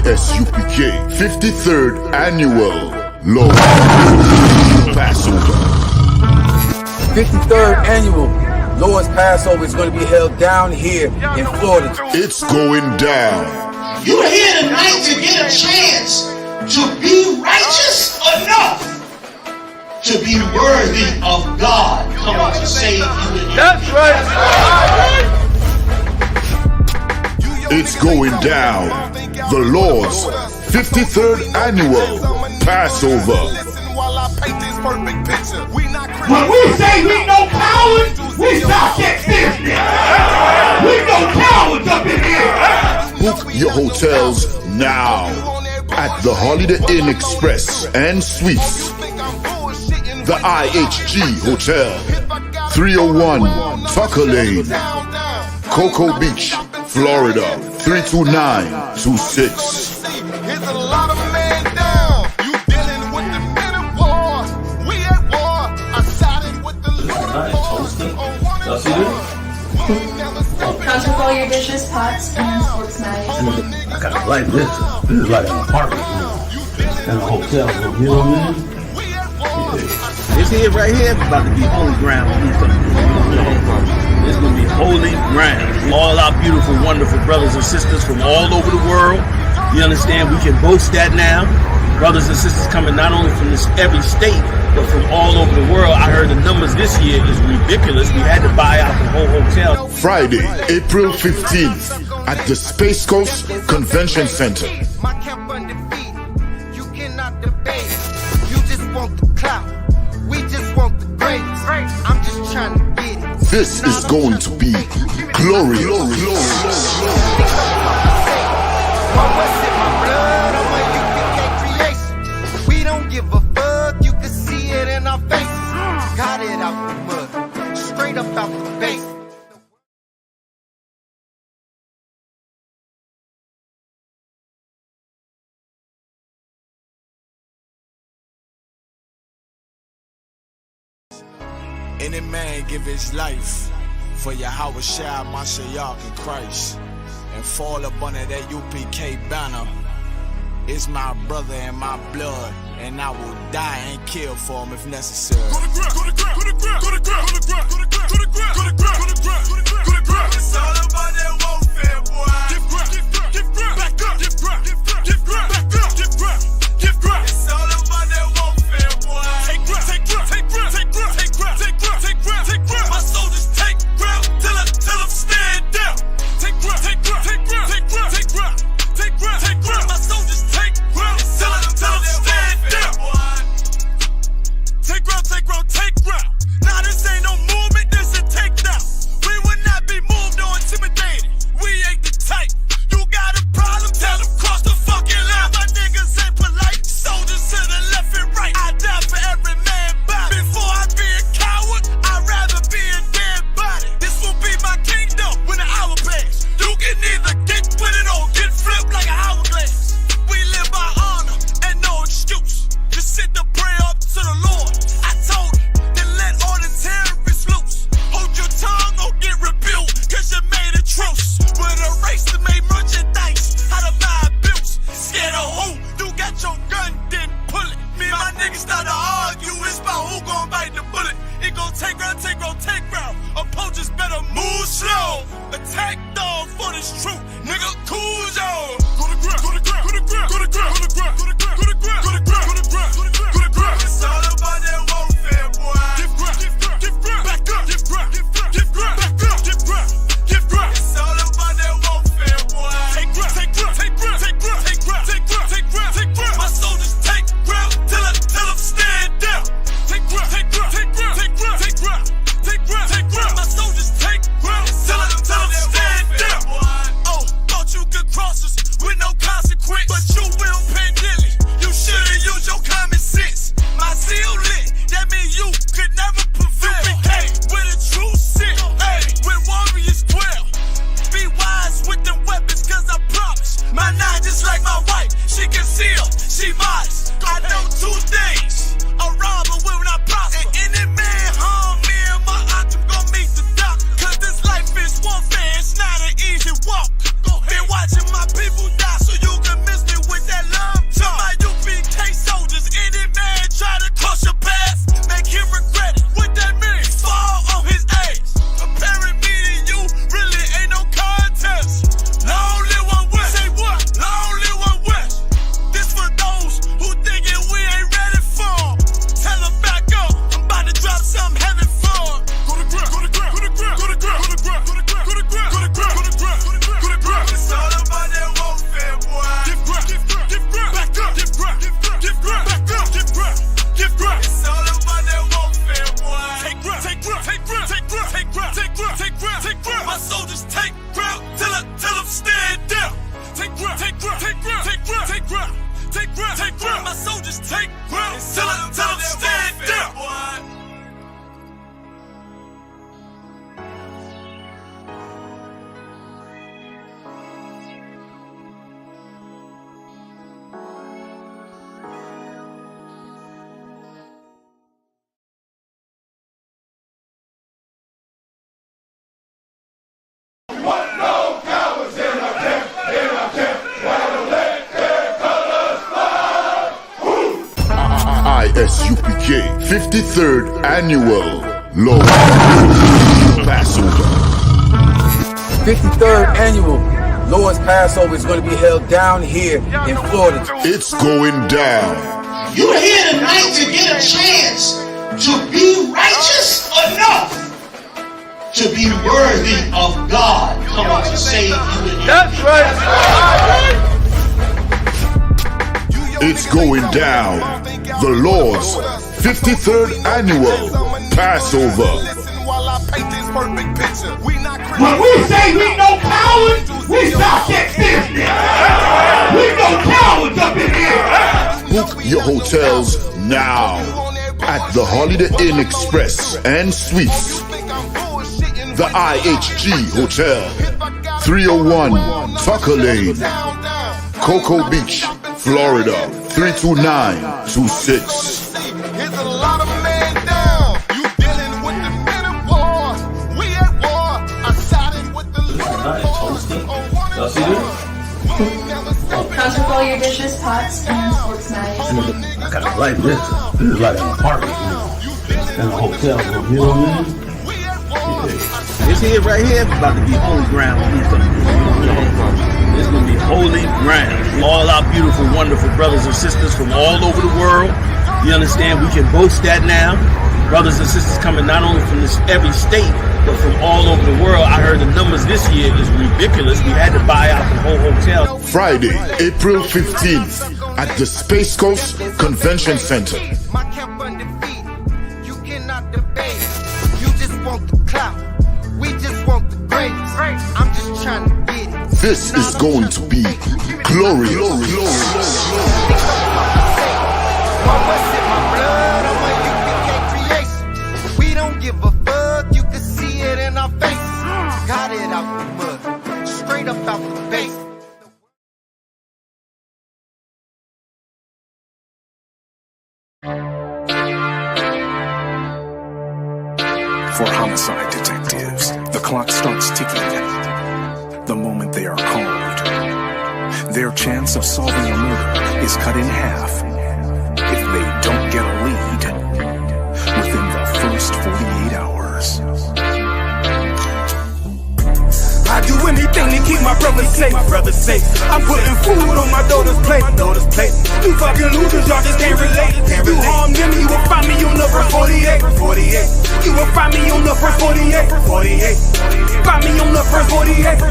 I.S.U.P.K. 53rd Annual Lord Passover. 53rd Annual Lord's Passover is going to be held down here in Florida. It's going down. You're here tonight to get a chance to be righteous enough to be worthy of God coming to save you. That's right. It's going down. The Lord's 53rd Annual Passover. When we say we no cowards, we stop that business. We no cowards up in here. Book your hotels now at the Holiday Inn Express and Suites, the IHG Hotel, 301 Tucker Lane, Cocoa Beach, Florida, 32926. Counter all your dishes, pots, and forks, knives. I kind of like this. This is like an apartment and a hotel room. You know what I mean? Yeah. This here right here is about to be holy ground. It's going to be holy ground. All our beautiful, wonderful brothers and sisters from all over the world. You understand? We can boast that now. Brothers and sisters coming not only from every state, but from all over the world. I heard the numbers this year is ridiculous. We had to buy out the whole hotel. Friday, April 15th at the Space Coast Convention Center. My camp undefeated. You cannot debate. You just want the clout. We just want the grades. I'm just trying to get it. This is going to be glorious. We don't give a fuck. You can see it in our faces. Got it out the mud. Straight up out the base. Any man give his life for Yahweh Shai, Mashiach, and Christ, and fall up under that U.P.K. banner. It's my brother and my blood, and I will die and kill for him if necessary. Go to ground, go to ground, go to ground, go to ground, go to ground, go to ground, go to ground, go to ground, go to ground, go to ground. It's all about that warfare, boy. Give ground, give ground, give ground, back up, give ground, give ground, give ground, back up, give ground, give ground. It's all about that warfare, boy. Take ground, take ground, take ground, take ground, take ground, take ground, take ground, take ground. My soldiers take ground till them stand down. Take ground, take ground, take ground, take ground, take ground, take ground, take ground. My soldiers take ground till them stand down. Take ground, take ground, take ground. Now this ain't no movement, this a takedown. We will not be moved or intimidated. We ain't the type. You got a problem, tell them cross the fucking line. My niggas ain't polite. Soldiers to the left and right. I die for every man body. Before I be a coward, I'd rather be a dead body. This will be my kingdom when the hour pass. You can either get with it or get flipped like an hourglass. We live by honor and no excuse. Just sit the prayer up to the Lord. I told him, then let all the terrorists loose. Hold your tongue or get rebuked, cause you made a truce. With a race that made merchandise out of my abuse. Scared of who? You got your gun, then pull it. Me and my niggas start to argue, it's about who gon' bite the bullet. It gon' take round, take round, take round. Opponents better move slow. Attack dog for this truth. Nigga, cool yo. Go to ground, go to ground, go to ground, go to ground, go to ground, go to ground, go to ground, go to ground, go to ground, go to ground. It's all about that warfare, boy. Give ground, give ground, give ground, back up, give ground, give ground, give ground, back up, give ground, give ground. It's all about that warfare, boy. Take ground, take ground, take ground, take ground, take ground, take ground, take ground, take ground. My soldiers take ground till them stand down. Take ground, take ground, take ground, take ground, take ground, take ground, take ground. My soldiers take ground till them stand down. Oh, thought you could cross us with no consequence, but you will pay dearly. You should've used your common sense. My zeal lit, that means you could never prevail. Hey, with a true sin, hey, when warriors dwell. Be wise with them weapons, cause I promise. My nine just like my wife, she concealed, she modest. I know two things, a robber will not prosper. And any man harm me and my aunt, I'm gon' meet the doctor. Cause this life is warfare, it's not an easy walk. Been watching my people die so you can miss me I.S.U.P.K. 53rd Annual Lord Passover. 53rd Annual Lord's Passover is going to be held down here in Florida. It's going down. You're here tonight to get a chance to be righteous enough to be worthy of God coming to save you. That's right. It's going down. The Lord's 53rd Annual Passover. When we say we no cowards, we stop that business. We no cowards up in here. Book your hotels now at the Holiday Inn Express and Suites, the IHG Hotel, 301 Tucker Lane, Cocoa Beach, Florida, 32926. Here's a lot of men down. You dealing with the men of war. We at war. I sided with the Lord. Counter all your dishes, pots, and forks, knives. I kind of like this. This is like an apartment, and a hotel room. You know what I mean? This here, right here, is about to be holy ground. It's going to be holy ground. All our beautiful, wonderful brothers and sisters from all over the world. You understand? We can boast that now. Brothers and sisters coming not only from every state, but from all over the world. I heard the numbers this year is ridiculous. We had to buy out the whole hotel. Friday, April 15th at the Space Coast Convention Center. My camp undefeated. You cannot debate. You just want the clout. We just want the grades. I'm just trying to get it. This is going to be glorious. We don't give a fuck, you can see it in our faces. Got it out the mud, straight up out the base. For homicide detectives, the clock starts ticking. The moment they are called, their chance of solving a murder is cut in half if they don't get a lead within the first 48 hours. I do anything to keep my brothers safe. I'm putting food on my daughter's plate. You fucking losers, y'all just can't relate. You harm them, you will find me on the first 48. You will find me on the first 48. Find me on the first 48.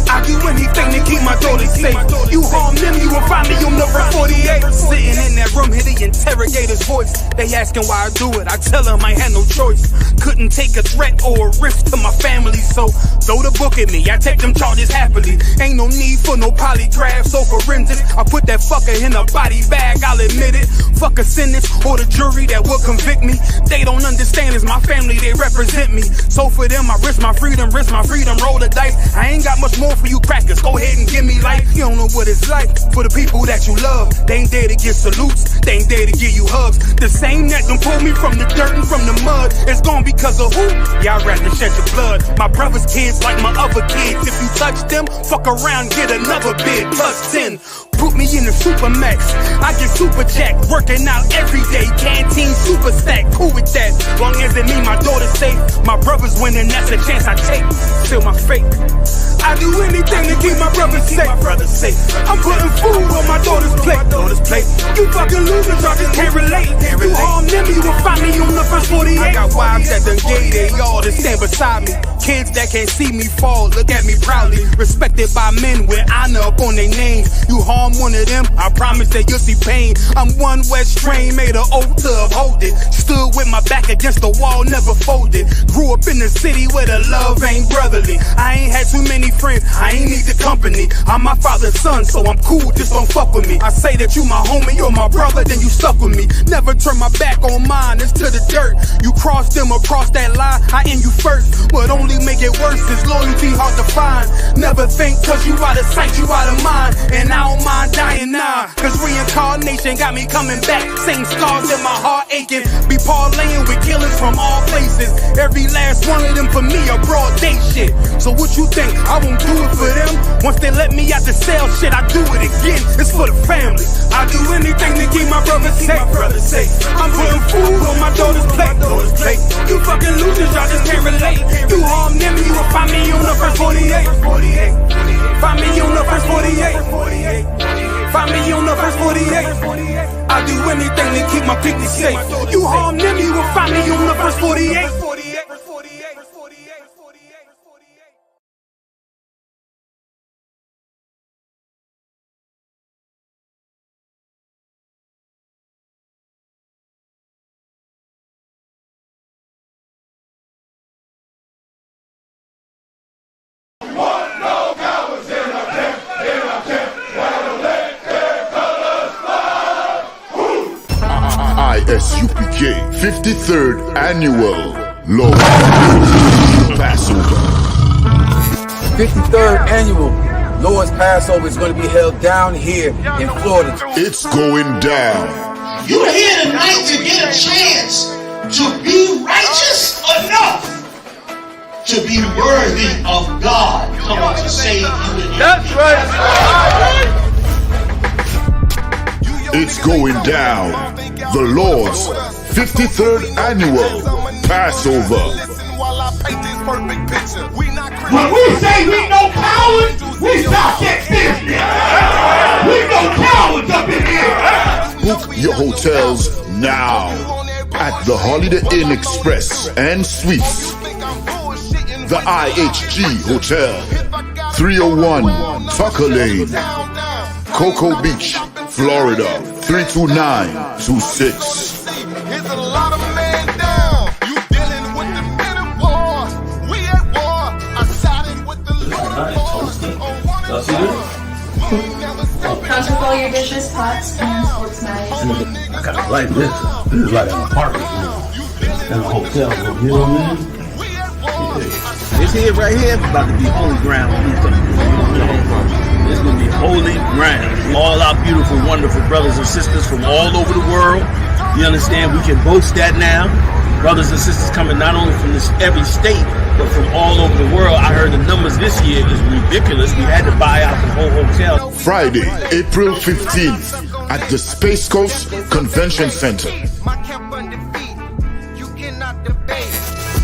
I do anything to keep my daughters safe. You harm them, you will find me on the first 48. Sitting in that room, hear the interrogator's voice. They asking why I do it. I tell them I had no choice. Couldn't take a threat or a risk to my family, so throw the book at me. I take them charges happily. Ain't no need for no polygraphs or forensics. I put that fucker in a body bag, I'll admit it. Fuck a sentence or the jury that will convict me. They don't understand, it's my family, they represent me. So for them, I risk my freedom, roll the dice. I ain't got much more for you crackers, go ahead and give me life. You don't know what it's like for the people that you love. They ain't there to give salutes, they ain't there to give you hugs. The same that done pulled me from the dirt and from the mud, it's gone because of who? Y'all rather shed your blood. My brother's kids like my other kids. If you touch them, fuck around, get another bid, plus 10. Put me in the Supermax, I get super jacked, working out every day, canteen super stack, cool with that. Long as it mean my daughter's safe, my brother's winning, that's a chance I take. Still my fate. I do anything to keep my brothers safe. I'm putting food on my daughter's plate. You fucking losers, y'all just can't relate. You harm them, you will find me on the first 48. I got wives that done gave they all to stand beside me. Kids that can't see me fall, look at me proudly. Respected by men with honor up on their names. You harm one of them, I promise that you'll see pain. I'm one West train, made an oath to uphold it. Stood with my back against the wall, never folded. Grew up in the city where the love ain't brotherly. I ain't had too many friends, I ain't need the company. I'm my father's son, so I'm cool, just don't fuck with me. I say that you my homie, you're my brother, then you stuck with me. Never turn my back on mine, it's to the dirt. You cross them across that line, I end you first. What only make it worse is loyalty hard to find. Never think cause you out of sight, you out of mind. And I don't mind dying now, cause reincarnation got me coming back. Same scars in my heart aching. Be part parlaying with killers from all places. Every last one of them for me a broad day shit. So what you think? I won't do it for them. Once they let me out the cell, shit, I do it again. It's for the family. I do anything to keep my brother safe. I'm putting food on my daughter's plate. You fucking losers, y'all just can't relate. You harm them, you will find me on the first 48. Find me on the first 48. Find me on the first 48. I do anything to keep my people safe. You harm them, you will find me on the first 48. I.S.U.P.K. 53rd Annual Law Passover. 53rd Annual Lord's Passover is going to be held down here in Florida. It's going down. You're here tonight to get a chance to be righteous enough to be worthy of God coming to save you. That's right. It's going down. The Lord's 53rd Annual Passover. When we say we no cowards, we stop that business. We no cowards up in here. Book your hotels now at the Holiday Inn Express and Suites, the IHG Hotel, 301 Tucker Lane, Cocoa Beach, Florida, 32926. Here's a lot of men down. You dealing with the men of war. We at war. I sided with the Lord of Comes with all your dishes, pots, and forks, knives. I kind of like this. This is like an apartment, and a hotel. You know what I mean? This here, right here, is about to be holy ground. It's going to be holy ground. All our beautiful, wonderful brothers and sisters from all over the world. You understand? We can boast that now. Brothers and sisters coming not only from every state, but from all over the world. I heard the numbers this year is ridiculous. We had to buy out the whole hotel. Friday, April 15th at the Space Coast Convention Center. My camp undefeated. You cannot debate.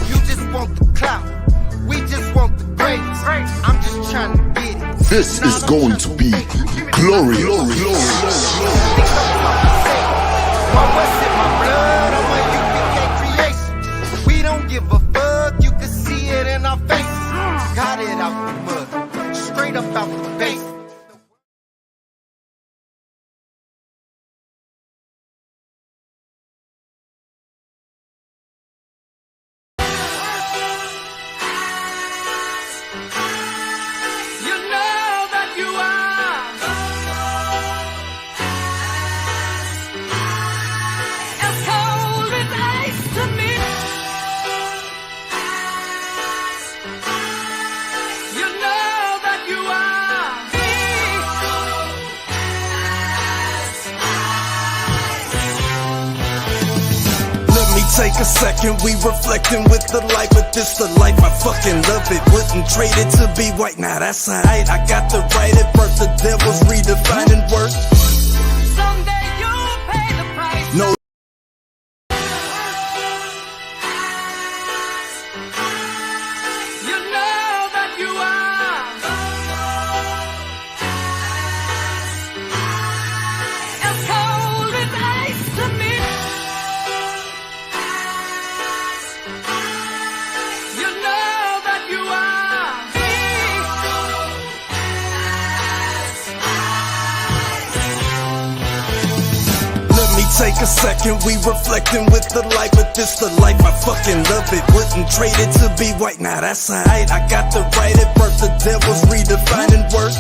You just want the clout. We just want the grades. I'm just trying to get it. This is going to be glorious. We don't give a fuck, you can see it in our faces. Got it out the mud, straight up out the base. Take a second, we reflecting with the light, but this the life, I fucking love it. Wouldn't trade it to be white, now that's alright. I got the right at birth, the devil's redefining worth. Someday you'll pay the price. No. You know that you are. As cold as ice to me. You know that you are. Let me take a second, we reflecting with the light, but this the life, I fucking love it. Wouldn't trade it to be white, now that's alright. I got the right at birth, the devil's redefining worth.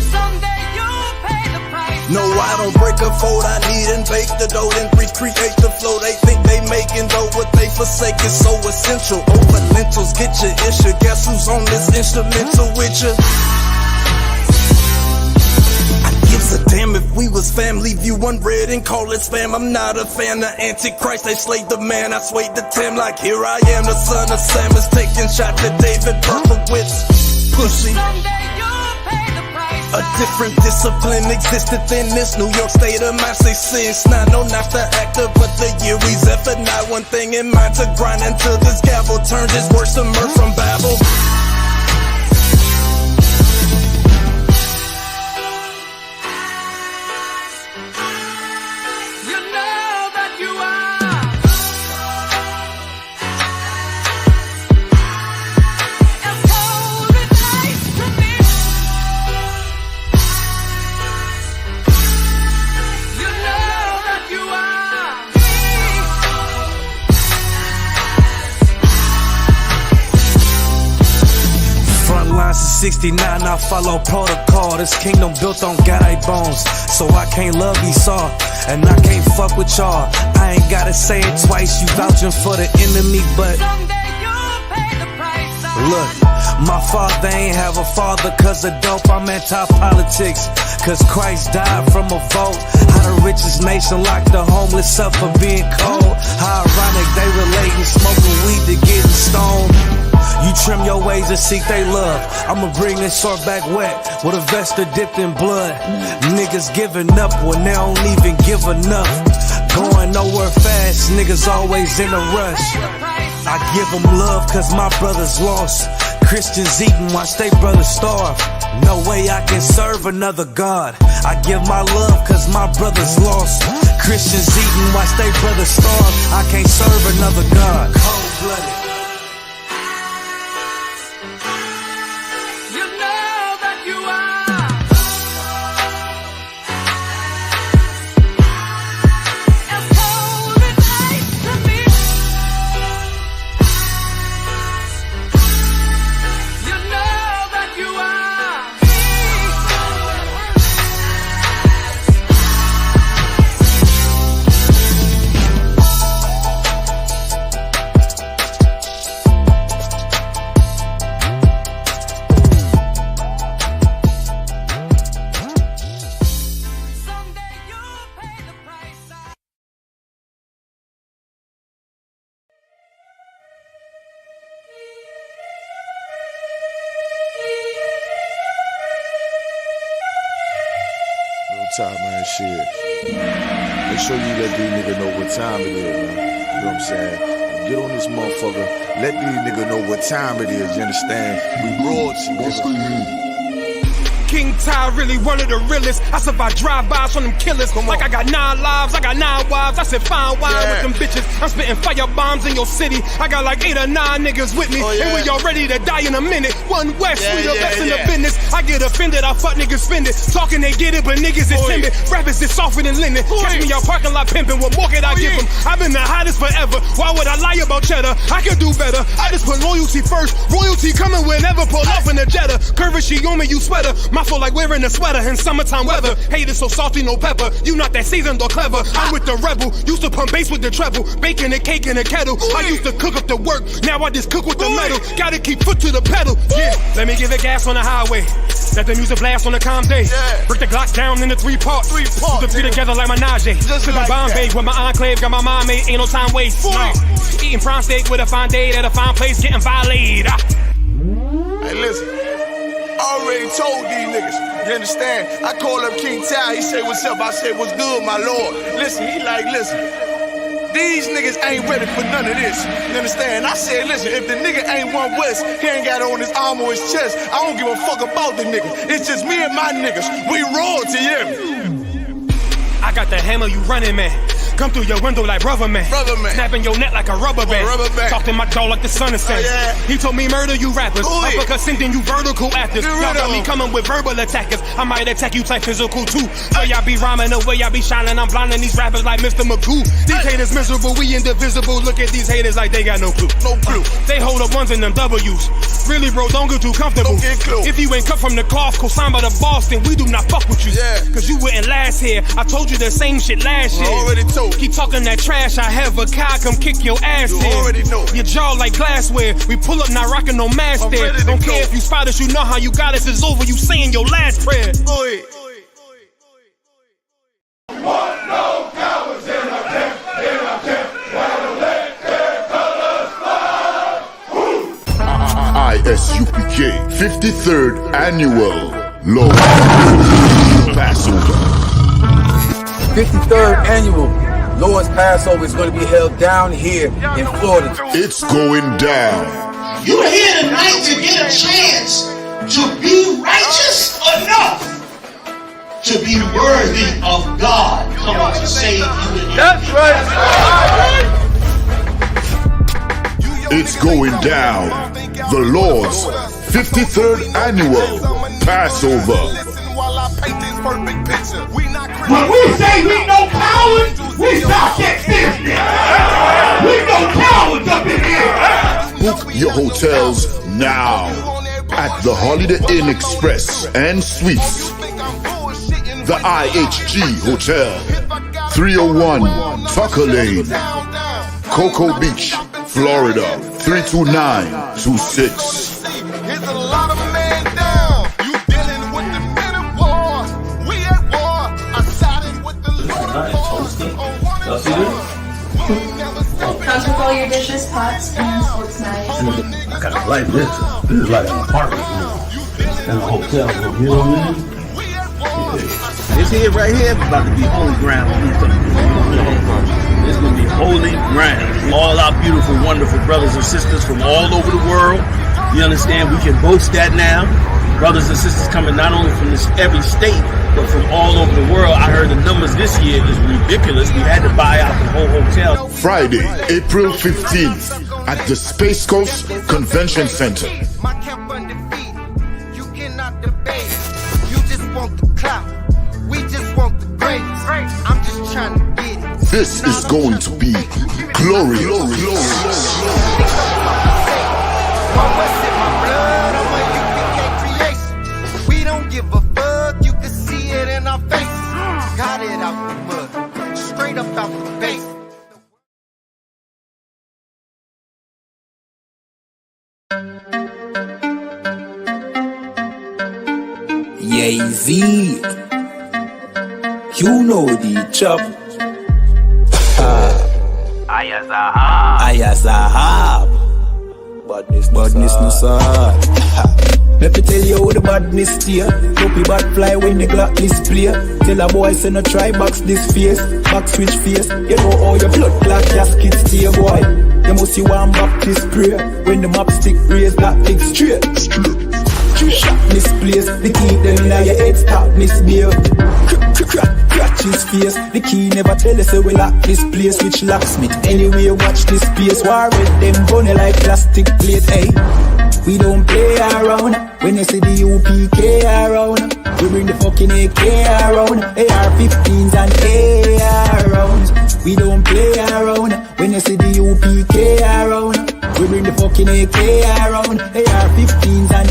Someday you'll pay the price. No, I don't break a fold, I need and bake the dough, then recreate the flow. They think they making though, what they forsake is so essential. Over lentils, get your issue. Guess who's on this instrumental with you? I give So damn if we was family, view unread and call it spam. I'm not a fan of Antichrist, they slayed the man, I swayed the Tim. Like here I am, the son of Sam is taking shots at David Berkowitz. Pussy. A different discipline existed in this New York state of mind. Say since not no not the actor, but the year we effort. Not one thing in mind to grind until this gavel turns his words to mirth from Babel. Since 69, I follow protocol. This kingdom built on guy bones, so I can't love Esau, and I can't fuck with y'all. I ain't gotta say it twice, you vouching for the enemy, but look, my father ain't have a father cause of dope. I'm anti-politics cause Christ died from a vote. How the richest nation locked the homeless up for being cold. How ironic they relating smoking weed to getting stoned. You trim your ways and seek they love. I'ma bring this sword back wet with a vest dipped in blood. Niggas giving up when they don't even give enough. Going nowhere fast, niggas always in a rush. I give them love cause my brothers lost. Christians eating, watch they brothers starve. No way I can serve another God. I give my love cause my brothers lost. Christians eating, watch they brothers starve. I can't serve another God. Cold-blooded. Time, man, shit. Make sure you let these niggas know what time it is, man. You know what I'm saying? Get on this motherfucker. Let these niggas know what time it is, you understand? We royalty, nigga. King Ty really one of the realest. I survived drive-bys from them killers. Like I got 9 lives, I got 9 wives. I said fine wine with them bitches. I'm spitting fire bombs in your city. I got like 8 or 9 niggas with me. And we all ready to die in a minute. One West, we the best in the business. I get offended, I fuck niggas fended. Talking they get it, but niggas is timid. Rappers is softer than linen. Catch me out parking lot pimping. What more could I give them? I've been the hottest forever. Why would I lie about cheddar? I could do better. I just put loyalty first. Royalty coming whenever. Pull off in the Jetta. Curvacy on me, you sweater. My fault like wearing a sweater in summertime weather. Haters so salty, no pepper. You not that seasoned or clever. I'm with the rebel. Used to pump bass with the treble. Baking a cake in a kettle. I used to cook up the work. Now I just cook with the metal. Gotta keep foot to the pedal. Yeah, let me give it gas on the highway. Let the music blast on the calm day. Break the Glock down into 3 parts. Put the 3 together like my Najee. Sipping like Bombay with my enclave. Got my mind made. Ain't no time waste. No. Eating prime steak with a fine date at a fine place. Getting violated. Hey, listen. I already told these niggas. You understand? I call up King Ty. He say, what's up? I say, what's good, my lord? Listen, he like, listen. These niggas ain't ready for none of this. You understand? I said, listen, if the nigga ain't one West, he ain't got it on his arm or his chest. I don't give a fuck about the nigga. It's just me and my niggas. We royalty, yeah. I got the hammer, you running, man. Come through your window like brother man. Snapping your neck like a rubber band. Talking my dog like the sun is set. He told me murder you rappers. Uppercut sending you vertical actors. Y'all got me coming with verbal attackers. I might attack you type physical too. So y'all be rhyming the way y'all be shining. I'm blinding these rappers like Mr. Magoo. These haters miserable, we indivisible. Look at these haters like they got no clue. No clue. They hold up ones in them W's. Really, bro, don't get too comfortable. Don't get close. If you ain't cut from the cloth, co-signed by the boss, then we do not fuck with you. Cause you wouldn't last here. I told you the same shit last year. Already told. Keep talking that trash, I have a car, come kick your ass in. You already know. Your jaw like glassware. We pull up, not rocking no mask there. Don't care if you spot us, you know how you got us. It's over, you saying your last prayer. I.S.U.P.K 53rd Annual Lord Passover. 53rd Annual Lord's Passover is going to be held down here in Florida. It's going down. You're here tonight to get a chance to be righteous enough to be worthy of God coming to save you. That's right. It's going down. The Lord's 53rd Annual Passover. When we say we no cowards, we talk that business. We no cowards up in here. Book your hotels now at the Holiday Inn Express and Suites, the IHG Hotel, 301 Tucker Lane, Cocoa Beach, Florida, 32926. Here's a lot of men down. You dealing with the men of war. We at war. I sided with the Lord. Comes with all your dishes, pots, pans, forks, knives. I got it like this. This is like an apartment and a hotel room. You know what I mean? This here right here is about to be holy ground. It's going to be holy ground. All our beautiful, wonderful brothers and sisters from all over the world. You understand? We can boast that now. Brothers and sisters coming not only from every state, but from all over the world. I heard the numbers this year is ridiculous. We had to buy out the whole hotel. Friday, April 15th at the Space Coast Convention Center. My camp undefeated. You cannot debate. You just want the clout. We just want the grades. I'm just trying to get it. This is going to be glorious. We don't give a fuck. You can see it in our faces. Got it out the mud. Straight up out the base. Jay-Z, you know the chop. I.S.U.P.K. Badness no sir. Let me tell you how the badness steer. Dopey bad fly when the Glock display. Tell a boy say no try box this face. Back switch face. You know how your blood clot casket stay boy. You must see one Baptist prayer. When the map stick raise that big straight. Shot misplaced. The key them in your head stop misbehaved. Crack his face. The key never tell us we lock this place. Which locksmith anyway watch this place. War with them bunny like plastic plate. Hey, we don't play around. When you see the U.P.K around, we bring the fucking AK around. AR-15s and AR rounds. We don't play around. When you see the U.P.K around, we bring the fucking AK around. AR-15s and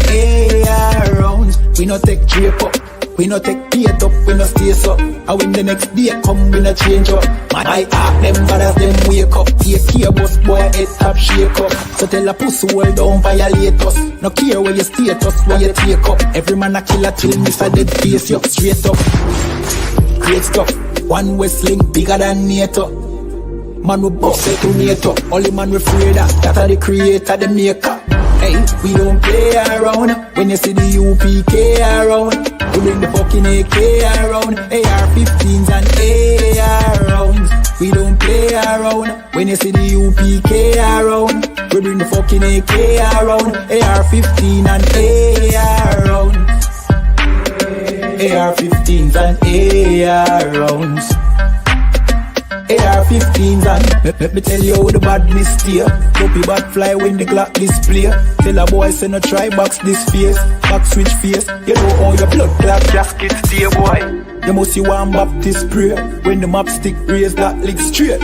AR rounds. We no take drape up. We no take paint up, we no stay up. And when the next day come, we no change up. My heart them brothers, them wake up. Take care, boss boy, head top shake up. So tell a pussy, well don't violate us. No care where you status, where you take up. Every man a killer till miss a dead face, you straight up. Great stuff, one Westling bigger than NATO. Man we boss it to NATO. Only man we afraid of, that are the creator, the maker. Hey, we don't play around. When you see the U.P.K around, we bring the fucking AK around. AR-15s and AR rounds. We don't play around. When you see the U.P.K around, we bring the fucking AK around. AR-15 and AR rounds. AR-15s and AR rounds. AR-15s and let me tell you how the badness steer. Dopey bad fly when the Glock display. Tell a boy say no try box this face. Back switch face. You know how your blood clot casket stay boy. You must see one Baptist prayer. When the map stick raise that lick straight.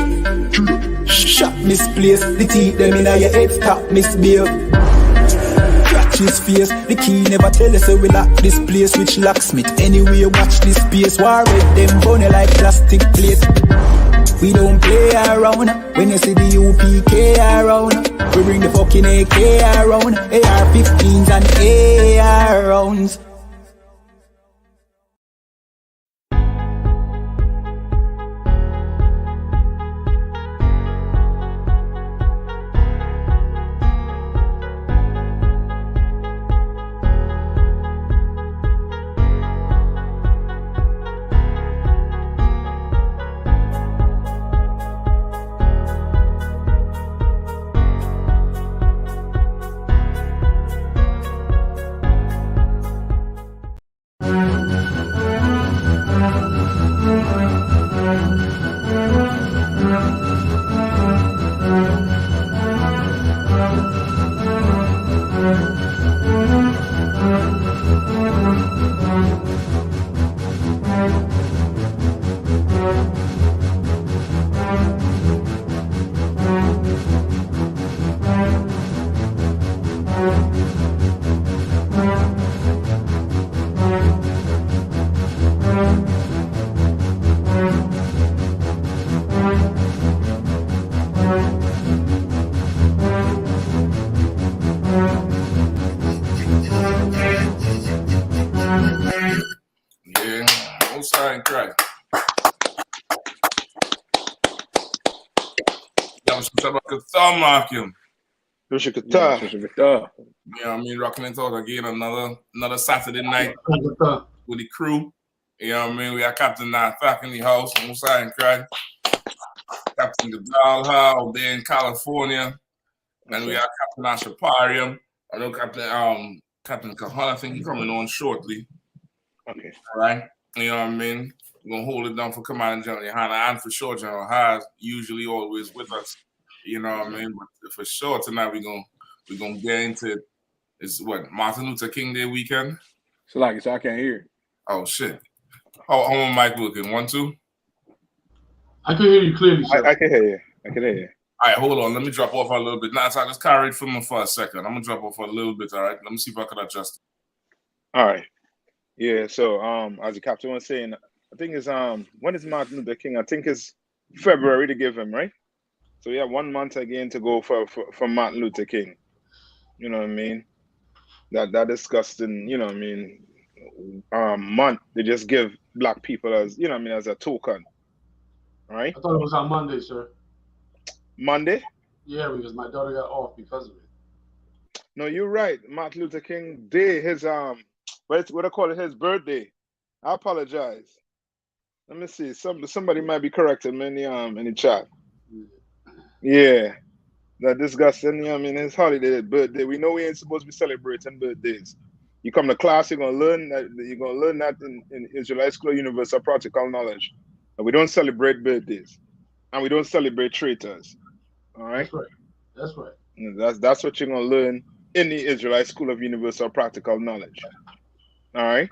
Shot misplaced. The teeth them in your head stop misbehaved. Crack his face. The key never tell us we lock this place. Which locksmith anyway watch this space. War with them bunny like plastic plate. We don't play around. When you see the U.P.K around, we bring the fucking AK around. AR-15s and AR rounds. Yeah, most high in Christ. Mark. Yeah, I mean, rocking it out again another Saturday night with the crew. You know what I mean? We are Captain back in the house, most high in Christ. Captain Gadal out there in California. And we are Captain Ashaparium. I know Captain Kahana, I think he's coming on shortly. Okay. All right. You know what I mean? We're gonna hold it down for Commander General Yohanna, and for sure General Haas usually always with us. You know what I mean? But for sure tonight we're gonna get into it's what Martin Luther King Day weekend. So I can't hear. Oh shit. How my mic looking? 1, 2? I can hear you clearly, sir. I can hear you. I can hear you. All right, hold on. Let me drop off a little bit. Now, so I just carried from him for a second. I'm gonna drop off a little bit. All right. Let me see if I can adjust it. All right. Yeah. So, as the captain was saying, I think it's when is Martin Luther King? I think it's February to give him, right? So yeah, 1 month again to go for Martin Luther King. You know what I mean? That disgusting. You know what I mean? Month they just give black people as you know what I mean as a token. All right. I thought it was on Monday, sir. Monday? Yeah, because my daughter got off because of it. No, you're right. Martin Luther King Day, his what I call it, his birthday. I apologize. Let me see. Somebody might be correcting me in the chat. Yeah. That disgusting, you know what I mean? His holiday, birthday. We know we ain't supposed to be celebrating birthdays. You come to class, you're gonna learn that in Israelite School of Universal Practical Knowledge. And we don't celebrate birthdays. And we don't celebrate traitors. All right? That's right. That's right. And that's what you're gonna learn in the Israelite School of Universal Practical Knowledge. All right?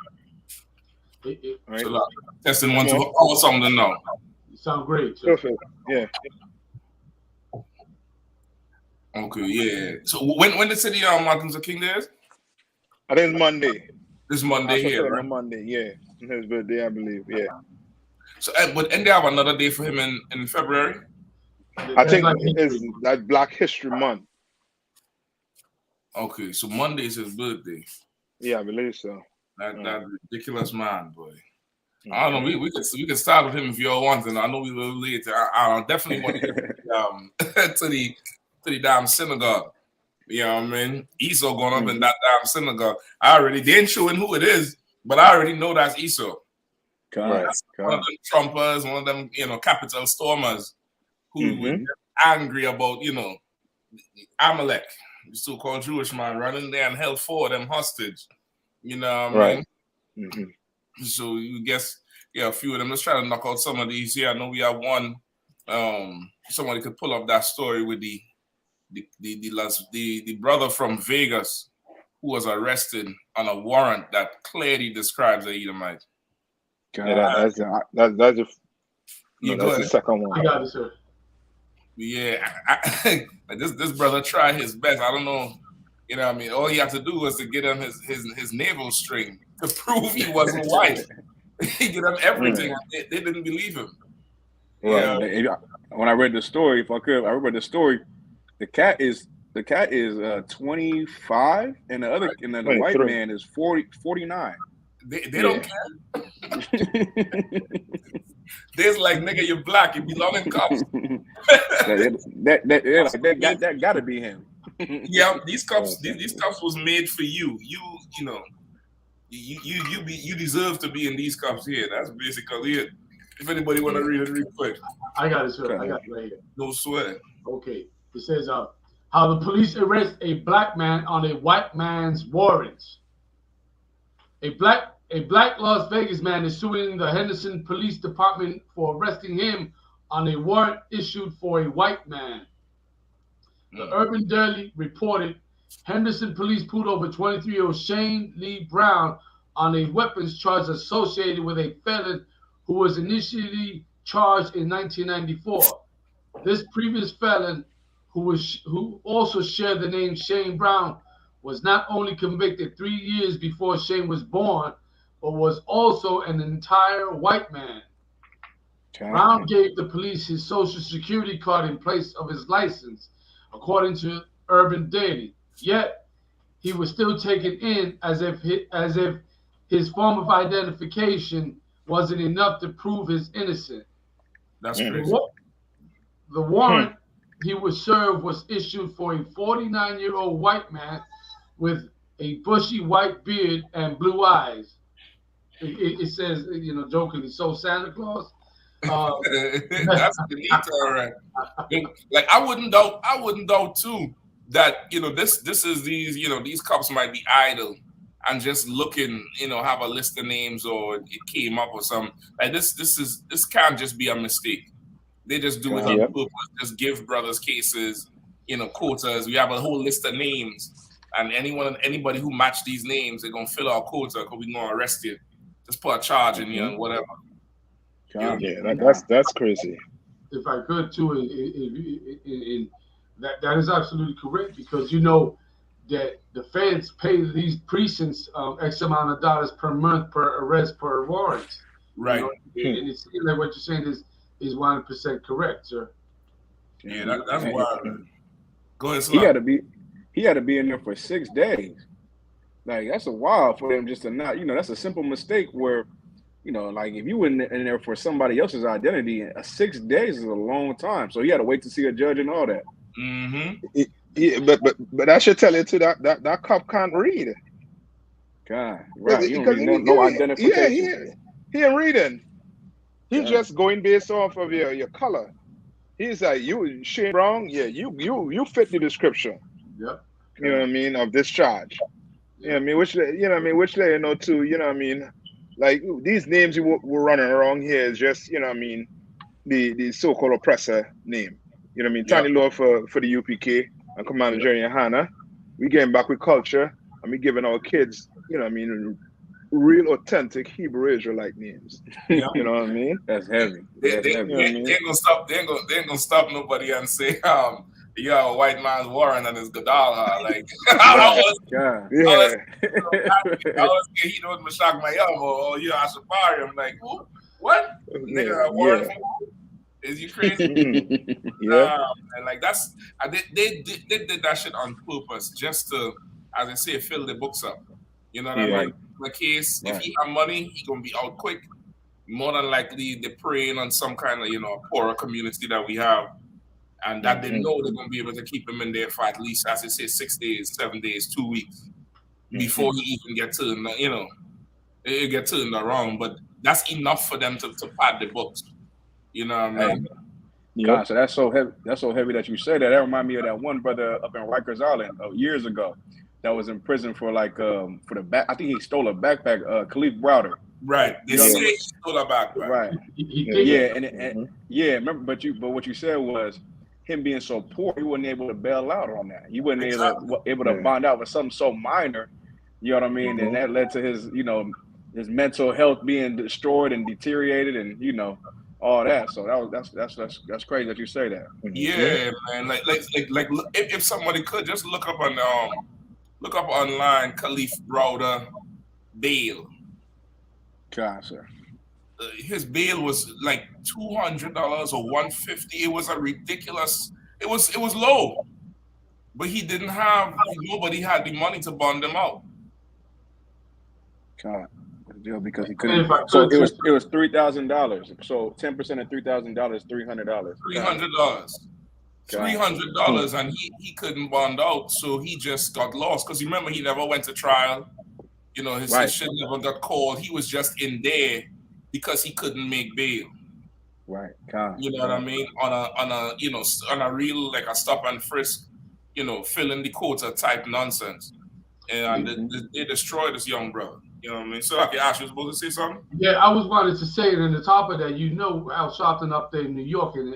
All right. So, testing 1, 2. Oh, something to know. You sound great. Sir. Perfect. Yeah. Okay, yeah. So when the city Martin Luther King Day is? I think it's Monday. This Monday here, right? Monday, yeah. His birthday, I believe, yeah. So, but and they have another day for him in February? I think it's that Black History Month. Okay, so Monday is his birthday. Yeah, I believe so. That ridiculous man, boy. I don't know. We could start with him if you all want, and I know we will later. I definitely want to get to the damn synagogue. You know what I mean? Esau going up in that damn synagogue. They ain't showing who it is, but I already know that's Esau. That's one of them trumpers, one of them, capital stormers who were angry about, Amalek, the so-called Jewish man, running there and held 4 of them hostage. You know what I mean? So you guess, a few of them. Let's try to knock out some of these here. I know we have one. Somebody could pull up that story with the brother from Vegas who was arrested on a warrant that clearly describes a Edomite. That's the second one. I got it, sir. Yeah, this brother tried his best. I don't know. You know what I mean? All he had to do was to get him his navel string to prove he wasn't white. He gave them everything. They didn't believe him. Right. When I read the story, I read the story. The cat is 25, and the white man is 49. They don't care. There's like, nigga, you're black. You belong in cups. that gotta be him. Yeah, these cups was made for you. You deserve to be in these cups here. That's basically it. If anybody want to read it real quick. I got it, sir. I got it right here. No sweat. Okay. It says how the police arrest a black man on a white man's warrants. A black Las Vegas man is suing the Henderson Police Department for arresting him on a warrant issued for a white man. The Urban Daily reported Henderson police pulled over 23-year-old Shane Lee Brown on a weapons charge associated with a felon who was initially charged in 1994. This previous felon, who also shared the name Shane Brown, was not only convicted 3 years before Shane was born, but was also an entire white man. Brown gave the police his social security card in place of his license, according to Urban Daily. Yet he was still taken in as if his form of identification wasn't enough to prove his innocence. That's crazy. The warrant he was served was issued for a 49-year-old white man with a bushy white beard and blue eyes. It says, you know, jokingly, so Santa Claus. That's the detail, right? Like I wouldn't doubt too that, you know, this is these, you know, these cops might be idle and just looking, you know, have a list of names or it came up or something. Like this can't just be a mistake. They just do it on purpose. Just give brothers cases, you know, quotas. We have a whole list of names, and anybody who match these names, they're gonna fill our quota because we're gonna arrest you. Just put a charge in you and whatever. Yeah, that's crazy. If I could too, that is absolutely correct, because you know that the feds pay these precincts X amount of dollars per month per arrest per warrant. Right. You know? And it seems like what you're saying is 100% correct, sir. Yeah, that's wild. Go ahead, he had to be in there for 6 days. Like that's a while for them just to not, you know, that's a simple mistake where, you know, like if you were in there for somebody else's identity, 6 days is a long time. So he had to wait to see a judge and all that. Mm-hmm. Yeah, but I should tell you too that cop can't read. God, right? You don't need no identification. He ain't reading. He's just going based off of your color. He's like, you Shane Brown, yeah, you fit the description. Yep. You know what I mean, of this charge. You know what I mean, which they know too, you know what I mean? Like these names we're running around here is just, you know what I mean, the so-called oppressor name. You know what I mean? Tiny Law for the UPK and Commander GEN.YAHANNA. We getting back with culture and we giving our kids, you know what I mean, real authentic Hebrew Israelite names. Yeah. You know what I mean? That's heavy. They ain't gonna stop nobody and say, you got a white man's warrant and it's Gadalha. Like, I was he knows Mashak Mayam or you Ashapari. I'm like, who? What? Nigga, a warrant for who? Is you crazy? And like they did that shit on purpose just to, as I say, fill the books up. You know what I mean? In the case, if he have money, he gonna be out quick. More than likely, they're preying on some kind of, you know, poorer community that we have. And that they know they're going to be able to keep him in there for at least, as I say, 6 days, 7 days, 2 weeks before he even get turned, you know, it get turned around. But that's enough for them to pad the books. You know what I mean? God, so that's so heavy. That's so heavy that you say that. That remind me of that one brother up in Rikers Island years ago that was in prison for like for the back. I think he stole a backpack. Khalif Browder. Right. They say he stole a backpack. Right. Yeah. And remember, but what you said was him being so poor, he wasn't able to bail out on that. He wasn't able to bond out with something so minor. You know what I mean? And that led to his, you know, his mental health being destroyed and deteriorated, and you know, all that. So that's crazy that you say that. Yeah, man. Like if somebody could just look up online Khalif Browder bail. God, sir. His bail was like $200 or $150. It was a ridiculous. It was low, but nobody had the money to bond him out. God, because he couldn't. So it was $3,000. So 10% of $3,000, $300. $300, and he couldn't bond out, so he just got lost. Because remember, he never went to trial. You know, his shit never got called. He was just in there because he couldn't make bail. Right. You know what I mean? On a you know, on a real, like a stop and frisk, you know, fill in the quota type nonsense. And they destroyed this young brother. You know what I mean? So okay, Ash, you supposed to say something? Yeah, I was wanted to say it. And the top of that, you know, Al Sharpton up there in New York, and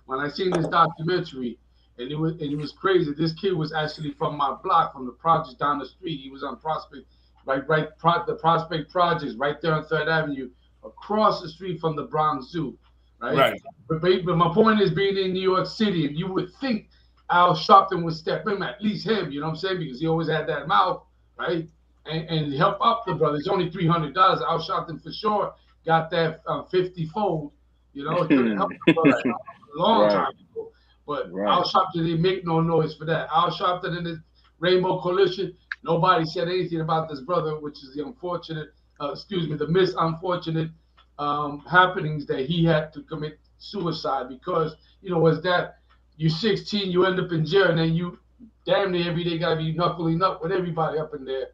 when I seen this documentary, and it was crazy. This kid was actually from my block, from the projects down the street. He was on Prospect, the Prospect Projects, right there on 3rd Avenue, across the street from the Bronx Zoo, right? But my point is, being in New York City, and you would think Al Sharpton would step in, at least him, you know what I'm saying? Because he always had that mouth, right? And help up the brother. It's only $300. Al Sharpton for sure got that 50-fold You know, it could have helped the brother a long time ago. But Al Sharpton didn't make no noise for that. Al Sharpton and the Rainbow Coalition, nobody said anything about this brother, which is the unfortunate, the misunfortunate happenings that he had to commit suicide because, you know, was that you're 16, you end up in jail, and then you damn near every day got to be knuckling up with everybody up in there.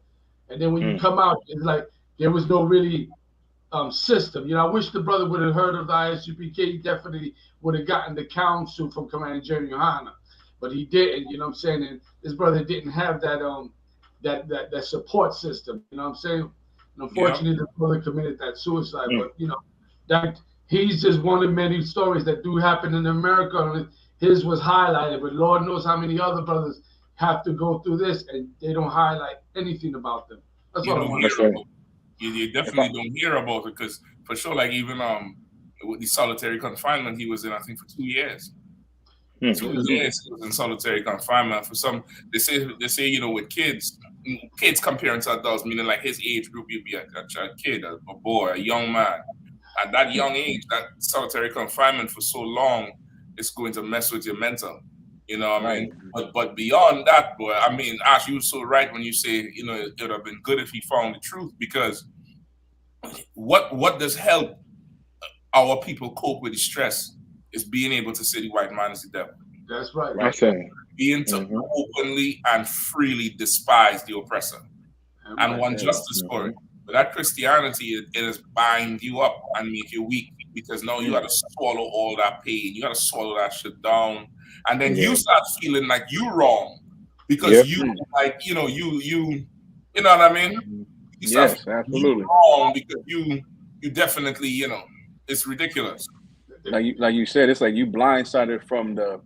And then when you come out, it's like there was no really system. You know, I wish the brother would have heard of the I.S.U.P.K. He definitely would have gotten the counsel from Commander GEN.YAHANNA, but he didn't. You know what I'm saying? And this brother didn't have that that support system. You know what I'm saying? And unfortunately, the brother committed that suicide. But you know, that he's just one of many stories that do happen in America. His was highlighted, but Lord knows how many other brothers have to go through this, and they don't highlight anything about them. That's all I want to say. You definitely don't hear about it because, for sure, like even with the solitary confinement he was in, I think for 2 years. 2 years he was in solitary confinement. For some, they say you know, with kids comparing to adults, meaning like his age group, you'd be a kid, a boy, a young man. At that young age, that solitary confinement for so long, it's going to mess with your mental. You know what I mean? But beyond that, boy, I mean, Ash, you were so right when you say, you know, it would have been good if he found the truth, because what does help our people cope with the stress is being able to say the white man is the devil. That's right. Being to openly and freely despise the oppressor and want justice for it. But that Christianity, it is bind you up and make you weak, because now you got to swallow all that pain. You got to swallow that shit down. And then you start feeling like you wrong because you like, you know, you know what I mean? You start feeling wrong because you definitely, you know, it's ridiculous. Like you said, it's like you blindsided from the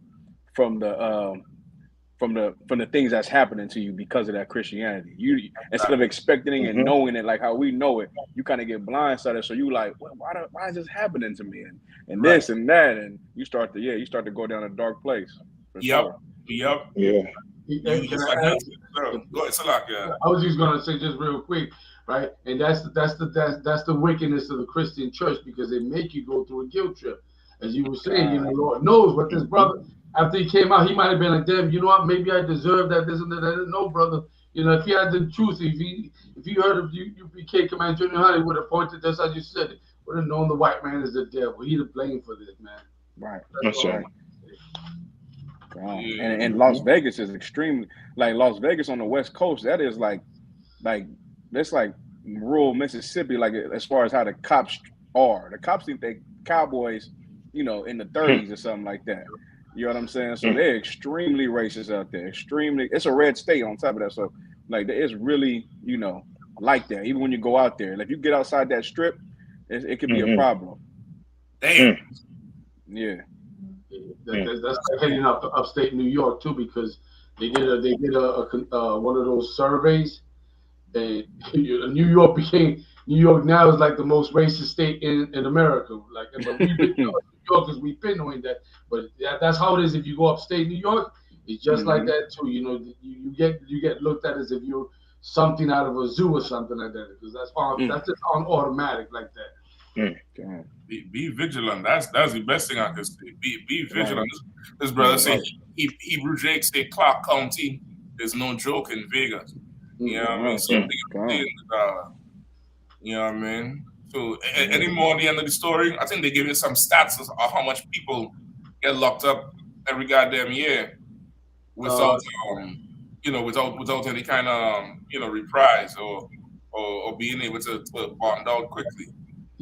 things that's happening to you because of that Christianity. You instead of expecting and knowing it like how we know it, you kind of get blindsided. So you like, why is this happening to me? And this and that, and you start to go down a dark place. Yep. I was just gonna say just real quick, right? And that's the wickedness of the Christian church, because they make you go through a guilt trip. As you were saying, you know, Lord knows what this brother, after he came out, he might have been like, damn, you know what, maybe I deserve that, this and that. No, brother. You know, if he had the truth, if he heard of UPK, Commander GEN.YAHANNA, he would have pointed, just as you said, would have known the white man is the devil. He'd have blamed for this, man. Right. That's right. And Las Vegas is extremely, like Las Vegas on the West Coast, that is like that's like rural Mississippi, like as far as how the cops are. The cops think they cowboys, you know, in the 30s or something like that. You know what I'm saying? So they're extremely racist out there. It's a red state on top of that. So like it's really, you know, like that. Even when you go out there, like if you get outside that strip, it could be a problem. Damn. Yeah. That's like hanging out upstate New York too, because they did a one of those surveys, and New York now is like the most racist state in America. Like, but we've been New Yorkers, we've been knowing that, but that's how it is. If you go upstate New York, it's just like that too. You know, you get looked at as if you're something out of a zoo or something like that, because that's just on automatic like that. Be vigilant. That's the best thing I can say. Be vigilant. This brother said Hebrew Jake say Clark County. There's no joke in Vegas. You know what I mean? So you know what I mean? So any more at the end of the story? I think they give you some stats of how much people get locked up every goddamn year without without any kind of reprise or being able to bond out quickly.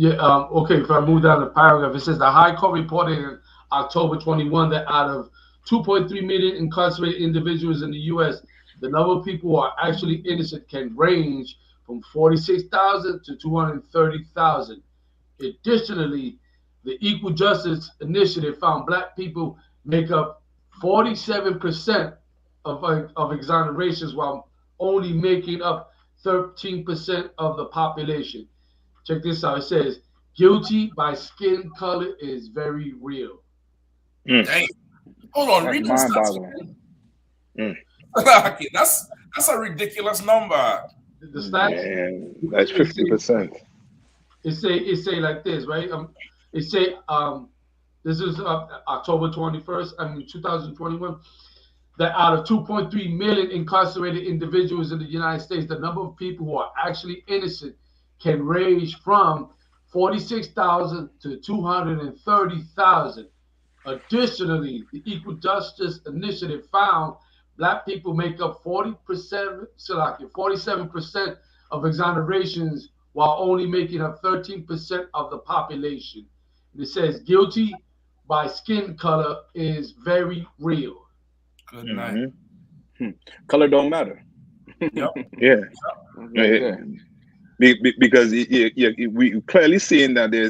Yeah, okay, if I move down the paragraph, it says the High Court reported in October 21 that out of 2.3 million incarcerated individuals in the U.S., the number of people who are actually innocent can range from 46,000 to 230,000. Additionally, the Equal Justice Initiative found Black people make up 47% of exonerations, while only making up 13% of the population. Check this out. It says, guilty by skin color is very real. Dang. Hold on. Read this. That's a ridiculous number. The stats? Man, that's 50%. It say like this, right? They say this is October 21st, 2021, that out of 2.3 million incarcerated individuals in the United States, the number of people who are actually innocent can range from 46,000 to 230,000. Additionally, the Equal Justice Initiative found Black people make up 47% of exonerations, while only making up 13% of the population. It says guilty by skin color is very real. Good night. Color don't matter. Yep. Yeah. Because we clearly seeing that there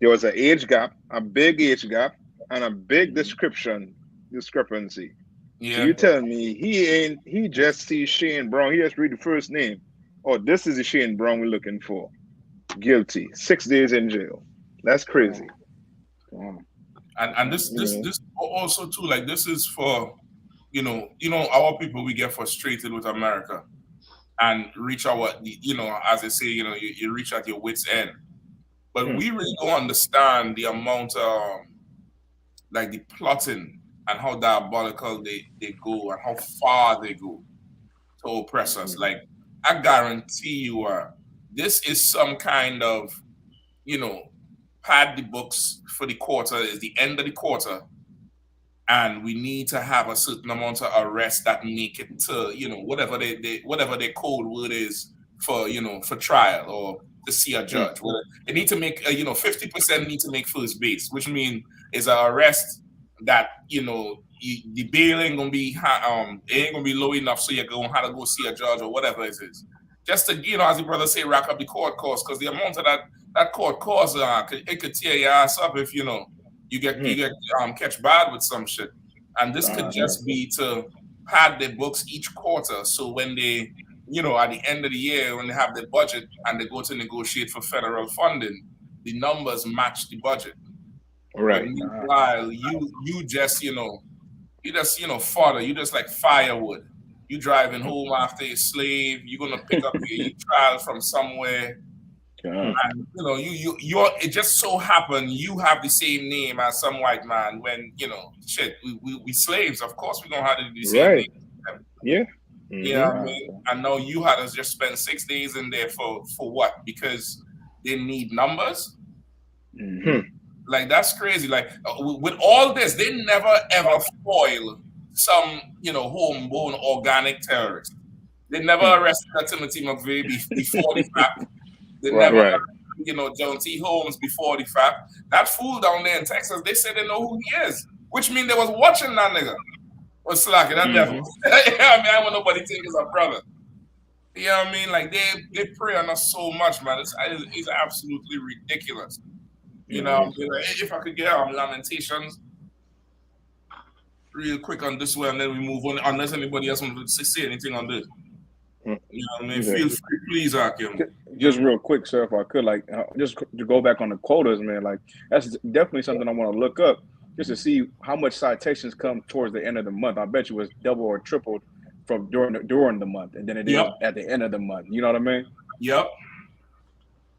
was an age gap, a big age gap, and a big discrepancy. Yeah. So you telling me he just sees Shane Brown, he just read the first name. Oh, this is the Shane Brown we're looking for. Guilty. 6 days in jail. That's crazy. And this also too, like, this is for our people. We get frustrated with America and reach our, as they say, you reach at your wit's end. But we really don't understand the amount of like the plotting and how diabolical they go and how far they go to oppress us. Like, I guarantee you this is some kind of, pad the books for the quarter, is the end of the quarter, and we need to have a certain amount of arrests that make it to, whatever their code word is for, for trial or to see a judge. They need to make, 50% need to make first base, which means is an arrest that, the bail ain't gonna be low enough, so you're gonna have to go see a judge or whatever it is. Just to, as the brother say, rack up the court costs, because the amount of that court costs, it could tear your ass up if you get catch bad with some shit. And this could just be to pad their books each quarter, so when they, at the end of the year, when they have their budget and they go to negotiate for federal funding, the numbers match the budget. Right. Meanwhile, you just fodder. You just like firewood. You driving home after a slave. You're gonna pick up your trial from somewhere. And it just so happen you have the same name as some white man. When we slaves. Of course, we don't have to do the same name. Yeah. Yeah, I mean, I know you had to just spend 6 days in there for what? Because they need numbers. Like, that's crazy. Like, with all this, they never ever foil some homegrown organic terrorist. They never arrested Timothy McVeigh before the fact. They never, John T. Holmes before the fact. That fool down there in Texas, they said they know who he is, which means they was watching that nigga. Was slacking that devil. I want nobody think he's a brother. You know what I mean? Like, they prey on us so much, man. It's absolutely ridiculous. If I could get Lamentations real quick on this one, and then we move on, unless anybody else wants to say anything on this. You know what I mean? Feel free, please, Akim. Just real quick, sir, if I could, like, just to go back on the quotas, man, like, that's definitely something I want to look up just to see how much citations come towards the end of the month. I bet you it's double or tripled from during the month, and then it is at the end of the month. You know what I mean? Yep.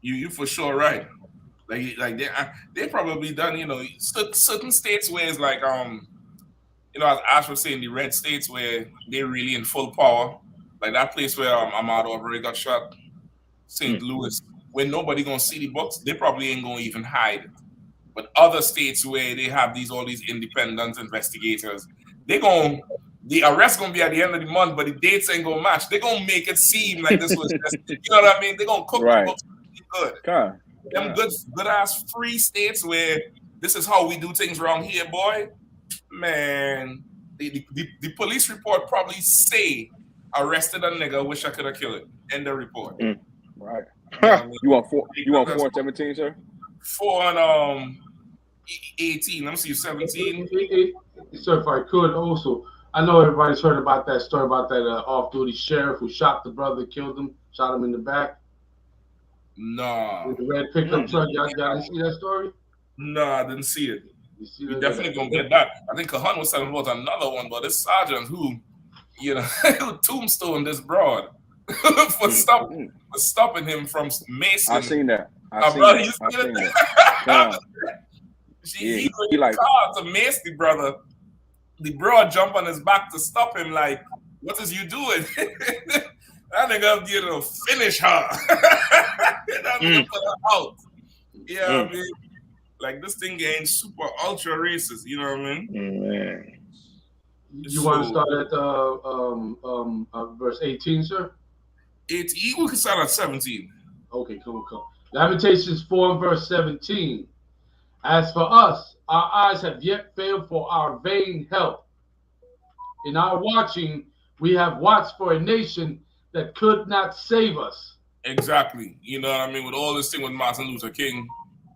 You for sure right. Like they probably done, certain states where it's like, as Ash was saying, the red states where they're really in full power, like that place where Ahmaud Arbery got shot, St. Louis, where nobody gonna see the books, they probably ain't gonna even hide it. But other states where they have all these independent investigators, the arrest gonna be at the end of the month, but the dates ain't gonna match. They're gonna make it seem like this was just, you know what I mean? They're gonna cook the books good. Them good ass free states where this is how we do things around here, boy. Man, the police report probably say arrested a nigga, wish I could have killed it. End the report. Right. You want 417, sir? 418. Let me see, 17. Sir, if I could also, I know everybody's heard about that story about that off-duty sheriff who shot the brother, killed him, shot him in the back. No. With the red pickup truck. Y'all didn't see that story? No, I didn't see it. We definitely gonna get that. I think Kahan was telling about another one, but this sergeant who tombstone this broad for stopping him from Mason. I seen that. Brother, you see that? He like to mace the brother. The bro jump on his back to stop him. Like, what is you doing? That nigga up there to finish her. That nigga put her out. Yeah, I mean, like this thing getting super ultra racist. You know what I mean? Man. You want to start at verse 18, sir? 18. We can start at 17. Okay, cool. Lamentations 4 and verse 17. As for us, our eyes have yet failed for our vain help. In our watching, we have watched for a nation that could not save us. Exactly. You know what I mean? With all this thing with Martin Luther King,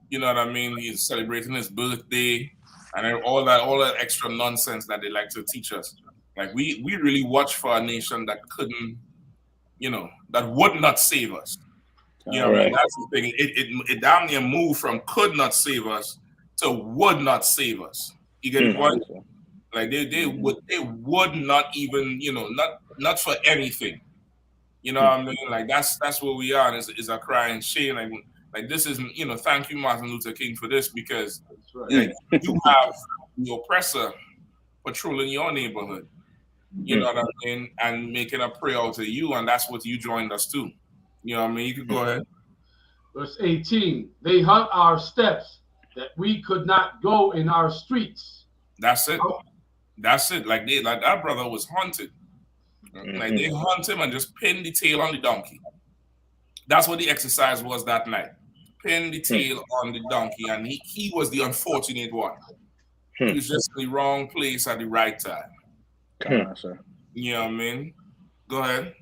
you know what I mean? He's celebrating his birthday and all that extra nonsense that they like to teach us. Like we really watch for a nation that couldn't, you know, that would not save us. You know what I mean? That's the thing. It damn near moved from could not save us to would not save us. You get the point? Like they would not even, you know, not for anything. You know what I mean? Like that's where we are. Is a crying shame. Like this is, you know, thank you, Martin Luther King, for this, because like, you have the oppressor patrolling your neighborhood. You know what I mean? And making a prayer out to you, and that's what you joined us to. You know what I mean? You can go ahead. Verse 18. They hunt our steps that we could not go in our streets. That's it. That's it. Like that brother was hunted. Like they hunt him and just pin the tail on the donkey. That's what the exercise was that night. Pin the tail on the donkey, and he was the unfortunate one. He was just in the wrong place at the right time. You know what I mean? Go ahead.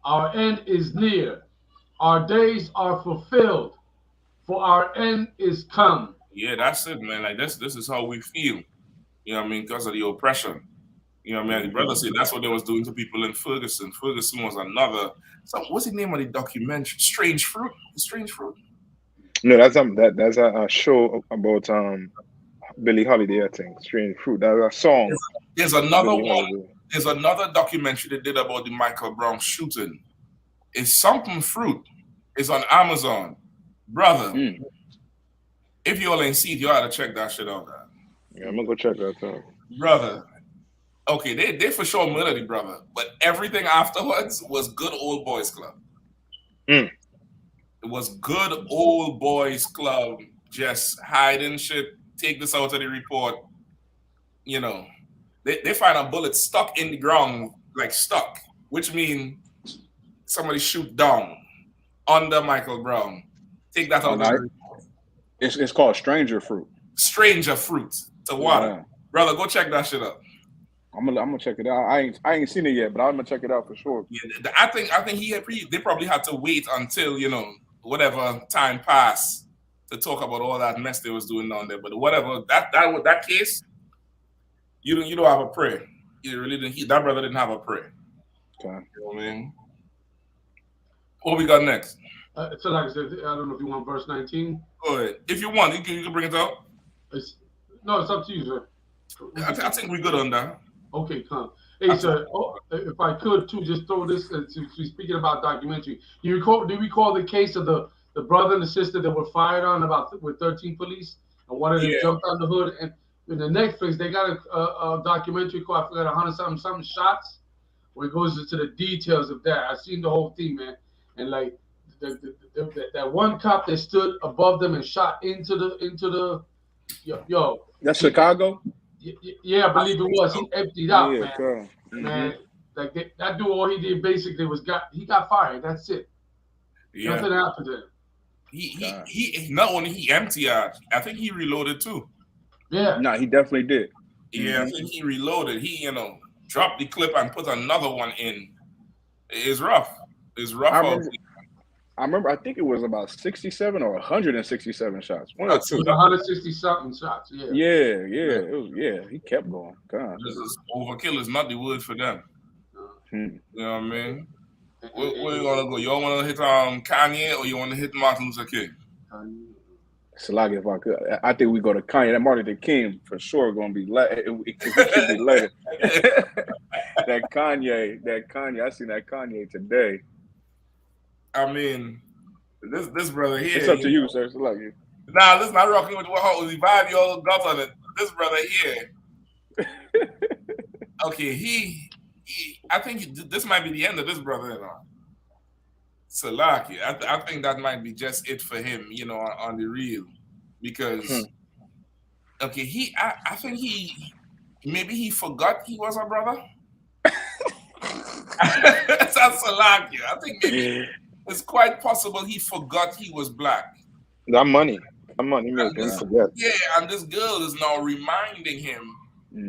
Our end is near. Our days are fulfilled, for our end is come. Yeah, that's it, man. Like this is how we feel. You know what I mean? Because of the oppression. You know what I mean? The brother said that's what they was doing to people in Ferguson. Ferguson was another. So what's the name of the documentary? Strange Fruit. Strange Fruit. No, that's a show about Billie Holiday, I think. Strange Fruit. That's a song. There's another one. There's another documentary they did about the Michael Brown shooting. It's something fruit. It's on Amazon. Brother, if you all ain't see it, you ought to check that shit out. Yeah, I'm gonna go check that out. Brother. Okay, they for sure murdered the brother, but everything afterwards was good old boys club. It was good old boys club, just hiding shit, take this out of the report. You know, they find a bullet stuck in the ground, like stuck, which means somebody shoot down under Michael Brown. Take that out of the report. It's called Stranger Fruit. Stranger Fruit. To water. Yeah. Brother, go check that shit out. I'm gonna check it out. I ain't seen it yet, but I'm gonna check it out for sure. Yeah, I think they probably had to wait until, you know, whatever time passed to talk about all that mess they was doing down there. But whatever that case, you don't have a prayer. You really didn't. That brother didn't have a prayer. Okay. You know what I mean? What we got next? So like I said, I don't know if you want verse 19. Go ahead. If you want, you can bring it out. It's up to you, sir. I think we're good on that. Okay, come. Hey, sir, if I could too, just throw this. Speaking about documentary, do you recall the case of the brother and the sister that were fired on with 13 police, and one of them jumped on the hood? And in the Netflix, they got a documentary called, I forgot, 100-something shots, where it goes into the details of that. I've seen the whole thing, man, and like that one cop that stood above them and shot into the yo. That's Chicago. Yeah, I believe it was. He emptied out, man. Cool. Man, like that dude, all he did basically was he got fired. That's it. Yeah. Nothing happened to him. He not only he emptied out, I think he reloaded too. Yeah. No, he definitely did. Yeah, I think he reloaded. He, you know, dropped the clip and put another one in. It's rough. It's rough. I remember. I think it was about 67 or 167 shots. One or two. 160 something shots. Yeah. It was, he kept going. God. Overkill is not the word for them. You know what I mean? Where you gonna go? You all want to hit Kanye or you want to hit Martin Luther King? Salagi, if I could, I think we go to Kanye. That Martin Luther King for sure going to be later. It should be later. that Kanye. I seen that Kanye today. I mean, This brother here. It's up to you, sir. It's like you. Nah, listen, I'm rocking with what the 5-year-old got on it. This brother here. Okay, I think this might be the end of this brother, you know. Salaki. I think that might be just it for him, you know, on the real, because okay, I think maybe he forgot he was a brother. That's Salaki. I think maybe it's quite possible he forgot he was black. That money making him forget. Yeah, and this girl is now reminding him,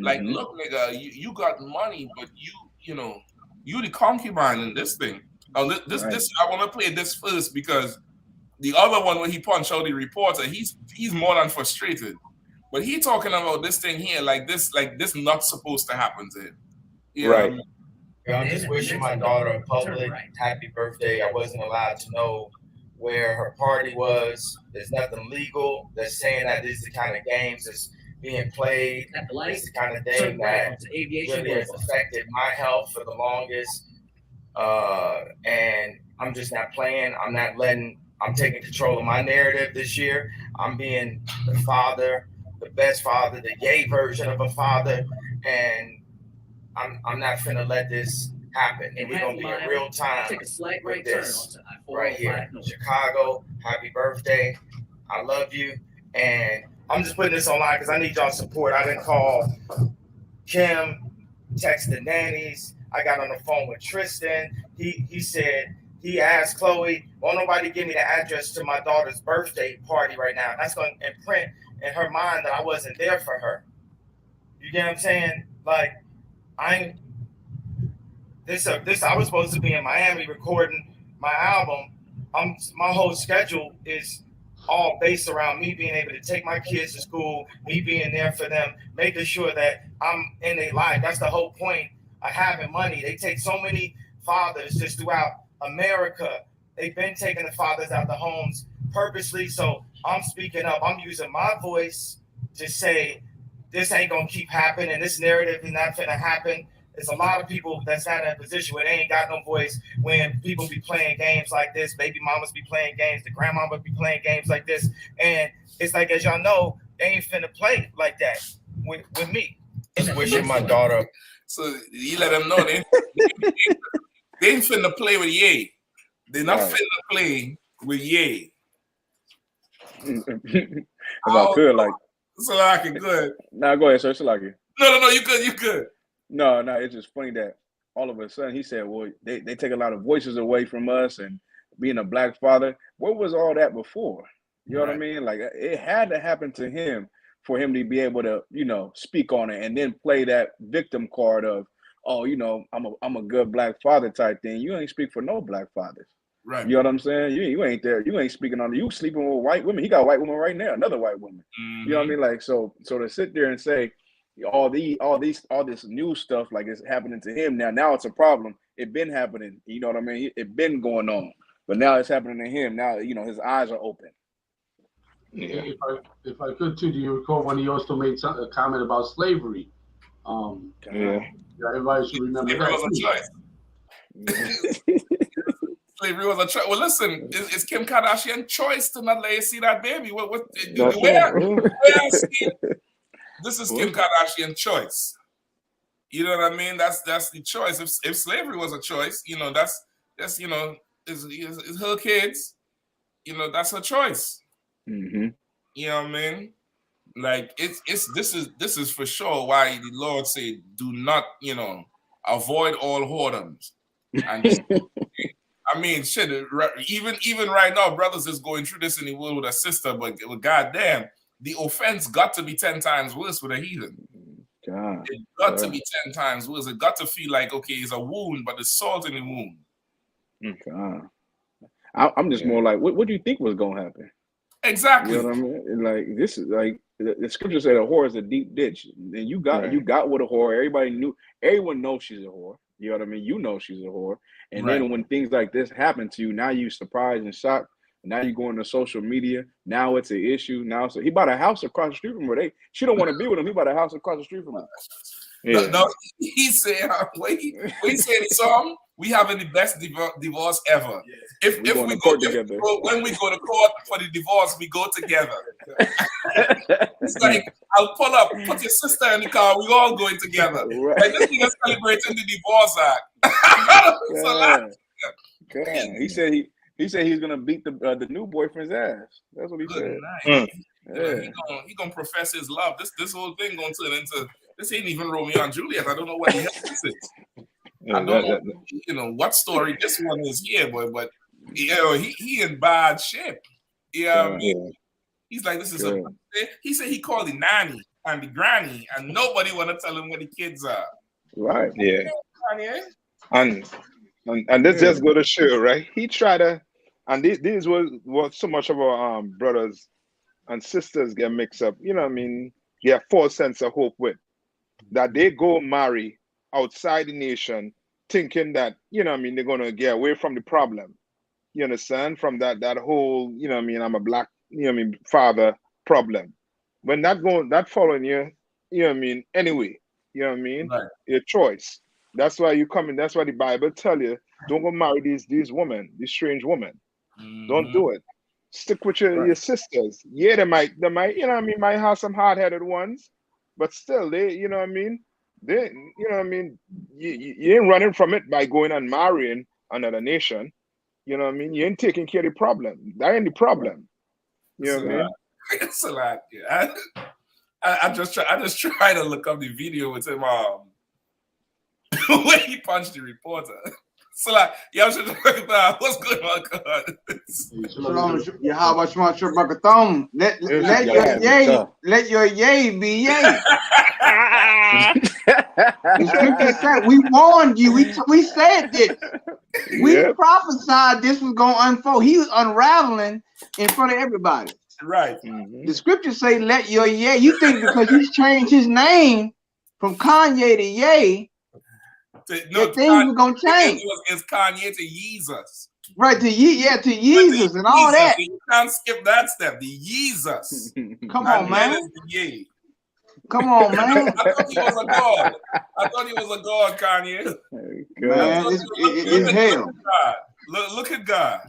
like, look, nigga, you got money, but you know, you the concubine in this thing. This I want to play this first because the other one when he punched out the reporter, he's more than frustrated, but he talking about this thing here like this not supposed to happen to him. You know what I mean? I'm just wishing my daughter a public happy birthday. I wasn't allowed to know where her party was. There's nothing legal that's saying that this is the kind of games that's being played. It's the kind of thing that really has affected my health for the longest. And I'm just not playing. I'm taking control of my narrative this year. I'm being the father, the best father, the gay version of a father. And I'm not finna let this happen. And we're gonna be in real time with this right here. Chicago, happy birthday. I love you. And I'm just putting this online because I need y'all support. I didn't call Kim, text the nannies. I got on the phone with Tristan. He said, he asked Chloe, won't nobody give me the address to my daughter's birthday party right now? That's going to imprint in her mind that I wasn't there for her. You get what I'm saying? Like, I was supposed to be in Miami recording my album. My whole schedule is all based around me being able to take my kids to school, me being there for them, making sure that I'm in their life. That's the whole point of having money. They take so many fathers just throughout America. They've been taking the fathers out of the homes purposely. So I'm speaking up. I'm using my voice to say this ain't gonna keep happening. This narrative is not gonna happen. There's a lot of people that's not in a position where they ain't got no voice when people be playing games like this. Baby mamas be playing games. The grandmama be playing games like this. And it's like, as y'all know, they ain't finna play like that with me. Just wishing my daughter. So you let them know they ain't finna play with Ye. They're not finna play with Ye. If I could, like. Salaki, good. Nah, go ahead, sir. Salaki. No, you good. No, it's just funny that all of a sudden he said, well, they take a lot of voices away from us and being a black father. What was all that before? You know what I mean? Like, it had to happen to him for him to be able to, you know, speak on it and then play that victim card of, oh, you know, I'm a good black father type thing. You ain't speak for no black fathers. Right. You know what I'm saying? You ain't there. You ain't speaking on it. You sleeping with white women. He got a white woman right now, another white woman. You know what I mean? Like, so to sit there and say all this new stuff like it's happening to him now it's a problem. It been happening. You know what I mean? It been going on, but now it's happening to him. Now, you know, his eyes are open. Yeah. If I could too, do you recall when he also made a comment about slavery? Everybody should remember that. Slavery was a choice. Well, listen, it's Kim Kardashian's choice to not let you see that baby. This is Kim Kardashian's choice. You know what I mean? That's the choice. If slavery was a choice, you know, that's you know, it's her kids. You know, that's her choice. You know what I mean? Like this is for sure why the Lord said, do not, you know, avoid all whoredoms. And I mean, shit. Even right now, brothers is going through this in the world with a sister, but goddamn, the offense got to be 10 times worse with a heathen. It got to be 10 times worse. It got to feel like, okay, it's a wound, but there's salt in the wound. I'm just more like, what do you think was gonna happen? Exactly. You know what I mean? Like, this is like the scripture said, a whore is a deep ditch, and you got with a whore. Everyone knows she's a whore. You know what I mean? You know she's a whore. And then when things like this happen to you, now you're surprised and shocked. Now you go into social media. Now it's an issue. Now he bought a house across the street from her. She don't want to be with him. He bought a house across the street from her. No, he said, when he said he saw him, we having the best divorce ever. If we go together. When we go to court for the divorce, we go together. It's like, I'll pull up, put your sister in the car, we all going together. Right. Like, this thing is celebrating the divorce act. God. He said he's gonna beat the new boyfriend's ass. That's what he said. He gonna profess his love. This whole thing gonna turn into, this ain't even Romeo and Juliet. I don't know what the hell this is. I don't know, what story this one is here, boy. But he in bad shape. Yeah, he's like, this is he said he called the nanny and the granny, and nobody want to tell him where the kids are. Right. Yeah. And this just go to show, right? He tried to, and this was what so much of our brothers and sisters get mixed up. You know what I mean? Get false sense of hope with that they go marry outside the nation, thinking that, you know what I mean, they're gonna get away from the problem. You understand? From that whole, you know what I mean, I'm a black, you know what I mean, father problem. When that following you, you know what I mean, anyway, you know what I mean? Right. Your choice. That's why you come in, that's why the Bible tell you, don't go marry these women, these strange women. Don't do it. Stick with your sisters. Yeah, they might, you know what I mean, might have some hard-headed ones, but still, they, you know what I mean, they, you know what I mean, you ain't running from it by going and marrying another nation. You know what I mean? You ain't taking care of the problem. That ain't the problem. You know what I mean? It's a lot. Yeah. I just try to look up the video with him when he punched the reporter. So like, y'all should look at that. What's going on, God? Shalom, Yahweh Shema Shabbat. Let your yay be yay. The scripture said, we warned you. We said this. We prophesied this was going to unfold. He was unraveling in front of everybody. Right. The scriptures say, let your yay. You think because he's changed his name from Kanye to Ye, that things were going to change. It's Kanye to Jesus. Right, to Jesus and all that. You can't skip that step. The Jesus. Come on, man. Come on, man. I thought he was a god. Kanye. Man, it's hell. Look at God.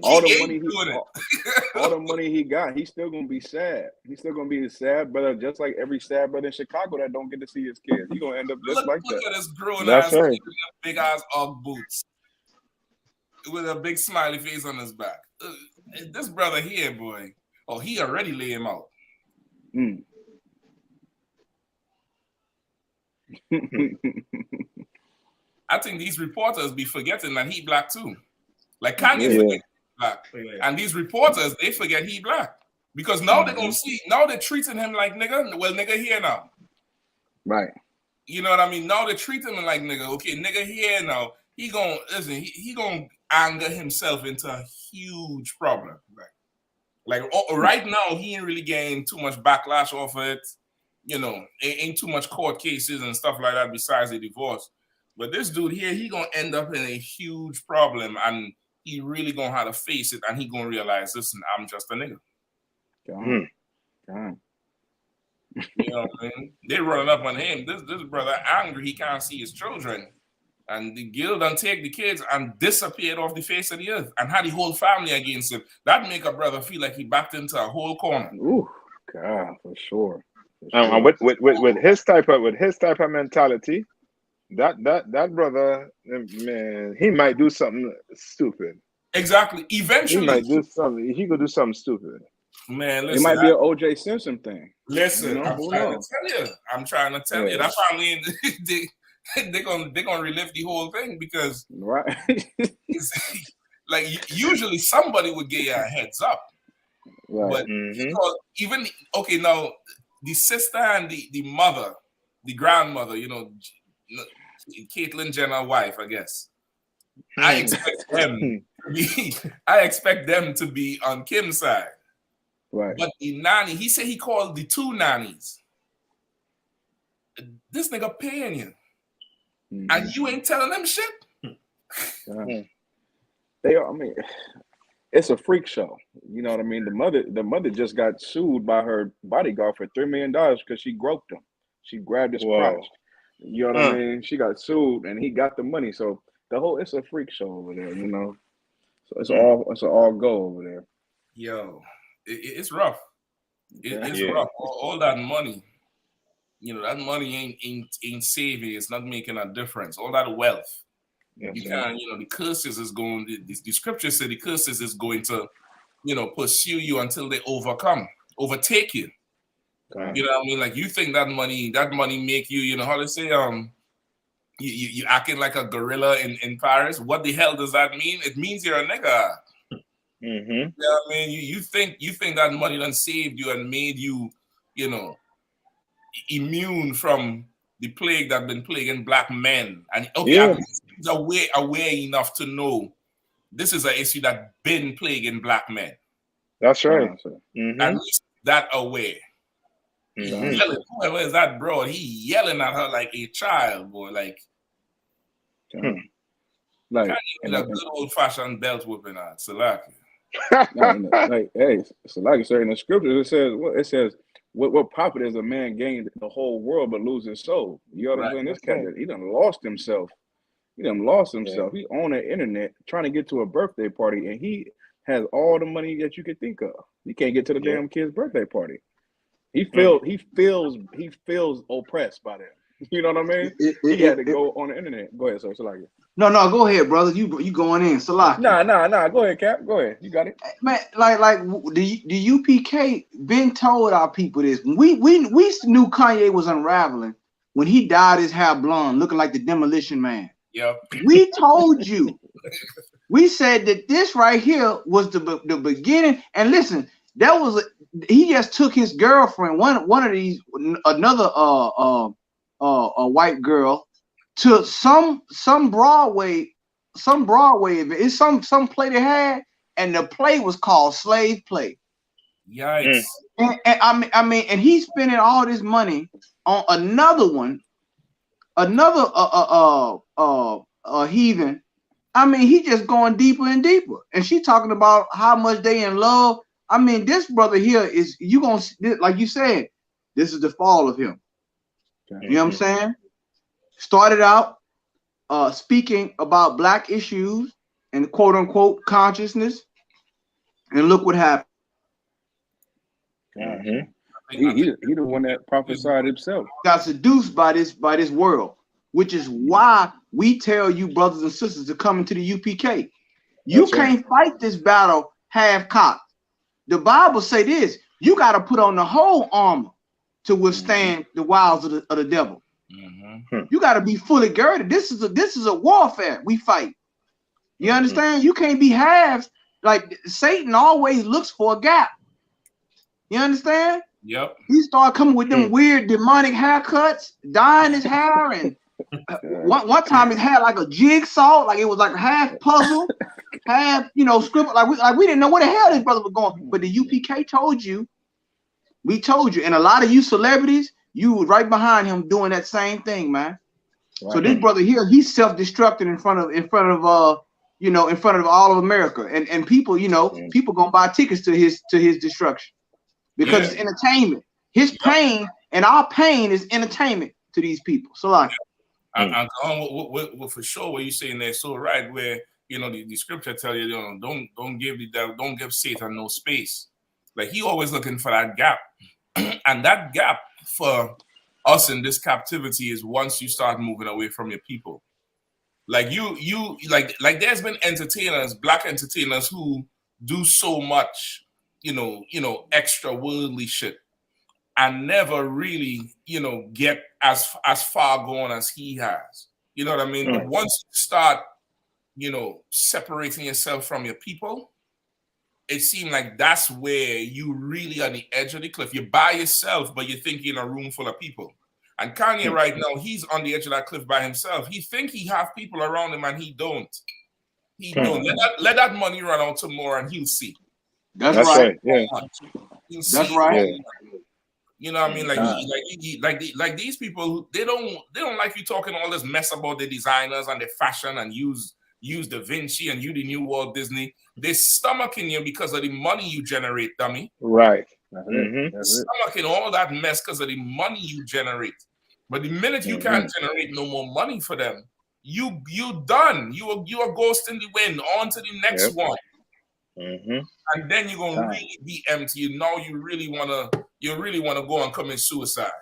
all the money he got, he's still gonna be sad. He's still gonna be a sad brother, just like every sad brother in Chicago that don't get to see his kids. He's gonna end up just like that. Look at this grown ass with big ass Ugg boots with a big smiley face on his back. This brother here, boy. Oh, he already lay him out. I think these reporters be forgetting that he black too. Like Kanye forget black. And these reporters, they forget he black. Because now they're gonna see, now they're treating him like nigga. Well, nigga here now. Right. You know what I mean? Now they're treating him like nigga. Okay, nigga here now. He gonna anger himself into a huge problem. Like right now, he ain't really getting too much backlash off of it. You know, ain't too much court cases and stuff like that besides the divorce. But this dude here, he gonna end up in a huge problem, and he really gonna have to face it, and he gonna realize, listen, I'm just a nigga. God. You know what I mean? They running up on him. This brother angry, he can't see his children. And the guild done take the kids and disappeared off the face of the earth and had the whole family against him. That make a brother feel like he backed into a whole corner. Ooh, God, for sure. And with his type of mentality, that brother, man, he might do something stupid. Exactly. Eventually, he might do something. He could do something stupid. Man, listen, it might be an O.J. Simpson thing. Listen, you know? I'm trying to tell you. That family, they're gonna relive the whole thing because like usually somebody would get you a heads up. Right. But because even now the sister and the mother, the grandmother, you know, Caitlyn Jenner's wife, I guess. I expect them to be on Kim's side. Right. But the nanny, he said he called the two nannies. This nigga paying you. And you ain't telling them shit? They are, I mean, it's a freak show. You know what I mean? The mother just got sued by her bodyguard for $3 million because she groped him. She grabbed his crotch. You know what I mean? She got sued and he got the money. So it's a freak show over there, you know. So it's all go over there. Yo, it's rough. It's rough. All that money, you know, that money ain't saving. It's not making a difference. All that wealth, you can't. You know, the curses is going. The scripture said the curses is going to, you know, pursue you until they overtake you. You know what I mean? Like, you think that money make you, you know how to say, you acting like a gorilla in Paris. What the hell does that mean? It means you're a nigga. You know what I mean? You think that money done saved you and made you, you know, immune from the plague that been plaguing black men. And at least he's aware enough to know this is an issue that been plaguing black men. That's right. At least that aware. Yelling, whoever is that bro? He yelling at her like a child, boy. Like Like a good old fashioned belt whooping on Salaki. Like, hey, Salaki said in the scriptures, it says what profit is a man gain the whole world but lose his soul? You know what I'm saying? This cat, he done lost himself. He done lost himself. He on the internet trying to get to a birthday party, and he has all the money that you could think of. He can't get to the damn kid's birthday party. He feels oppressed by that. You know what I mean? He had to go on the internet. Go ahead, sir. Salaki. No, go ahead, brother. You going in, Salaki. Nah. Go ahead, Cap. Go ahead. You got it. Man, like the UPK been told our people this. We knew Kanye was unraveling when he dyed his hair blonde, looking like the Demolition Man. Yep. We told you. We said that this right here was the beginning. And listen, he just took his girlfriend, one of these, another a white girl, to some Broadway event. It's some play they had, and the play was called Slave Play. Yikes. And I mean, and he's spending all this money on another one, heathen. I mean, he just going deeper and deeper. And she talking about how much they in love. I mean, this brother here is, you gonna, like you said, this is the fall of him. You know what I'm saying? Started out speaking about black issues and quote unquote consciousness, and look what happened. He the one that prophesied himself. Got seduced by this world, which is why we tell you, brothers and sisters, to come into the UPK. You can't fight this battle half-cocked. The Bible say this: you got to put on the whole armor to withstand the wiles of the devil. You got to be fully girded. This is a warfare we fight. You understand? You can't be halves. Like, Satan always looks for a gap. You understand? Yep. He started coming with them weird demonic haircuts, dyeing his hair, and one time his hair like a jigsaw, like it was like a half puzzle, half scribble. Like we didn't know where the hell this brother was going. But the UPK told you. We told you, and a lot of you celebrities, you were right behind him doing that same thing, man. Right. So this brother here, he's self-destructing in front of all of America, and people, people gonna buy tickets to his destruction because it's entertainment. His pain and our pain is entertainment to these people. So like, I'm for sure what you're saying there. So right where the scripture tell you, don't give the devil, don't give Satan no space. Like, he always looking for that gap. And that gap for us in this captivity is once you start moving away from your people. Like like there's been entertainers, black entertainers, who do so much, extra worldly shit and never really, get as far gone as he has. You know what I mean? But once you start, separating yourself from your people, it seemed like that's where you really on the edge of the cliff. You're by yourself, but you think you're in a room full of people. And Kanye right now, he's on the edge of that cliff by himself. He think he have people around him, and he don't. He don't. Let that money run out tomorrow, and he'll see. That's right. Yeah. That's right. You know what I mean? Like these people, they don't like you talking all this mess about the designers and the fashion and use Da Vinci and you the new Walt Disney. They're stomaching you because of the money you generate, dummy. Right. Stomaching all that mess because of the money you generate. But the minute you can't generate no more money for them, you done. You are ghosting the wind. On to the next one. And then you're gonna really be empty. Now you really wanna go and commit suicide.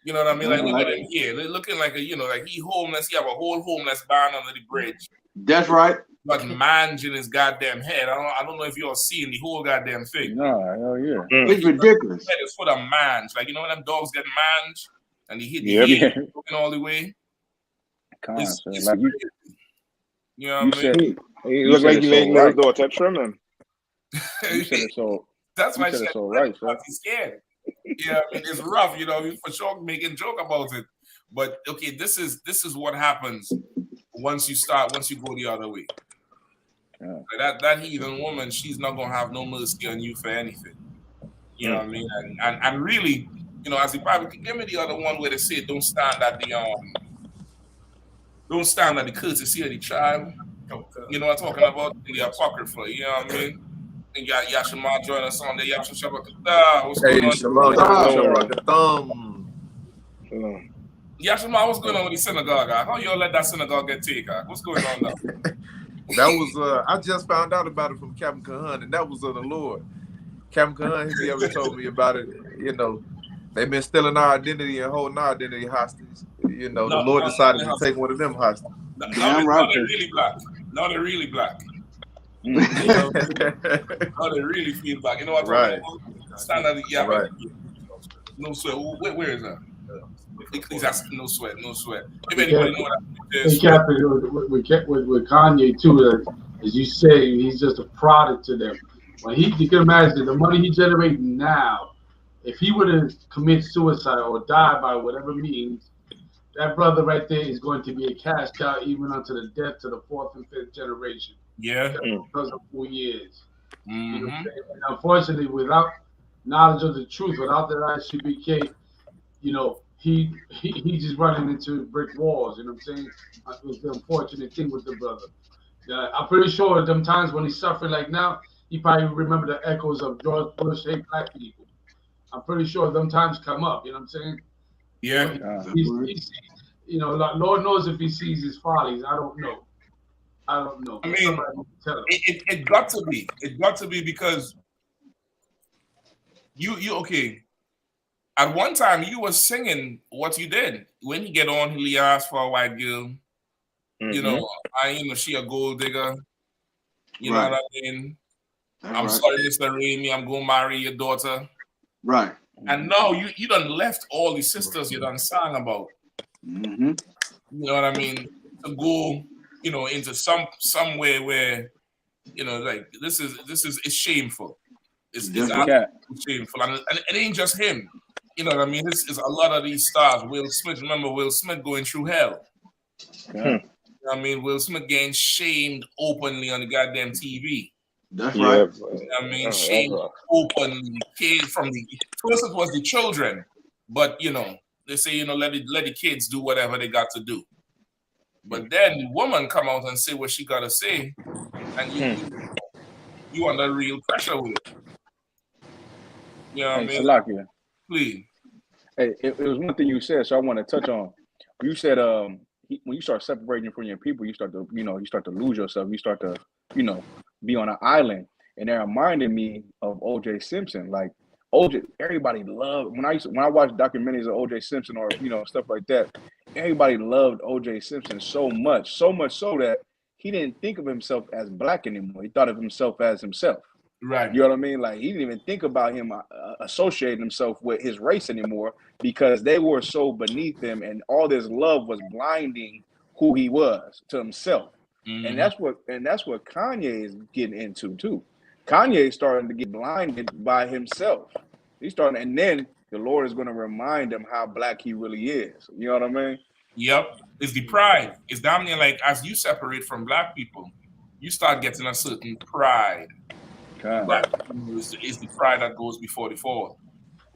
You know what I mean? Like, look at him here. They're looking like like he homeless. He have a whole homeless barn under the bridge. That's right. But mange in his goddamn head. I don't know if y'all seeing the whole goddamn thing. No, hell yeah. It's ridiculous. It's for the mange. Like, you know when them dogs get mange and they hit the head looking all the way? It's like you know what I mean? He look like he making his daughter trim him. You said it so. That's why I said so right, he's scared. Yeah, I mean, it's rough, you know, for sure making joke about it. But okay, this is what happens once you go the other way. Yeah. Like that heathen woman, she's not gonna have no mercy on you for anything. You know what I mean? And really, you know, as you probably give me the other one where they say don't stand at the courtesy of the tribe. You know what I'm talking about? The apocrypha, you know what I mean? And got Yashima join us on the Yashima Shabbat. What's going on? Yashima, what's going on with the synagogue? How you let that synagogue get taken? What's going on now? That was I just found out about it from Captain Kahan, and that was of the Lord. Captain Kahan, he ever told me about it. You know, they've been stealing our identity and holding our identity hostage. You know, the Lord decided to take one of them hostage. Now they're really black. Now they're really black. You know, now they really feel black. You know what I'm talking about? Stand at the right. No sweat. Where is that? Please ask. No sweat. No sweat. If anybody know what with Kanye too, as you say, he's just a product to them. When you can imagine the money he generates now, if he were to commit suicide or die by whatever means, that brother right there is going to be a cash cow even unto the death to the 4th and 5th generation. Yeah, because of who he is. Mm-hmm. You know, and unfortunately, without knowledge of the truth, without that I.S.U.P.K, you know, he just running into brick walls. You know what I'm saying? It was the unfortunate thing with the brother. I'm pretty sure them times when he's suffering like now, he probably remember the echoes of George Bush hate black people. I'm pretty sure them times come up. You know what I'm saying? Yeah. He's, you know, Lord knows if he sees his follies. I don't know. I mean, it got to be. It got to be because you okay. At one time, you were singing what you did. When he get on, he asked for a white girl. Mm-hmm. You know, she a gold digger. You know what I mean? I'm sorry, Mr. Raimi, I'm going to marry your daughter. Right. And now you done left all the sisters you done sang about. Mm-hmm. You know what I mean? To go, you know, into somewhere where, you know, like this is it's shameful. It's shameful. And it ain't just him. You know what I mean? It's a lot of these stars. Will Smith, remember Will Smith going through hell. Yeah. You know what I mean? Will Smith getting shamed openly on the goddamn TV. That's right. You know what I mean? Shamed openly. From the first it was the children, but you know, they say, you know, let the kids do whatever they got to do. But then the woman come out and say what she gotta say, and you under real pressure with it. You know what I mean? Salakia. Please. Hey, it was one thing you said, so I want to touch on. You said when you start separating from your people, you start to lose yourself. You start to, you know, be on an island. And that reminded me of O.J. Simpson. Like O.J., everybody loved when I watched documentaries of O.J. Simpson or, you know, stuff like that. Everybody loved O.J. Simpson so much so that he didn't think of himself as black anymore. He thought of himself as himself. Right. You know what I mean? Like he didn't even think about him associating himself with his race anymore because they were so beneath him, and all this love was blinding who he was to himself. Mm-hmm. And that's what Kanye is getting into too. Kanye is starting to get blinded by himself. He's starting, and then the Lord is going to remind him how black he really is. You know what I mean? Yep. It's the pride. It's damn near like as you separate from black people, you start getting a certain pride. That is the pride that goes before the fall.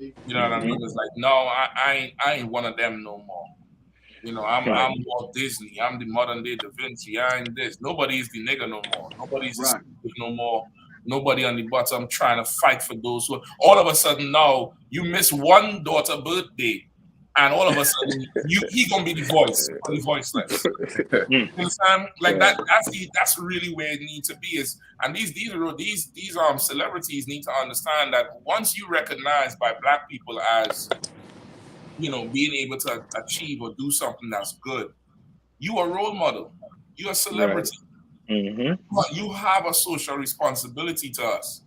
You know what I mean? It's like, no, I ain't one of them no more. You know, I'm Walt Disney. I'm the modern day Da Vinci. I ain't this. Nobody is the nigga no more. Nobody's the no more. Nobody on the bottom trying to fight for those who. All of a sudden now, you miss one daughter birthday, and all of a sudden he gonna be the voice for the voiceless. You understand? Like that's really where it needs to be. And these celebrities need to understand that once you recognize by Black people as being able to achieve or do something that's good, you are a role model. You're a celebrity. But you have a social responsibility to us.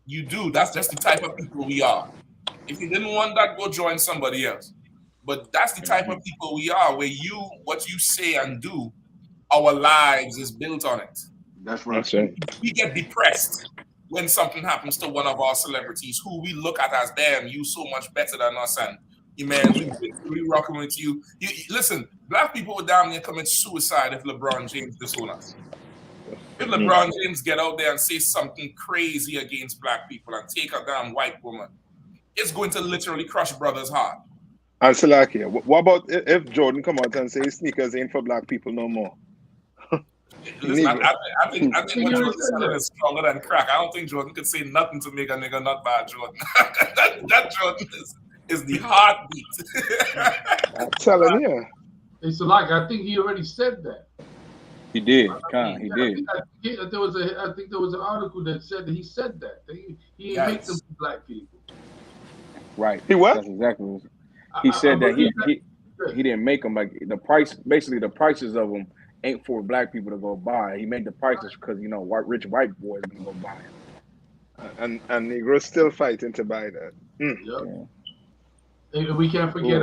You do. That's just the type of people we are. If you didn't want that, go join somebody else. But that's the type of people we are, where what you say and do, our lives is built on it. That's right. We get depressed when something happens to one of our celebrities who we look at as, damn, you so much better than us, and man, we rocking with you. Listen, Black people would damn near commit suicide if LeBron James disown us. If LeBron James get out there and say something crazy against Black people and take a damn white woman, it's going to literally crush brothers' heart. And Salakia, what about if Jordan come out and say sneakers ain't for Black people no more? Listen, I think what Jordan's selling is stronger than crack. I don't think Jordan could say nothing to make a nigga not buy Jordan. that Jordan is the heartbeat. I'm telling you. It's like I think he already said that. He did. He did. I think there was an article that said that he said that. He didn't make them for Black people. Right. He what? That's exactly what he said. That he didn't make them, like the price. Basically, the prices of them ain't for Black people to go buy. He made the prices because rich white boys gonna go buy it. And Negroes still fighting to buy that. And we can't forget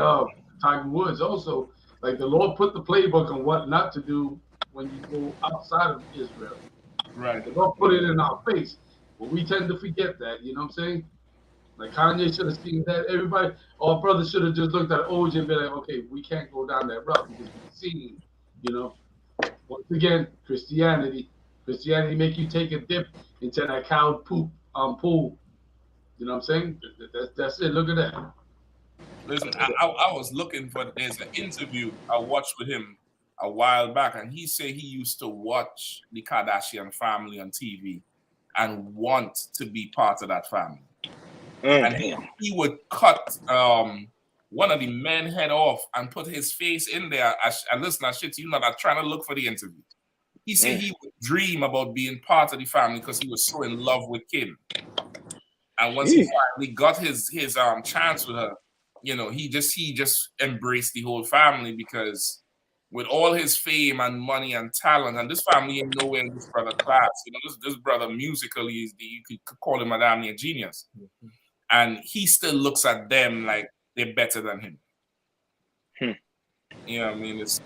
Tiger Woods also. Like the Lord put the playbook on what not to do when you go outside of Israel. Right. The Lord put it in our face, but we tend to forget that. You know what I'm saying? Like Kanye should have seen that. Everybody, our brothers should have just looked at OJ and been like, okay, we can't go down that route because we've seen, once again, Christianity make you take a dip into that cow poop pool. You know what I'm saying? That's it. Look at that. Listen, I was looking for, there's an interview I watched with him a while back, and he said he used to watch the Kardashian family on TV and want to be part of that family. And he would cut one of the men head off and put his face in there. And listen, I shit you not, I'm trying to look for the interview. He said he would dream about being part of the family because he was so in love with Kim. And once he finally got his chance with her, he just embraced the whole family, because with all his fame and money and talent, and this family ain't nowhere in this brother class. This brother musically you could call him a damn near genius. And he still looks at them like they're better than him. You know what I mean? It's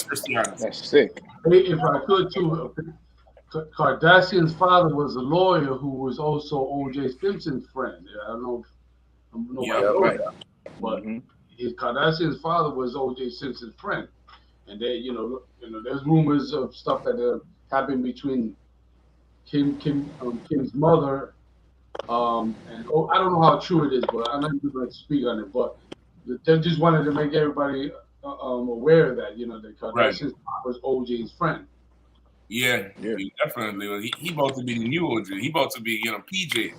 Christianity. That's sick. If I could too, Kardashian's father was a lawyer who was also O.J. Simpson's friend. I don't know if but his Kardashian's father was O.J. Simpson's friend, and they, there's rumors of stuff that happened between Kim's mother. And I don't know how true it is, but I'm not going to speak on it. But they just wanted to make everybody aware of that, the Kardashians was OJ's friend. Yeah, definitely. He about to be the new OJ. He about to be, PJ.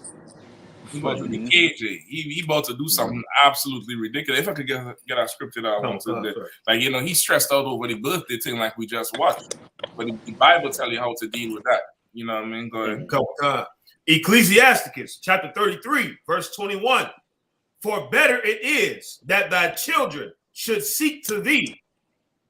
He about to be KJ. He about to do something absolutely ridiculous. If I could get our script that I want to, like, he's stressed out over the birthday thing, like we just watched. But the Bible tell you how to deal with that. You know what I mean? Go ahead. Ecclesiasticus chapter 33, verse 21. For better it is that thy children should seek to thee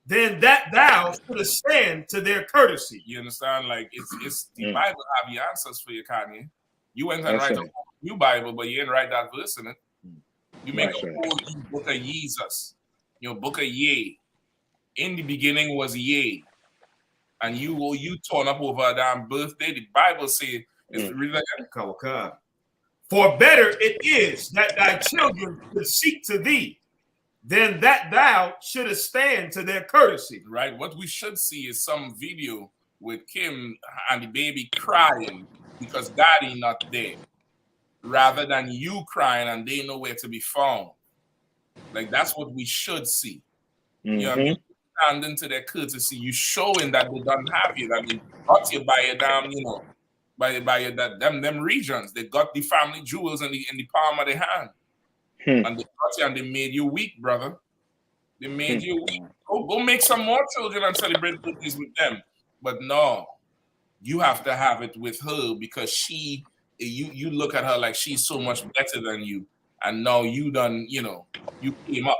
than that thou shouldest stand to their courtesy. You understand? Like it's the Bible have your answers for you, Kanye. You went and write a new Bible, but you didn't write that verse in it. You make a whole book of Jesus, book of Yea. In the beginning was Yea, and you torn up over a damn birthday. The Bible says. It's really like for better it is that thy children should seek to thee than that thou shouldest stand to their courtesy. Right. What we should see is some video with Kim and the baby crying because daddy not there, rather than you crying and they nowhere to be found. Like that's what we should see. You know what I mean? Standing to their courtesy, you showing that they don't have you, that they got you by your damn, by them regions. They got the family jewels in the palm of their hand. And they got you and they made you weak, brother. They made you weak. Go make some more children and celebrate birthdays with them. But no, you have to have it with her because you look at her like she's so much better than you. And now you done, you came up.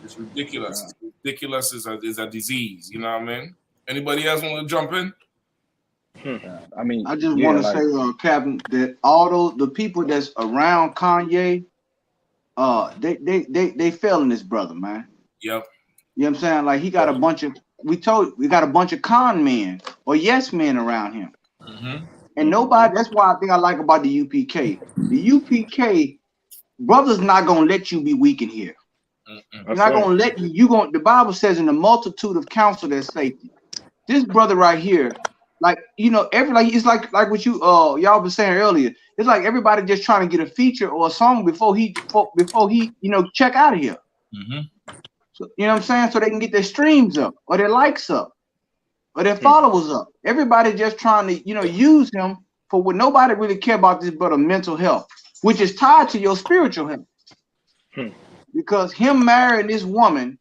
It's ridiculous. It's ridiculous is a disease. You know what I mean? Anybody else want to jump in? I mean, I just want to say, Captain, that all the people that's around Kanye, they failing this brother, man. Yep. You know what I'm saying? Like he got a bunch of we got a bunch of con men or yes men around him. And nobody, that's why I think I like about the UPK. The UPK, brothers not gonna let you be weak in here. They're not gonna let you the Bible says in the multitude of counsel there's safety. This brother right here, like it's like what you y'all been saying earlier. It's like everybody just trying to get a feature or a song before he check out of here. So you know what I'm saying? So they can get their streams up or their likes up or their followers up. Everybody just trying to use him for what nobody really care about this but a mental health, which is tied to your spiritual health. Because him marrying this woman,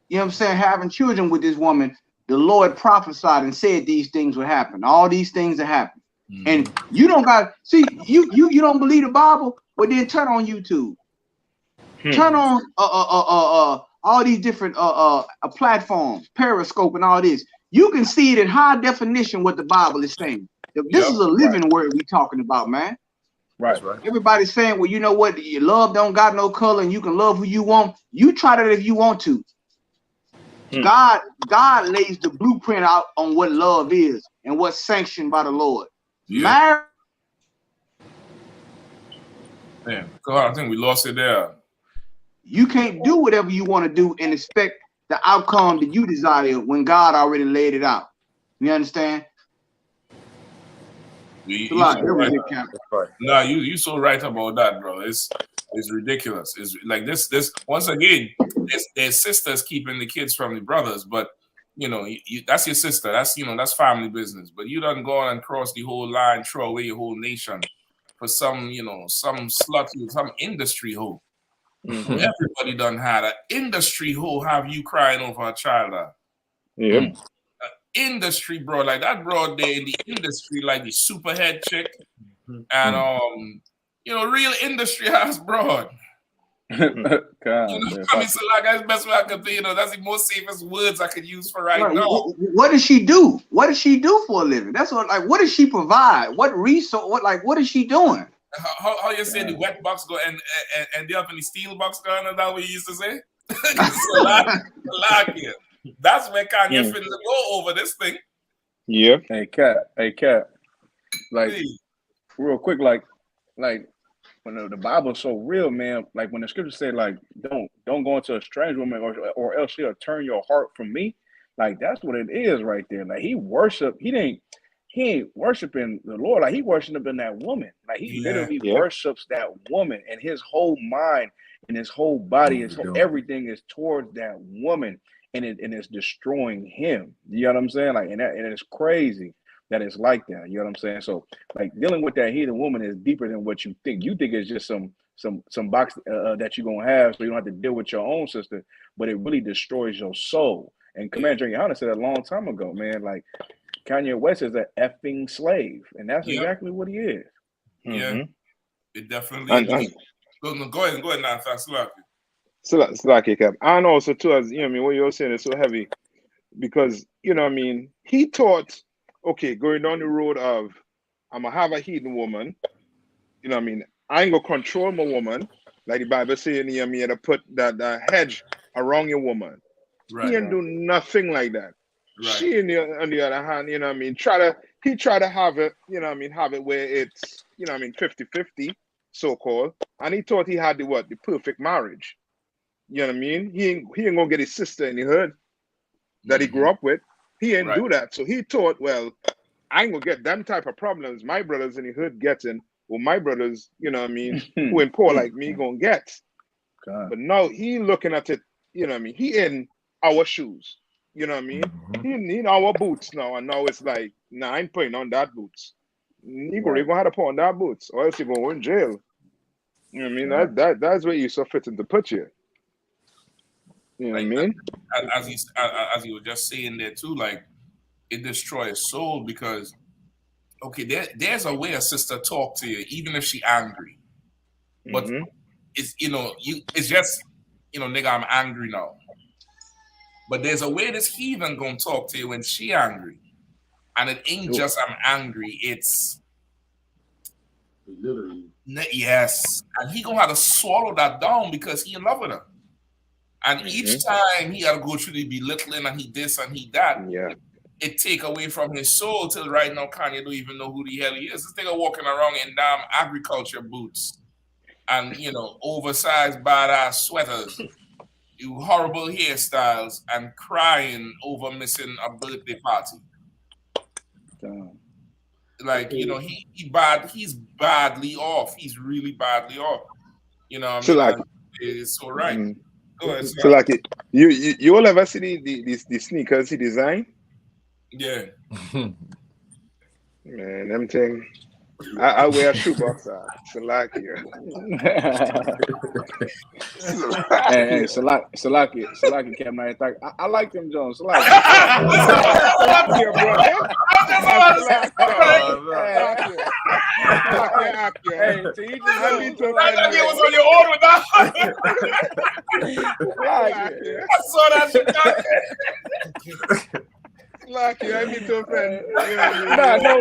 you know what I'm saying, having children with this woman, the Lord prophesied and said these things would happen. All these things that happen. And you don't got see you don't believe the Bible, but then turn on YouTube. Turn on all these different platforms, Periscope and all this. You can see it in high definition what the Bible is saying. This is a living word we talking about, man. Right. Everybody's saying, well, you know what? Your love don't got no color and you can love who you want. You try that if you want to. God lays the blueprint out on what love is and what's sanctioned by the Lord. Man, God, I think we lost it there. You can't do whatever you want to do and expect the outcome that you desire when God already laid it out. You understand? You so right about that, bro. It's ridiculous. It's like this once again, their sisters keeping the kids from the brothers, but that's your sister. That's family business. But you done go on and cross the whole line, throw away your whole nation for some slut, some industry hoe. Everybody done had an industry hoe have you crying over a child. Industry, bro, like that broad there in the industry, like the superhead chick, and real industry house broad. God, I mean, so like that's the best way I could be. That's the most safest words I could use for right now. What does she do? What does she do for a living? That's what. Like, what does she provide? What resource? What is she doing? How you say the wet box go and the up in the steel box going? Is that what you used to say? That's where Kanye finna go over this thing. Yeah. Hey, Cat. Like, real quick, like when the Bible's so real, man. Like when the scriptures say, like, don't go into a strange woman, or else she'll turn your heart from me. Like that's what it is right there. Like he ain't worshiping the Lord. Like he worshiping that woman. Like he literally worships that woman, and his whole mind and his whole body, everything is towards that woman. And it's destroying him. You know what I'm saying? Like, and it's crazy that it's like that. You know what I'm saying? So, like, dealing with that heathen woman is deeper than what you think. You think it's just some box that you're gonna have, so you don't have to deal with your own sister. But it really destroys your soul. And Commander GEN.YAHANNA said a long time ago, man. Like, Kanye West is an effing slave, and that's exactly what he is. Yeah, it definitely is. Go ahead now, Slacky Cap. And also too, as what you're saying is so heavy because he thought, okay, going down the road of I'm gonna have a heathen woman, I ain't gonna control my woman, like the Bible saying, you had to put that hedge around your woman. He ain't do nothing like that. She on the other hand, he try to have it, have it where it's 50-50, so-called, and he thought he had the perfect marriage. You know what I mean? He ain't gonna get his sister in the hood that he grew up with. He ain't do that. So he thought, well, I ain't gonna get them type of problems my brothers in the hood getting, or my brothers, who ain't poor like me gonna get. But now he looking at it, he in our shoes. You know what I mean? He in our boots now, and now it's like, nah, I ain't putting on that boots. You're gonna have to put on that boots, or else you're gonna go in jail. You know what I mean? That's where you so fitting to put you. You know what I mean? As you were just saying there too, like it destroys soul because okay, there's a way a sister talk to you, even if she angry. But it's it's just nigga, I'm angry now. But there's a way this heathen gonna talk to you when she angry. And it ain't just I'm angry, it's literally. Yes. And he gonna have to swallow that down because he in love with her. And each time he gotta go through the belittling and he this and he that, it take away from his soul till right now Kanye don't even know who the hell he is. This nigga walking around in damn agriculture boots and oversized badass sweaters, horrible hairstyles, and crying over missing a birthday party. Like he's badly off. He's really badly off. You know what I mean? So like, it's so right. Go ahead, so like you all ever see the sneakers he designed? Yeah. Man, them thing. I wear a shoebox. Salakia. Hey, Salaki came out. I like them Jones. Salaki. Salakia, bro. Hey, to each his own. It was on your order now. I saw that shit. Lucky, I need to offend.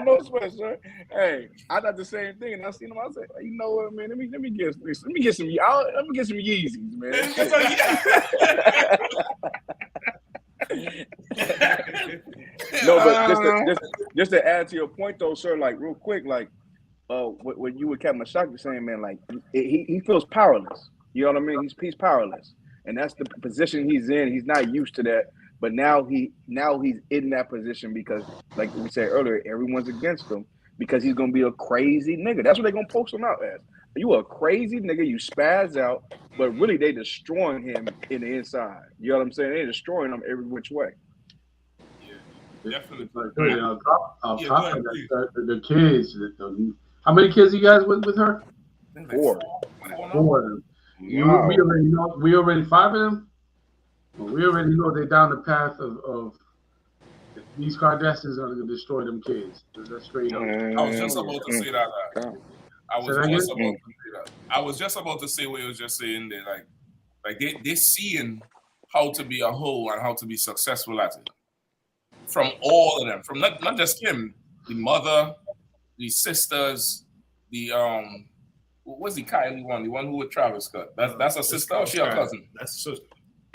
No sweat, sir. Hey, I thought the same thing, and I seen him. I said, you know what, man? Let me get some Yeezys, man. No, but just to add to your point, though, sir. Like real quick, like what you and Captain Mashak were saying, man. Like he feels powerless. You know what I mean? He's powerless, and that's the position he's in. He's not used to that. But now he's in that position because, like we said earlier, everyone's against him because he's gonna be a crazy nigga. That's what they're gonna post him out as. You a crazy nigga, you spaz out, but really they destroying him in the inside. You know what I'm saying? They're destroying him every which way. Yeah, definitely. The kids. How many kids you guys with her? 4. 4 of them. Wow. We already 5 of them. We already know they're down the path of these Kardashians are going to destroy them kids. That's straight up. I was just about to say that. I was just about to say what you was just saying there. Like they're seeing how to be a whole and how to be successful at it. From all of them. From not just him, the mother, the sisters, the what's the Kylie one? The one who with Travis Scott. That's a sister or she a cousin? That's a sister.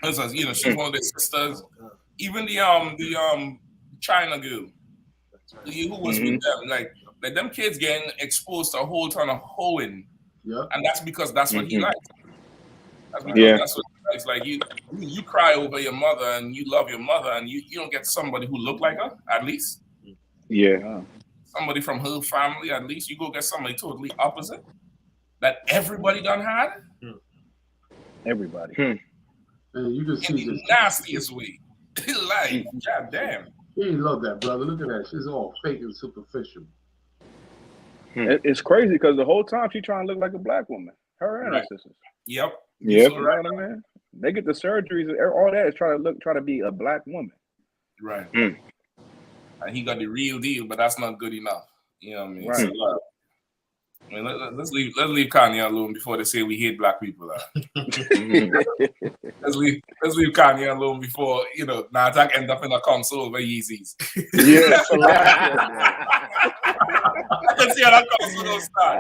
She's one of their sisters. Even the China girl, who was with them, like them kids getting exposed to a whole ton of hoeing, and that's because that's what he likes. That's because that's what he likes. Like you cry over your mother and you love your mother, and you don't get somebody who look like her at least. Yeah. Somebody from her family at least. You go get somebody totally opposite that everybody done had. Everybody. Man, you can see in the nastiest way. Like, god damn. He ain't love that, brother. Look at that. She's all fake and superficial. It's crazy because the whole time she trying to look like a black woman. Her and her sisters. Yep. You know what I mean? They get the surgeries, all that is try to be a black woman. Right. And he got the real deal, but that's not good enough. You know what I mean? Right. So, I mean, let's leave Kanye alone before they say we hate black people. Let's leave Kanye alone before Natak end up in a console over Yeezys. Yeah, I can see how that console don't start.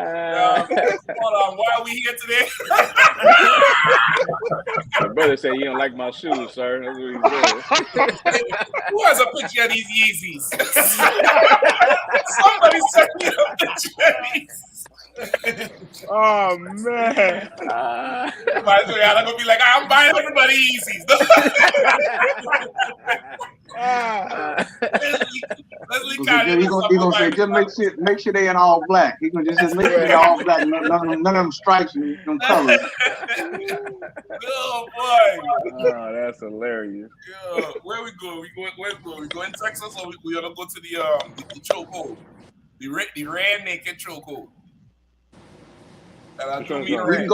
Hold on, why are we here today? My brother said you don't like my shoes, sir. That's what he said. Who has a picture of these Yeezys? Somebody sent me a picture of these. Oh man! I'm gonna be like, I'm buying everybody Yeezys. He's gonna say, just make sure they in all black. He's gonna just make sure they all black. None of them stripes and them colors. Oh boy! Oh, that's hilarious. Yeah. Where we go? We go in Texas, or we gonna go to the chokehold, the red naked chokehold. And I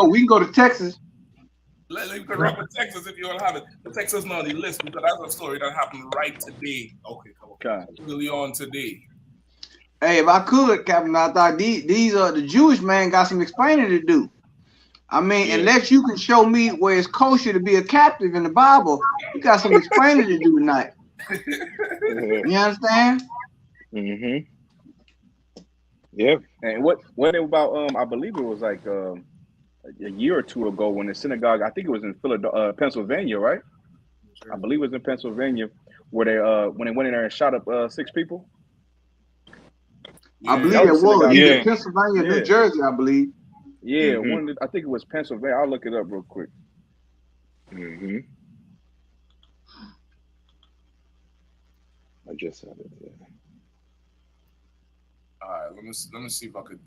We can go to Texas. You can run with Texas if you want to have it. But Texas not on the list because that's a story that happened right today. Okay, come on. Really on today. Hey, if I could, Captain, I thought these the Jewish man got some explaining to do. I mean, unless you can show me where it's kosher to be a captive in the Bible, you got some explaining to do tonight. You understand? Mm-hmm. Yeah. And what about I believe it was like a year or two ago when the synagogue, I think it was in Philadelphia, Pennsylvania, right? I believe it was in Pennsylvania where they when they went in there and shot up 6 people. I believe it was either Pennsylvania, New Jersey, I believe. Yeah, I think it was Pennsylvania. I'll look it up real quick. Mm-hmm. I just had it. Yeah. All right, let me see if I could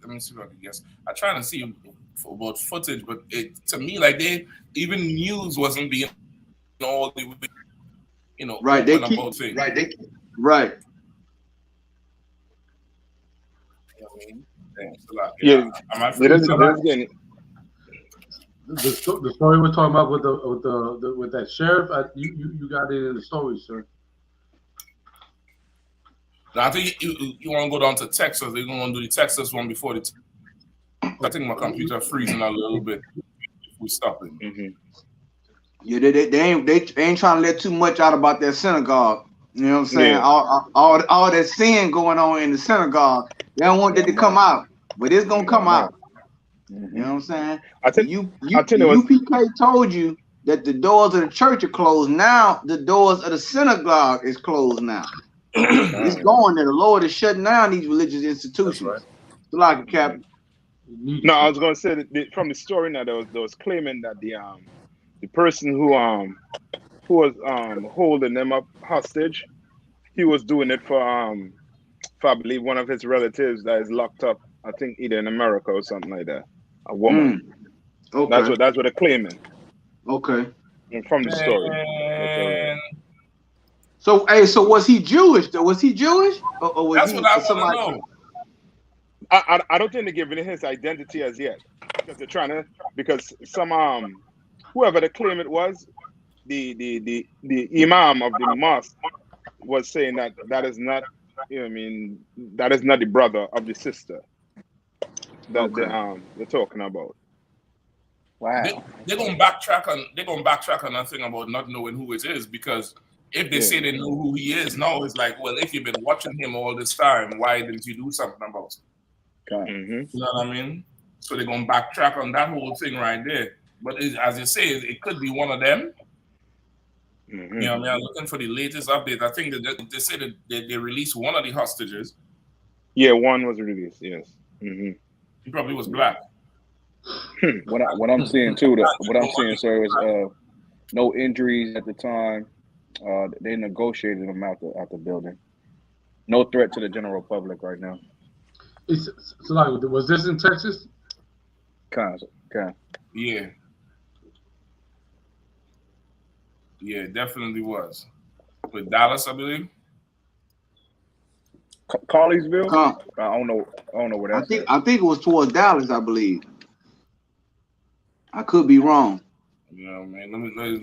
guess. I try to see about footage, but to me like even news wasn't being all the way, right. They keep right. The story we're talking about with that sheriff, you got it in the story, sir. Now, I think you want to go down to Texas. They're going to do the Texas one before the. I think my computer freezing a little bit. If we stop it. Mm-hmm. Yeah, they ain't trying to let too much out about that synagogue. You know what I'm saying? Yeah. All that sin going on in the synagogue. They don't want that to come out, but it's gonna come out. Mm-hmm. You know what I'm saying? I think I.S.U.P.K told you that the doors of the church are closed. Now the doors of the synagogue is closed now. It's going there. The Lord is shutting down these religious institutions. Like a Captain. No, I was going to say that from the story now, there was claiming that the person who was holding them up hostage, he was doing it for I believe one of his relatives that is locked up. I think either in America or something like that. A woman. Okay. That's what they're claiming. Okay. And from the story. So was he Jewish? Was he Jewish? Or was That's what I want to know. I don't think they're giving his identity as yet because they're trying to, because some whoever the claimant was, the imam of the mosque was saying that is not, that is not the brother of the sister that they're talking about. Wow. They're gonna backtrack on that thing about not knowing who it is, because if they say they know who he is, now it's like, well, if you've been watching him all this time, why didn't you do something about it? Okay. You know what I mean? So they're gonna backtrack on that whole thing right there. But as you say, it could be one of them. Mm-hmm. You know what I mean? I'm looking for the latest update. I think that they said that they released one of the hostages. Yeah, one was released. Yes. Mm-hmm. He probably was black. What I'm seeing too, sir, is no injuries at the time. They negotiated them out the building. No threat to the general public right now. So like, was this in Texas? Kind. Yeah. Yeah, it definitely was. With Dallas, I believe. Carleysville? I don't know where that's at. I think it was towards Dallas, I believe. I could be wrong. Yeah, man.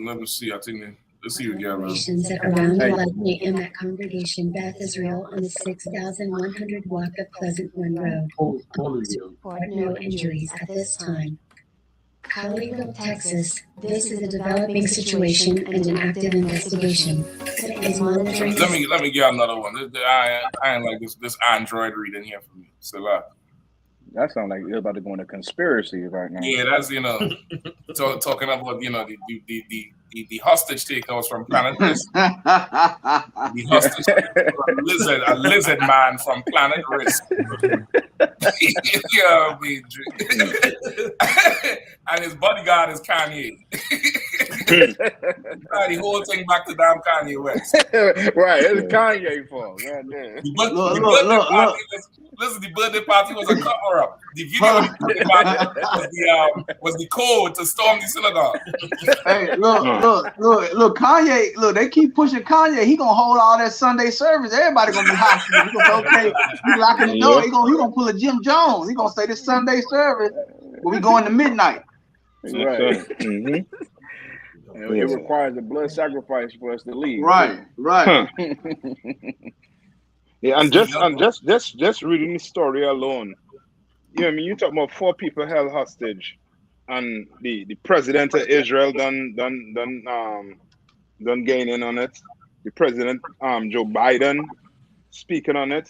Let me see. I think let's see again. Around 11 a.m. at Congregation Beth Israel on the 6,100 block of Pleasant Run Road. Report no injuries at this time. Colleyville, Texas. This is a developing situation and an active investigation. Is monitoring. Let me get another one. I ain't like this Android reading here for me. So that sounds like you're about to go into conspiracy right now. Yeah, that's talking about the hostage takeouts from Planet Risk. The hostage a lizard man from Planet Risk. And his bodyguard is Kanye. The whole thing back to damn Kanye West. Right, it's Kanye fault. Look. Listen, the birthday party was a cover-up. The video of the birthday party was the code to storm the synagogue. Hey, look, Kanye, look, they keep pushing Kanye. He gonna hold all that Sunday service. Everybody gonna be hostile. He gonna say, okay, you locking the door. He gonna pull a Jim Jones. He gonna say this Sunday service. we going to midnight. Right. And it requires a blood sacrifice for us to leave. Right, too. right. Yeah, and just reading the story alone, you know what I mean? You talk about 4 people held hostage, and the president of Israel done gain in on it. The president Joe Biden speaking on it.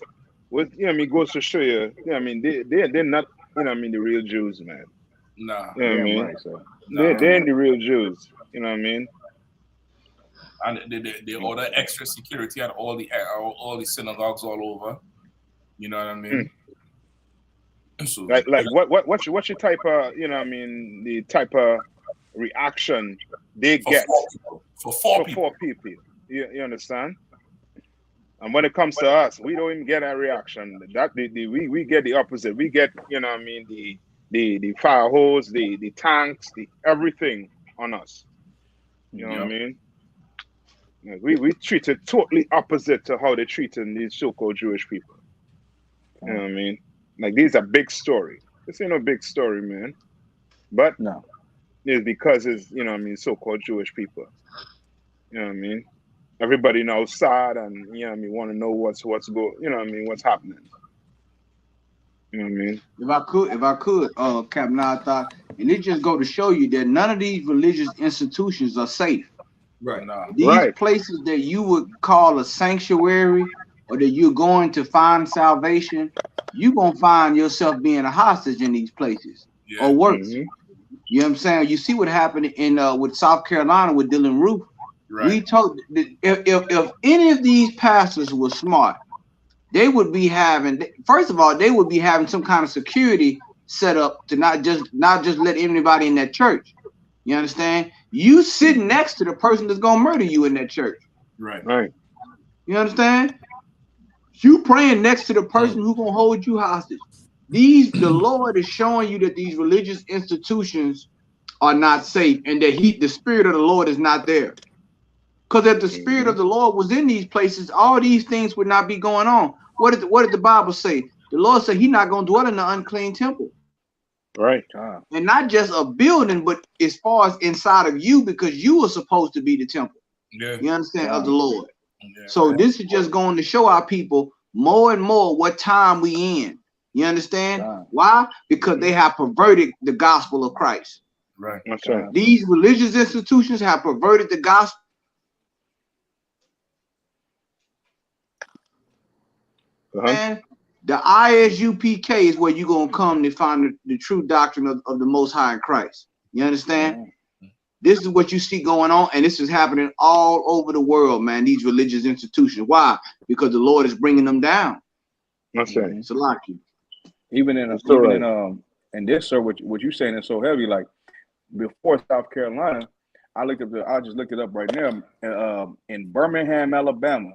With you know what I mean, goes to show you, you know what I mean, they're not, you know what I mean, the real Jews, man. Nah. You know what I mean? Right, so. They ain't the real Jews, you know what I mean? And they order extra security at all the synagogues all over. You know what I mean? So, Like what's your type of, you know what I mean, the type of reaction they get for four people. You understand? And when it comes to us, we don't even get a reaction. That we get the opposite. We get, you know what I mean, the fire hose, the tanks, the everything on us. You know what I mean? We treat it totally opposite to how they're treating these so-called Jewish people. You know what I mean? Like, these are big story. This ain't no big story, man. But no, it's because it's, you know what I mean, so-called Jewish people. You know what I mean? Everybody knows sad, and you know what I mean, want to know what's going, you know what I mean, what's happening. You know what I mean? If I could, Captain, I thought, and it just go to show you that none of these religious institutions are safe. Right now. These places that you would call a sanctuary, or that you're going to find salvation, you're gonna find yourself being a hostage in these places, or worse. You know what I'm saying? You see what happened in with South Carolina with Dylan Roof. Right. We told if any of these pastors were smart, they would be having, first of all, they would be having some kind of security set up to not just let anybody in that church. You understand? You sitting next to the person that's gonna murder you in that church. Right. You understand? You praying next to the person who's gonna hold you hostage. The Lord is showing you that these religious institutions are not safe, and that the Spirit of the Lord is not there. Because if the Spirit of the Lord was in these places, all these things would not be going on. What did the Bible say? The Lord said He's not going to dwell in the unclean temple. Right. And not just a building, but as far as inside of you, because you are supposed to be the temple. Yeah. You understand? Of the Lord. So this is just going to show our people more and more what time we in. You understand? Why? Because they have perverted the gospel of Christ. Right. That's right. These religious institutions have perverted the gospel. And the I.S.U.P.K is where you're going to come to find the true doctrine of the Most High in Christ. You understand? This is what you see going on, and this is happening all over the world, man, these religious institutions. Why? Because the Lord is bringing them down. That's right. It's a lot. Even in this, sir, what you saying is so heavy. Like, before South Carolina, I just looked it up right now. In Birmingham, Alabama,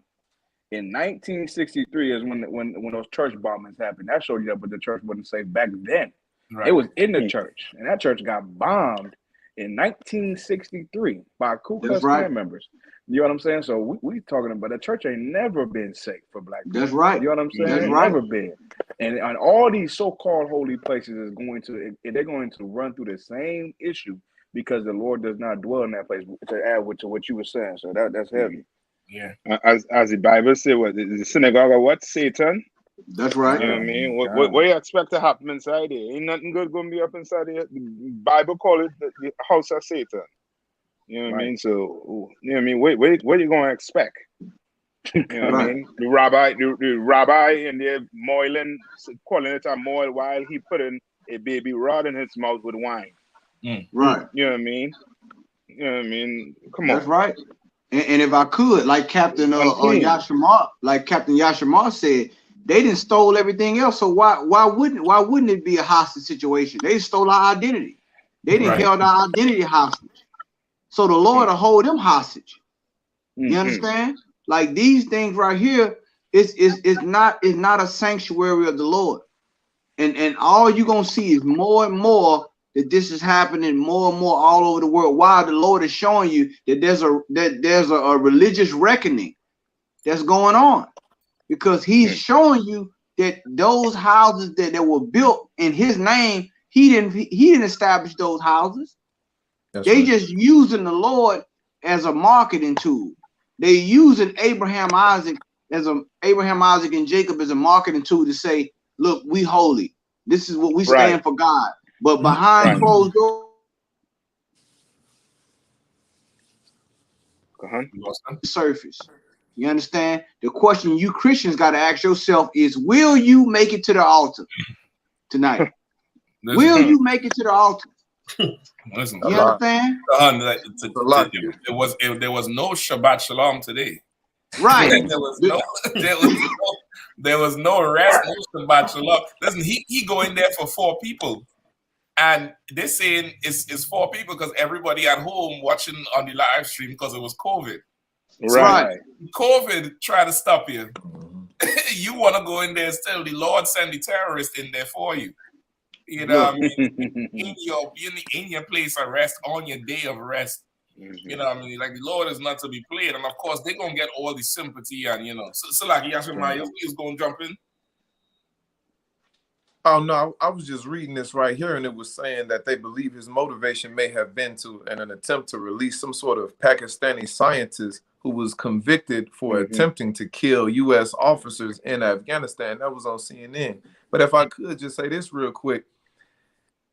in 1963 is when those church bombings happened. That showed you that, but the church wasn't safe back then. Right. It was in the church, and that church got bombed in 1963 by Ku Klux Klan members. You know what I'm saying? So we talking about the church ain't never been safe for black people. That's right. You know what I'm saying? That's It's right. never been. And all these so-called holy places they're going to run through the same issue because the Lord does not dwell in that place. To add to what you were saying, so that's heavy. Yeah. As the Bible say, what the synagogue of what? Satan. That's right. You know what I mean? What you expect to happen inside there? Ain't nothing good going to be up inside there. The Bible call it the house of Satan. You know what I mean? So, you know what I mean? What are you going to expect? You know what I mean? The rabbi and they're moiling, calling it a moil while he putting a baby rod in his mouth with wine. Right. You know what I mean? You know what I mean? Come on. That's right. And if I could, like Captain Yashimar said, they didn't stole everything else. So why wouldn't it be a hostage situation? They stole our identity. They didn't held our identity hostage. So the Lord will hold them hostage. You understand? Like these things right here is not a sanctuary of the Lord. And all you're gonna see is more and more that this is happening more and more all over the world. Why? The Lord is showing you that there's a religious reckoning that's going on, because He's showing you that those houses that were built in His name, He didn't establish those houses. They just using the Lord as a marketing tool. They using Abraham, Isaac, and Jacob as a marketing tool to say, look, we holy. This is what we stand for God. But behind closed doors, surface. You understand? The question you Christians got to ask yourself is, will you make it to the altar tonight? Will you make it to the altar? Listen, you understand? There was no Shabbat Shalom today. Right. there was no rest, no Shabbat Shalom. Listen, he go in there for 4 people. And they're saying it's 4 people because everybody at home watching on the live stream because it was COVID. Right. So COVID tried to stop you. You want to go in there and still the Lord send the terrorist in there for you. You know what I mean? in your place of rest, on your day of rest. You know what I mean? Like the Lord is not to be played. And of course, they're going to get all the sympathy and, so like Yashimaya is going to jump in. Oh, no, I was just reading this right here, and it was saying that they believe his motivation may have been in an attempt to release some sort of Pakistani scientist who was convicted for attempting to kill U.S. officers in Afghanistan. That was on CNN. But if I could just say this real quick,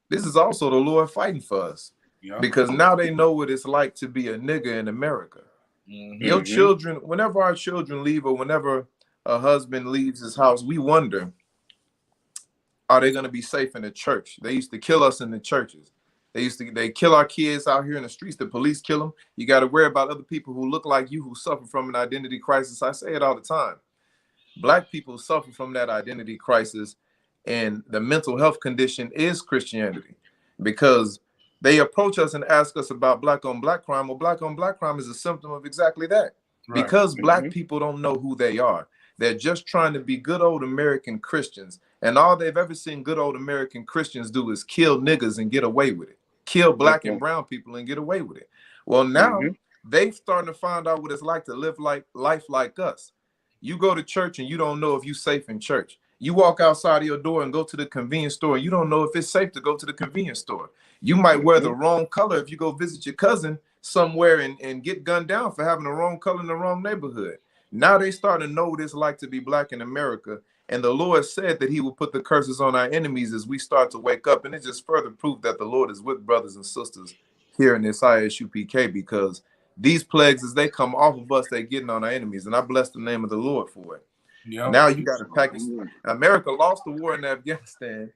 this is also the Lord fighting for us. Yeah. Because now they know what it's like to be a nigga in America. Your children, whenever our children leave or whenever a husband leaves his house, we wonder, are they going to be safe in the church? They used to kill us in the churches. They kill our kids out here in the streets. The police kill them. You got to worry about other people who look like you, who suffer from an identity crisis. I say it all the time. Black people suffer from that identity crisis, and the mental health condition is Christianity, because they approach us and ask us about black on black crime. Well, black on black crime is a symptom of exactly that. Right. Because black people don't know who they are. They're just trying to be good old American Christians. And all they've ever seen good old American Christians do is kill niggas and get away with it. Kill black and brown people and get away with it. Well, now they've starting to find out what it's like to live life like us. You go to church and you don't know if you're safe in church. You walk outside of your door and go to the convenience store and you don't know if it's safe to go to the convenience store. You might wear the wrong color if you go visit your cousin somewhere and get gunned down for having the wrong color in the wrong neighborhood. Now they starting to know what it's like to be black in America. And the Lord said that he will put the curses on our enemies as we start to wake up. And it's just further proof that the Lord is with brothers and sisters here in this I.S.U.P.K, because these plagues, as they come off of us, they're getting on our enemies. And I bless the name of the Lord for it. Yep. Now you got a Pakistan. America lost the war in Afghanistan.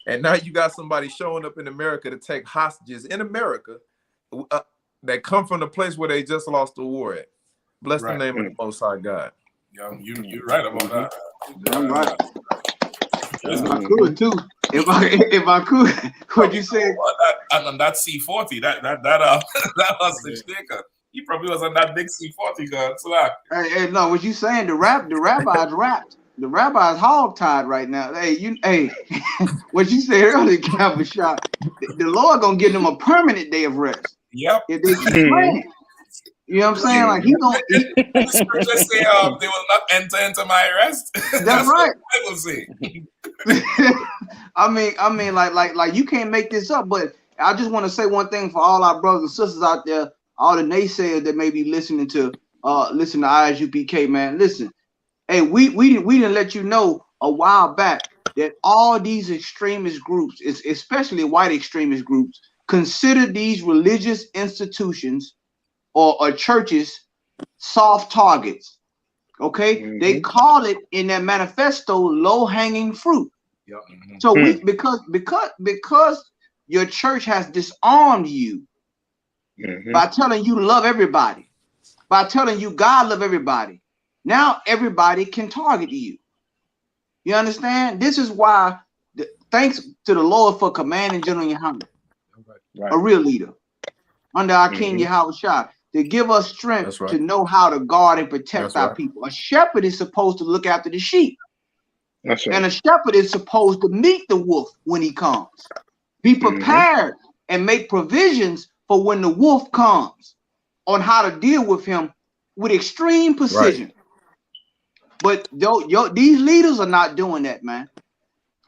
And now you got somebody showing up in America to take hostages in America that come from the place where they just lost the war at. Bless the name of the Most High God. Yeah, you're right about that. I'm right. If I could too. If I could, what you say? On that C40, that hostage taker. He probably was on that big C40 gun. So hey, no, what you saying? The rabbis rapped. The rabbis hog-tied right now. Hey, what you said earlier, Calvin Shot. The Lord gonna give them a permanent day of rest. Yep. If they keep praying. You know what I'm saying? Like he gonna the scripture say, they will not enter into my rest. That's right. What I will say. I mean, like you can't make this up. But I just want to say one thing for all our brothers and sisters out there, all the naysayers that may be listening to I.S.U.P.K, man. Listen, hey, we didn't let you know a while back that all these extremist groups, especially white extremist groups, consider these religious institutions or churches soft targets. Okay, they call it in their manifesto low-hanging fruit. Yep. So because your church has disarmed you by telling you to love everybody, by telling you God love everybody, now everybody can target you. You understand? This is why thanks to the Lord for commanding GEN.YAHANNA, a real leader under our King Yahweh, to give us strength to know how to guard and protect our people. A shepherd is supposed to look after the sheep. And a shepherd is supposed to meet the wolf when he comes. Be prepared and make provisions for when the wolf comes on how to deal with him with extreme precision. But these leaders are not doing that, man.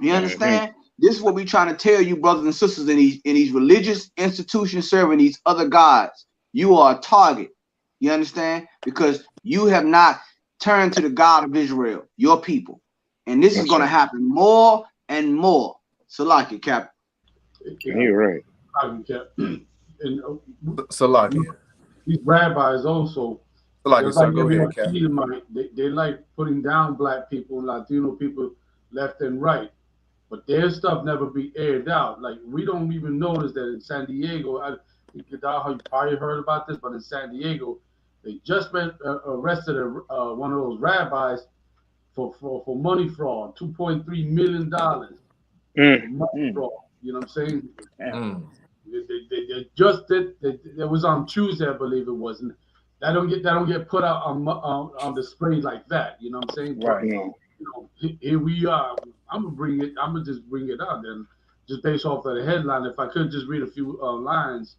You understand? This is what we trying to tell you, brothers and sisters, in these religious institutions serving these other gods. You are a target. You understand? Because you have not turned to the God of Israel, your people. And this is going to happen more and more. Salaki, Captain. You're right. Salaki. These rabbis also, just like go ahead, Captain. They like putting down black people, Latino people, left and right. But their stuff never be aired out. Like, we don't even notice that in San Diego, you probably heard about this, but in San Diego, they just arrested one of those rabbis for money fraud, $2.3 million. Money fraud. You know what I'm saying? They just did. It was on Tuesday, I believe it was. And that don't get put out on display like that. You know what I'm saying? Right. But, you know, here we are. I'm gonna just bring it out then, just based off of the headline. If I could just read a few lines,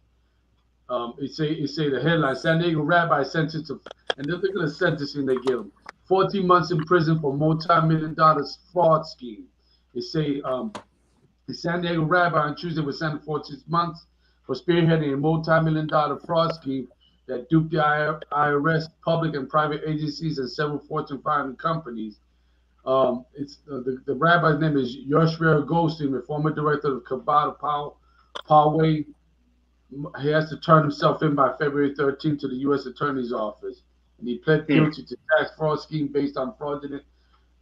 it say the headline: San Diego rabbi sentenced to, and look at the sentencing they give him: 14 months in prison for multi-million-dollar fraud scheme. It say the San Diego rabbi on Tuesday was sentenced 14 months for spearheading a multi-million-dollar fraud scheme that duped the IRS, public and private agencies, and several Fortune 500 companies. It's the rabbi's name is Yoshua Goldstein, the former director of Kabbalah Poway. He has to turn himself in by February 13th to the U.S. Attorney's Office, and he pled guilty to tax fraud scheme based on fraudulent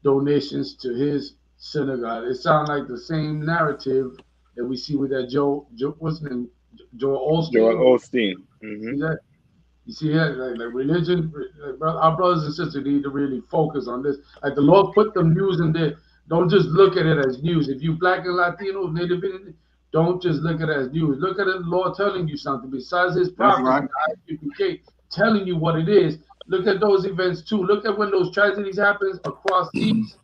donations to his synagogue. It sounds like the same narrative that we see with that what's his name, Joel Osteen. Joel Osteen. Mm-hmm. You see, like religion, our brothers and sisters need to really focus on this. Like the Lord put the news in there. Don't just look at it as news. If you black and Latino, Native Indian, don't just look at it as news. Look at it, the Lord telling you something. Besides his prophets, I.S.U.P.K, telling you what it is. Look at those events too. Look at when those tragedies happen across seas,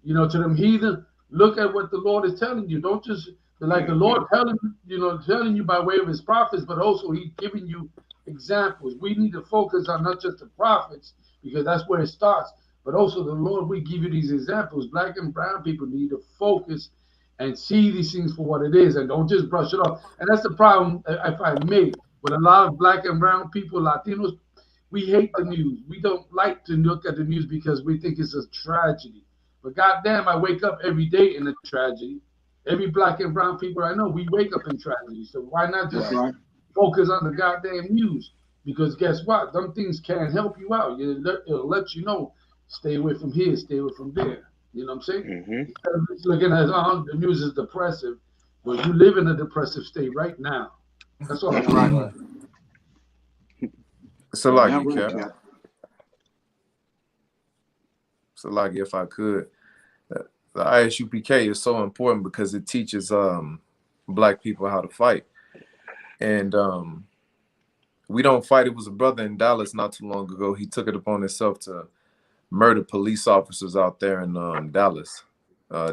you know, to them heathen. Look at what the Lord is telling you. Don't just, like the Lord telling you by way of his prophets, but also he's giving you examples. We need to focus on not just the prophets, because that's where it starts, but also the Lord. We give you these examples. Black and brown people need to focus and see these things for what it is, and don't just brush it off. And that's the problem, if I may, with a lot of black and brown people, Latinos. We hate the news. We don't like to look at the news because we think it's a tragedy. But goddamn, I wake up every day in a tragedy. Every black and brown people I know, we wake up in tragedy. So why not just focus on the goddamn news? Because guess what? Them things can't help you out. It'll let you know, stay away from here, stay away from there. You know what I'm saying? Instead of just looking at the news is depressive, but you live in a depressive state right now. That's all I'm saying. Salaki, Salaki, if I could. The I.S.U.P.K is so important because it teaches black people how to fight. And we don't fight. It was a brother in Dallas not too long ago. He took it upon himself to murder police officers out there in Dallas,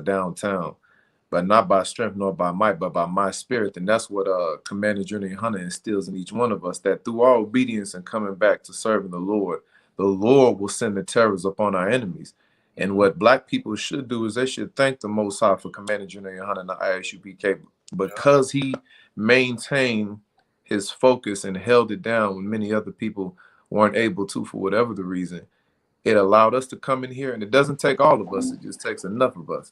downtown. But not by strength nor by might, but by my spirit. And that's what Commander GEN.YAHANNA instills in each one of us, that through our obedience and coming back to serving the Lord will send the terrors upon our enemies. And what black people should do is they should thank the Most High for Commander GEN.YAHANNA and the I.S.U.P.K, because he maintained his focus and held it down when many other people weren't able to, for whatever the reason. It allowed us to come in here, and it doesn't take all of us, it just takes enough of us.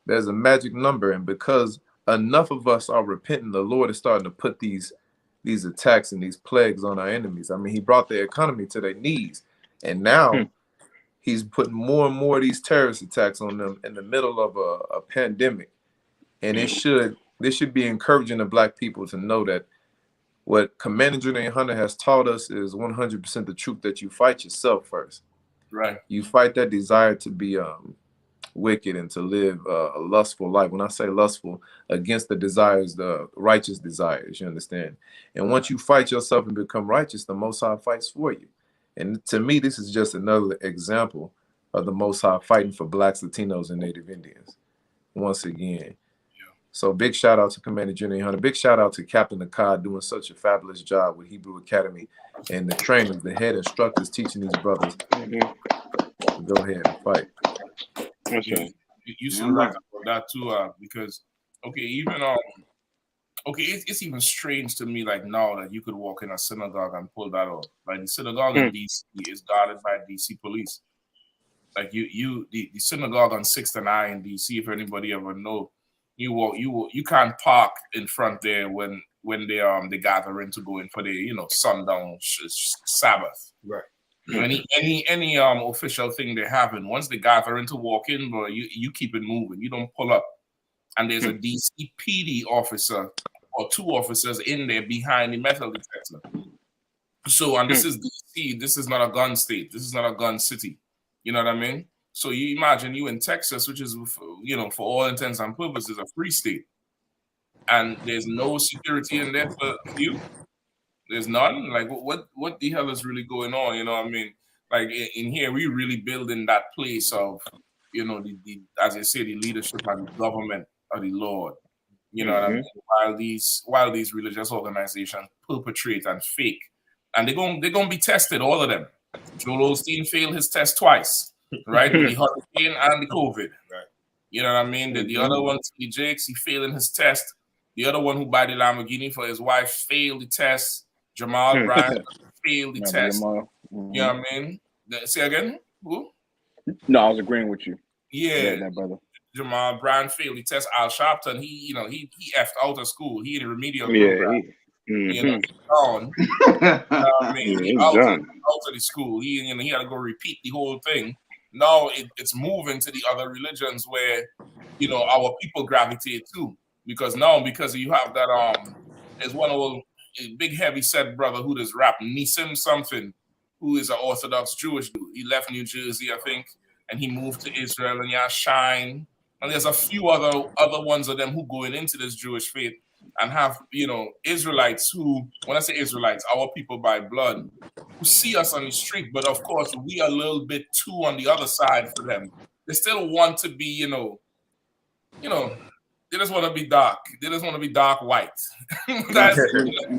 There's a magic number, and because enough of us are repenting, the Lord is starting to put these attacks and these plagues on our enemies. I mean, he brought the economy to their knees, and now he's putting more and more of these terrorist attacks on them in the middle of a pandemic. And this should be encouraging the black people to know that what Commander GEN.YAHANNA has taught us is 100% the truth, that you fight yourself first. Right. You fight that desire to be wicked and to live a lustful life. When I say lustful, against the desires, the righteous desires, you understand? And once you fight yourself and become righteous, the Most High fights for you. And to me, this is just another example of the Most High fighting for blacks, Latinos, and Native Indians. Once again. So big shout out to Commander GEN.YAHANNA. Big shout out to Captain Akkad doing such a fabulous job with Hebrew Academy and the trainers, the head instructors teaching these brothers. Go ahead and fight. You seem right about that too, because okay, even okay, it's even strange to me, like now that you could walk in a synagogue and pull that off. Like the synagogue in DC is guarded by DC police. Like the synagogue on 6th and I in DC, if anybody ever know, you can't park in front there when they gather in to go in for the sundown Sabbath. Right. Any official thing they're having, once they gather in to walk in, bro, you keep it moving. You don't pull up. And there's a DC PD officer or 2 officers in there behind the metal detector. So, and this is DC. This is not a gun state. This is not a gun city. You know what I mean? So you imagine you in Texas, which is, for all intents and purposes, a free state. And there's no security in there for you. There's none. Like, what the hell is really going on? You know what I mean? Like, in here, we really building that place of, the as I say, the leadership and the government of the Lord. You know what I mean? While these religious organizations perpetrate and fake. And they're gonna be tested, all of them. Joel Osteen failed his test twice, right? The hurricane and the COVID. Right. You know what I mean? The other one, T. Jakes, he failed in his test. The other one who bought the Lamborghini for his wife failed the test. Jamal Bryant failed the test. You know what I mean? Say again? Who? No, I was agreeing with you. Yeah, that brother. Jamal Bryant failed the test. Al Sharpton, he effed out of school. He in a remedial program. He's gone. I mean, he's out of the school. He had to go repeat the whole thing. Now it's moving to the other religions where our people gravitate to, because you have that there's one old big heavy set brother who does rap, Nissim something, who is an Orthodox Jewish dude. He left New Jersey, I think, and he moved to Israel and Shine. And there's a few other ones of them who going into this Jewish faith and have, Israelites who, when I say Israelites, our people by blood, who see us on the street, but of course we are a little bit too on the other side for them. They still want to be, they just want to be dark. They just want to be dark white. That's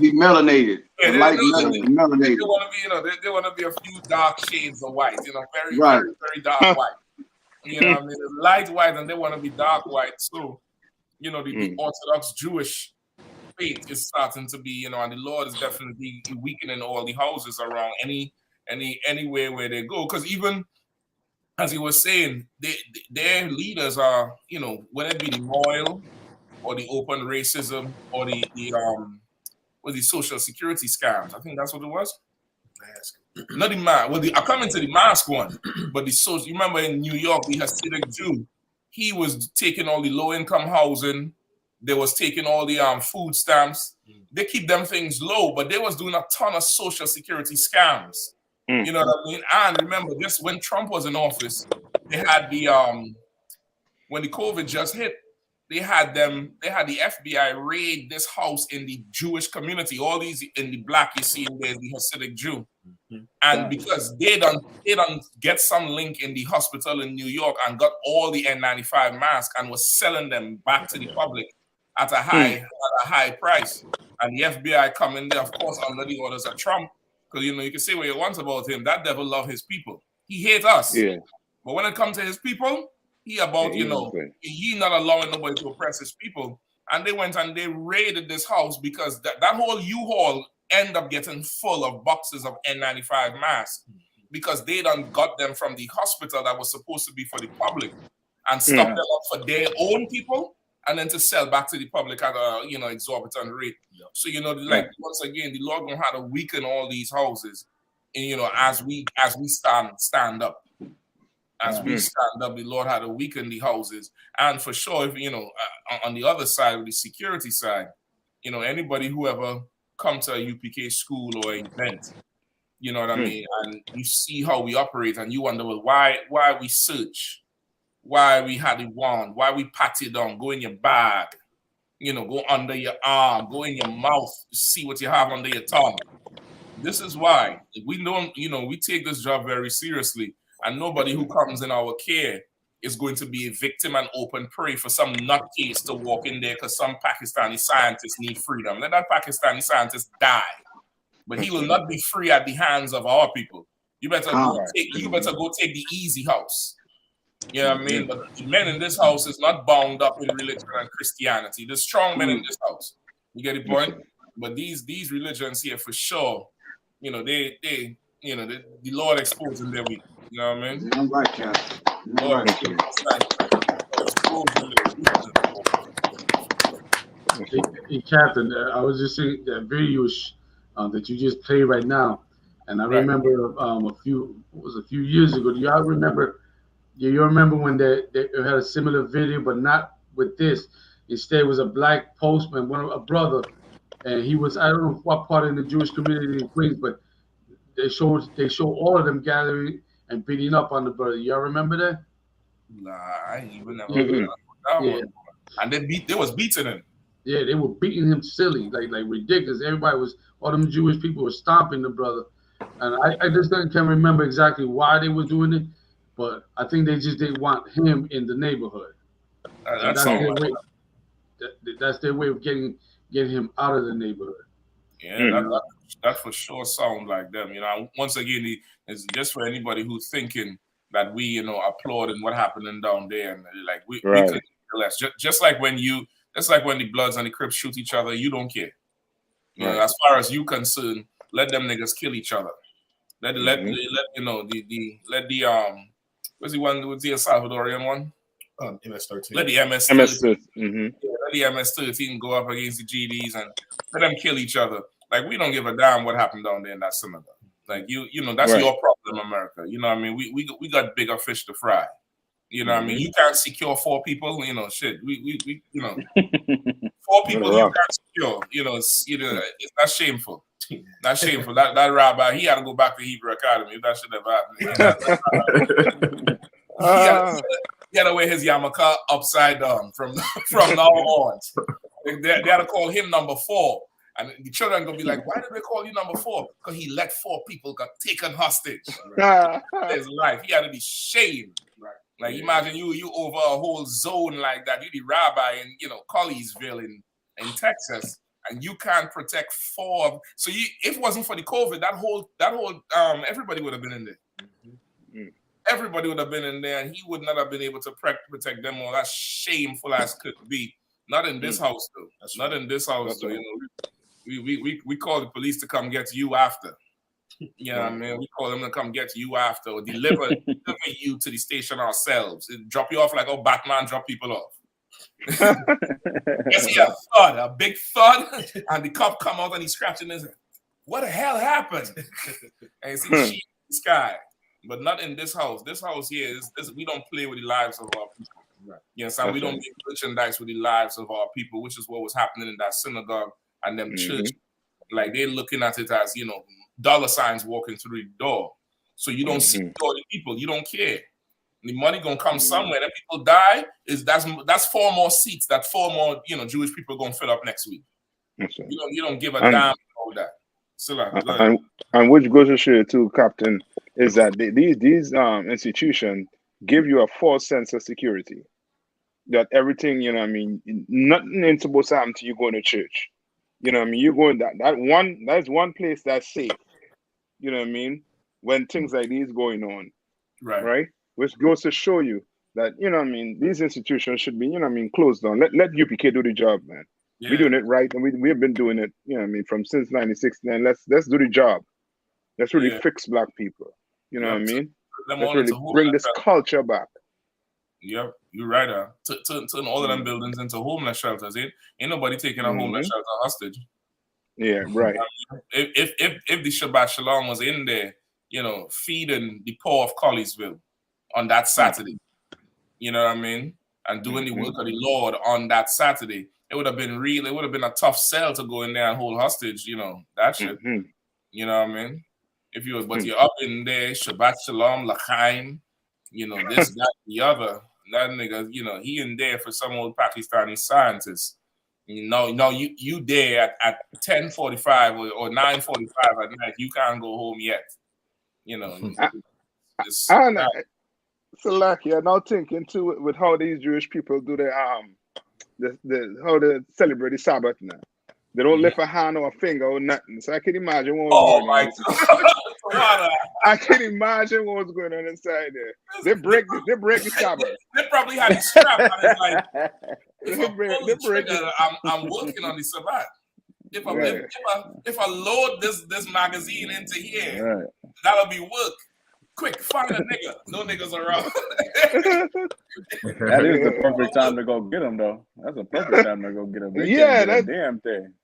be melanated. Yeah, light melanated. They want to be, they want to be a few dark shades of white, very, right. very, very dark white. You know what I mean? Light white, and they want to be dark white. So, the Orthodox Jewish faith is starting to be, and the Lord is definitely weakening all the houses around anywhere where they go. Because even as he was saying, their leaders are, whether it be the moral or the open racism or the social security scams. I think that's what it was. Not the mask. Well, I come into the mask one, but the social. You remember in New York, the Hasidic Jew, he was taking all the low-income housing. They was taking all the food stamps. They keep them things low, but they was doing a ton of social security scams. You know what I mean? And remember, just when Trump was in office, they had the when the COVID just hit, they had the FBI raid this house in the Jewish community. All these in the black you see in there, the Hasidic Jew. And because they done get some link in the hospital in New York and got all the N95 masks and was selling them back to the public at a high price. And the FBI come in there, of course, under the orders of Trump. Because you can say what you want about him. That devil love his people. He hates us. Yeah. But when it comes to his people, he about, he not allowing nobody to oppress his people. And they went and they raided this house because that whole U-Haul end up getting full of boxes of N95 masks because they done got them from the hospital that was supposed to be for the public and stocked them up for their own people and then to sell back to the public at a exorbitant rate. So once again, the Lord gonna have to weaken all these houses, and as we stand up. As we stand up, the Lord had to weaken the houses. And for sure, if on the other side, the security side, anybody who ever come to a UPK school or event, you know what I mean, and you see how we operate, and you wonder, well, why we search, why we had it wand, why we pat it down, go in your bag, go under your arm, go in your mouth, see what you have under your tongue. This is why we don't, we take this job very seriously. And nobody who comes in our care is going to be a victim and open prey for some nutcase to walk in there because some Pakistani scientists need freedom. Let that Pakistani scientist die. But he will not be free at the hands of our people. You better go take the easy house. You know what I mean? But the men in this house is not bound up in religion and Christianity. The strong men in this house. You get the point? But these religions here for sure, you know, they you know, the Lord exposing their weakness. You know what I mean? I'm right, Captain. Lord exposing their weakness. Hey, Captain, I was just saying that video that you just played right now, and I remember a few years ago. Do y'all remember? You remember when they had a similar video, but not with this. Instead, it was a black postman, a brother, and he was, I don't know what part in the Jewish community in Queens, but they show all of them gathering and beating up on the brother. Y'all remember that? Nah, I ain't even never heard of that one. And they was beating him. Yeah, they were beating him silly, like ridiculous. All them Jewish people were stomping the brother. And I just can't remember exactly why they were doing it, but I think they just didn't want him in the neighborhood. That's their way of getting him out of the neighborhood. Yeah, that for sure sound like them. You know, once again, it's just for anybody who's thinking that we, you know, applauding what happening down there, and like we could care less. Just like when the Bloods and the Crips shoot each other, you don't care. You know, as far as you concerned, let them niggas kill each other. Let you know the what's the one with the Salvadorian one? MS-13. Let the MS-13. Let the MS-13 go up against the GDs and let them kill each other. Like, we don't give a damn what happened down there in that synagogue. Like, you know, that's your problem, America. You know what I mean? We got bigger fish to fry. You know what I mean? You can't secure 4 people. You know, shit. We you know, 4 people you can't secure. You know, it's not shameful. That's shameful. That rabbi, he had to go back to Hebrew Academy. That should have happened. He had to wear his yarmulke upside down from now on. They had to call him number 4. And the children gonna be like, why did they call you number 4? Because he let 4 people get taken hostage. His life. He had to be shamed. Like, imagine you over a whole zone like that. You the rabbi in, you know, Colliesville in Texas, and you can't protect 4. So if it wasn't for the COVID, that whole everybody would have been in there. Everybody would have been in there, and he would not have been able to protect them all. That's shameful as could be. Not in this house, though. Not in this house, though. You know, we call the police to come get you after. You know what I mean? We call them to come get you after, or deliver you to the station ourselves. Drop you off like how Batman drop people off. You see a big thud, and the cop come out and he's scratching his head. What the hell happened? And you see the sheet in the sky. But not in this house. This house here, we don't play with the lives of our people. Right. You know, so we don't make merchandise with the lives of our people, which is what was happening in that synagogue and them church. Like, they're looking at it as, you know, dollar signs walking through the door. So you don't see all the people. You don't care. The money gonna come somewhere. And people die. That's 4 more seats. That 4 more, you know, Jewish people gonna fill up next week. You don't give a damn about that. And which goes to show you too, Captain, is that these institutions give you a false sense of security. That everything, you know what I mean, nothing ain't supposed to happen to you going to church. You know what I mean? You're going that's one place that's safe. You know what I mean? When things like these going on. Right? Which goes to show you that, you know what I mean, these institutions should be, you know what I mean, closed down. Let UPK do the job, man. Yeah. We're doing it right, and we have been doing it, you know what I mean, from since 96. And let's do the job. Let's really fix black people. You know what I mean? Let's really bring this culture back. Yep, you're right. Turn all of them buildings into homeless shelters. Ain't nobody taking a homeless shelter hostage. Yeah, right. If the Shabbat Shalom was in there, you know, feeding the poor of Colliesville on that Saturday, you know what I mean, and doing the work of the Lord on that Saturday, it would have been real. It would have been a tough sell to go in there and hold hostage, you know, that shit. You know what I mean? But you're up in there, Shabbat Shalom, L'chaim, you know, this, that, the other. That nigga, you know, he in there for some old Pakistani scientist. You know, you there at 10:45 or 9:45 at night. You can't go home yet. You know. So lucky. I'm now thinking too with how these Jewish people do their how they celebrate the Sabbath now. They don't lift a hand or a finger or nothing. So I can imagine what was going on. I can imagine what was going on inside there. They break the Sabbath. They probably had the strap on it like, if I pull the trigger, I'm working on the Sabbath. If I load this magazine into here, that'll be work. Quick, find a nigga. No niggas around. That is the perfect time to go get them, though. That's a perfect time to go get them. They Yeah, can't get a damn thing.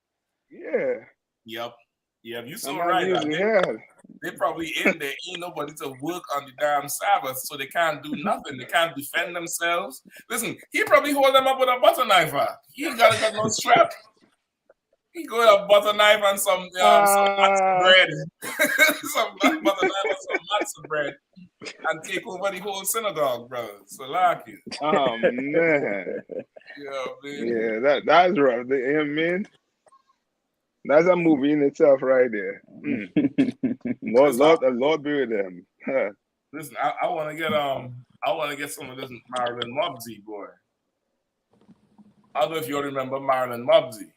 Yeah. Yep. You so I'm not right. using They probably in there. Ain't nobody to work on the damn Sabbath, so they can't do nothing. They can't defend themselves. Listen, he probably hold them up with a butter knife. He ain't got no strap. He go with a butter knife and some matzo bread. Some butter knife and some matzo bread. And take over the whole synagogue, brother. So like it. Oh man. Yeah, that's rough. Man. That's a movie in itself right there. Lord be with them. Listen, I want to get some of this Marilyn Mubsy, boy. I don't know if you all remember Marilyn Mubsy.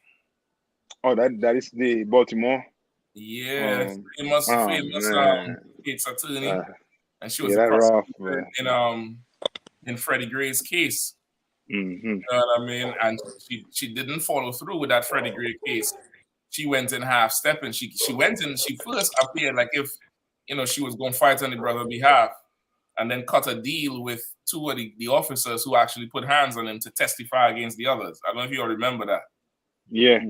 Oh, that is the Baltimore. Yeah, famous state's attorney, and she was that rough, in Freddie Gray's case. Mm-hmm. You know what I mean? And she didn't follow through with that Freddie Gray case. She went in half step, and she went in. She first appeared like if she was going to fight on the brother's behalf, and then cut a deal with two of the officers who actually put hands on him to testify against the others. I don't know if you all remember that. Yeah.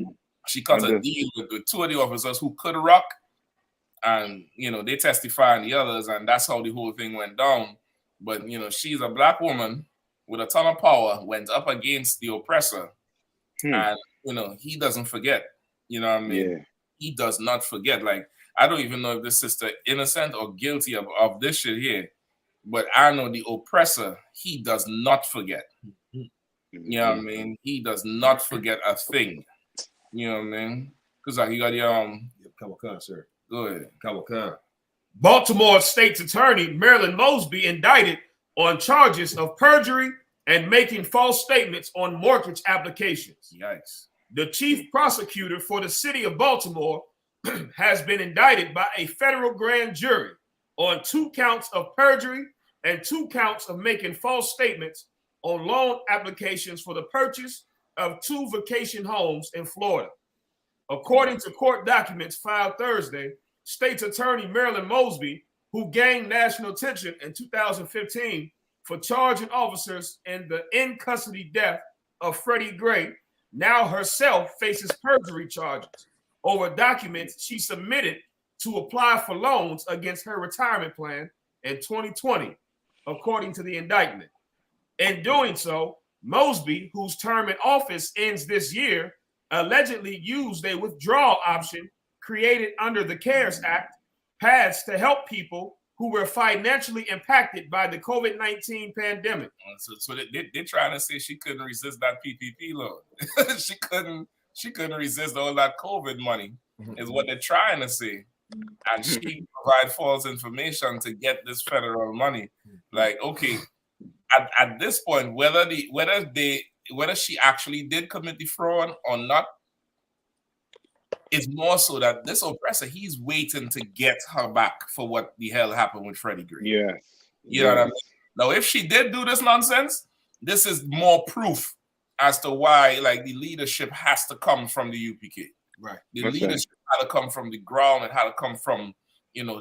She cut a deal with two of the officers who could rock, and they testify on the others, and that's how the whole thing went down. But she's a black woman with a ton of power, went up against the oppressor, and he doesn't forget. You know what I mean? Yeah. He does not forget. Like, I don't even know if this sister innocent or guilty of this shit here, but I know the oppressor, he does not forget. You know what I mean? He does not forget a thing. You know what I mean? Because like you got the Kawakan, sir. Go ahead. Kawakan. Baltimore State's Attorney Marilyn Mosby indicted on charges of perjury and making false statements on mortgage applications. Yikes. The chief prosecutor for the city of Baltimore has been indicted by a federal grand jury on 2 counts of perjury and 2 counts of making false statements on loan applications for the purchase of 2 vacation homes in Florida. According to court documents filed Thursday, State's Attorney Marilyn Mosby, who gained national attention in 2015 for charging officers in the in-custody death of Freddie Gray, now herself faces perjury charges over documents she submitted to apply for loans against her retirement plan in 2020, according to the indictment. In doing so, Mosby, whose term in office ends this year, allegedly used a withdrawal option created under the CARES Act paths to help people who were financially impacted by the COVID-19 pandemic. So they're trying to say she couldn't resist that PPP loan. she couldn't resist all that COVID money, is what they're trying to say. And she provided false information to get this federal money. Like, okay, at this point, whether she actually did commit the fraud or not, it's more so that this oppressor, he's waiting to get her back for what the hell happened with Freddie Gray. Yeah. You know what I mean? Now, if she did do this nonsense, this is more proof as to why, like, the leadership has to come from the UPK. Right. The leadership had to come from the ground. It had to come from,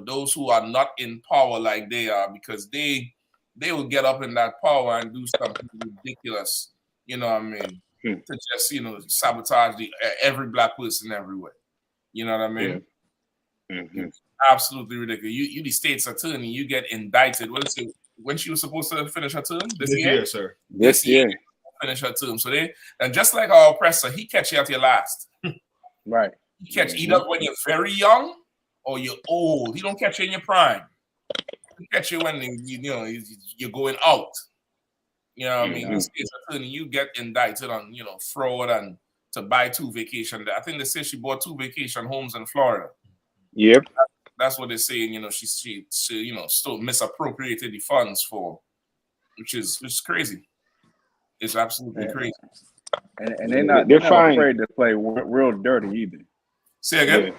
those who are not in power like they are, because they will get up in that power and do something ridiculous, you know what I mean, to just, sabotage every black person everywhere. You know what I mean? Yeah. Mm-hmm. Absolutely ridiculous. You the state's attorney, you get indicted. What is it? When she was supposed to finish her term? This year, sir. This year. Finish her term. So and just like our oppressor, he catch you at your last. Right. He catch you either when you're very young or you're old. He don't catch you in your prime. He catch you when you're going out. You know what I mean? The state's attorney, you get indicted on fraud and to buy 2 vacation. I think they say she bought 2 vacation homes in Florida. Yep. That's what they're saying. She still misappropriated the funds for, which is crazy. It's absolutely crazy. And they're not afraid to play real dirty either. Say again?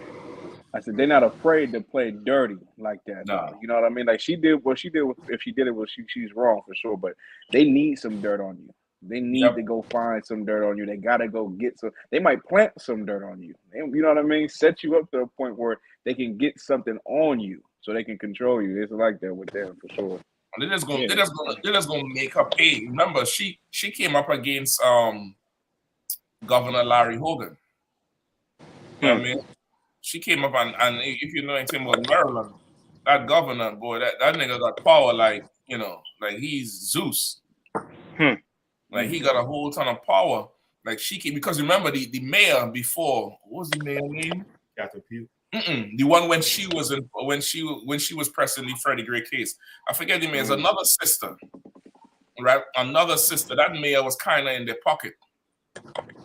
I said they're not afraid to play dirty like that. No. You know what I mean? Like she did what she did. If she did it, she's wrong for sure. But they need some dirt on you. They need to go find some dirt on you. They gotta go get some. They might plant some dirt on you. You know what I mean? Set you up to a point where they can get something on you, so they can control you. It's like that with them for sure. They're just gonna make her pay. Remember, she came up against Governor Larry Hogan. You know what I mean? She came up and if you know anything about Maryland, that governor, boy, that nigga got power like he's Zeus. Like he got a whole ton of power. Like she came because remember the mayor before, what was the mayor name? Catherine Pugh. The one when she was pressing the Freddie Gray case. I forget the mayor's another sister. Right? Another sister. That mayor was kinda in their pocket.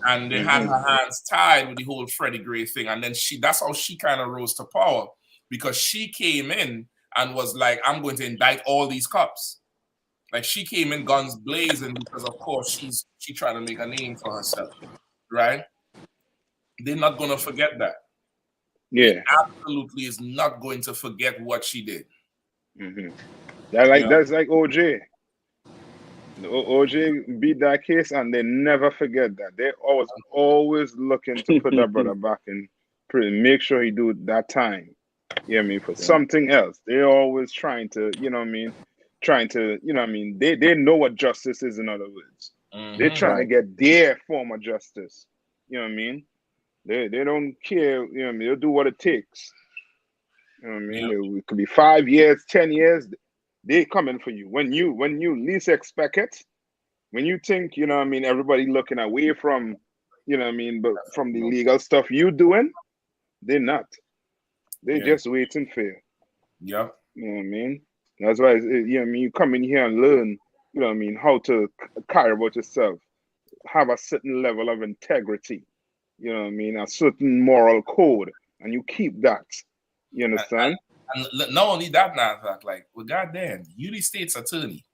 And they had her hands tied with the whole Freddie Gray thing. And then that's how she kind of rose to power because she came in and was like, I'm going to indict all these cops. Like she came in guns blazing because of course she trying to make a name for herself. Right? They're not going to forget that. Yeah. They absolutely is not going to forget what she did. That's like OJ. OJ beat that case and they never forget that. They always looking to put that brother back in prison, make sure he do that time. You know what I mean? For something else. They're always trying to, you know what I mean? They know what justice is, in other words. They're trying to get their form of justice. You know what I mean? They don't care, you know what I mean? They'll do what it takes. You know what I mean? It could be 5 years, 10 years. They coming for you when you least expect it. When you think, you know what I mean, everybody looking away from, you know what I mean, but from the legal stuff you doing, they're not. They're just waiting for you. Yep. You know what I mean? That's why, you know what I mean, you come in here and learn, you know what I mean, how to care about yourself, have a certain level of integrity, you know what I mean, a certain moral code, and you keep that. You understand? And not only that, like, well, goddamn, you the state's attorney.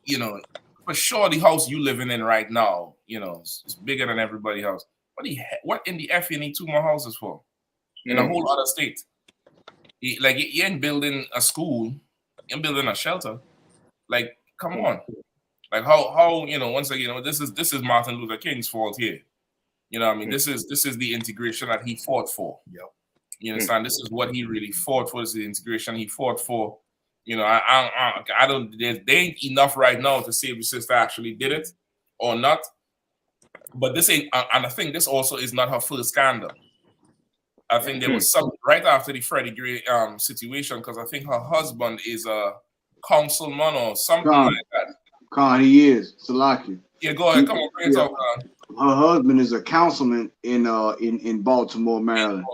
You know, for sure the house you living in right now, you know, it's bigger than everybody's house. What in the F you need 2 more houses for? In a whole other state. You ain't building a school, you're building a shelter. Like, come on. Like how you know, once again, you know, this is Martin Luther King's fault here. You know what I mean? This is the integration that he fought for. Yep. You understand? This is what he really fought for. Is the integration he fought for. You know, I don't. There ain't enough right now to say if the sister actually did it or not. But this ain't, and I think this also is not her first scandal. I think there was something right after the Freddie Gray situation because I think her husband is a councilman or something like that. He is Salaki. Yeah, go ahead. Come on, bring it up, Khan. Her husband is a councilman in Baltimore, Maryland,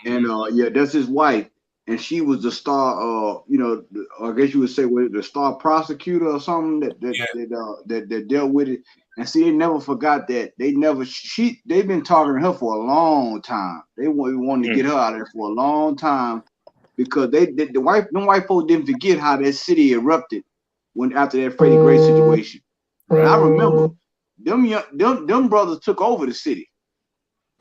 and that's his wife, and she was the star. You know, I guess you would say the star prosecutor or something that dealt with it. And see, they never forgot that. They've been talking to her for a long time. They wanted to get her out of there for a long time because them white folks didn't forget how that city erupted after that Freddie Gray situation. And I remember. Them brothers took over the city.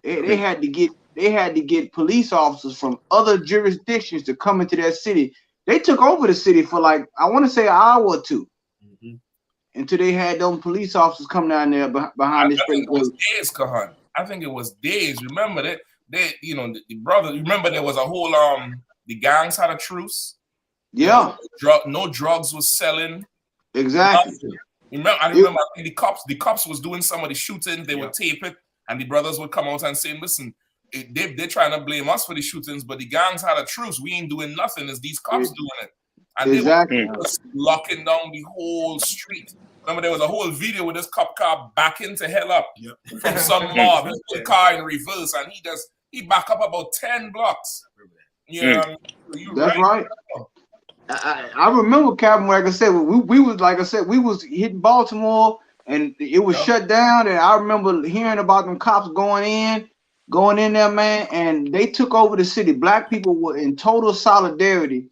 They had to get police officers from other jurisdictions to come into that city. They took over the city for like I want to say an hour or two, until they had them police officers come down there behind this. I think it was days, Kahan. I think it was days. Remember that you know the brothers. Remember there was a whole the gangs had a truce. Yeah. No drugs was selling. Exactly. I remember I think the cops was doing some of the shooting. They would tape it, and the brothers would come out and say, "Listen, they're trying to blame us for the shootings, but the gangs had a truce. We ain't doing nothing. It's these cops doing it." And they were just locking down the whole street. Remember, there was a whole video with this cop car backing to hell up from some mob. His whole car in reverse, and he back up about 10 blocks. You know, that's right. I remember, Captain, like I said, we was hitting Baltimore and it was shut down. And I remember hearing about them cops going in there, man, and they took over the city. Black people were in total solidarity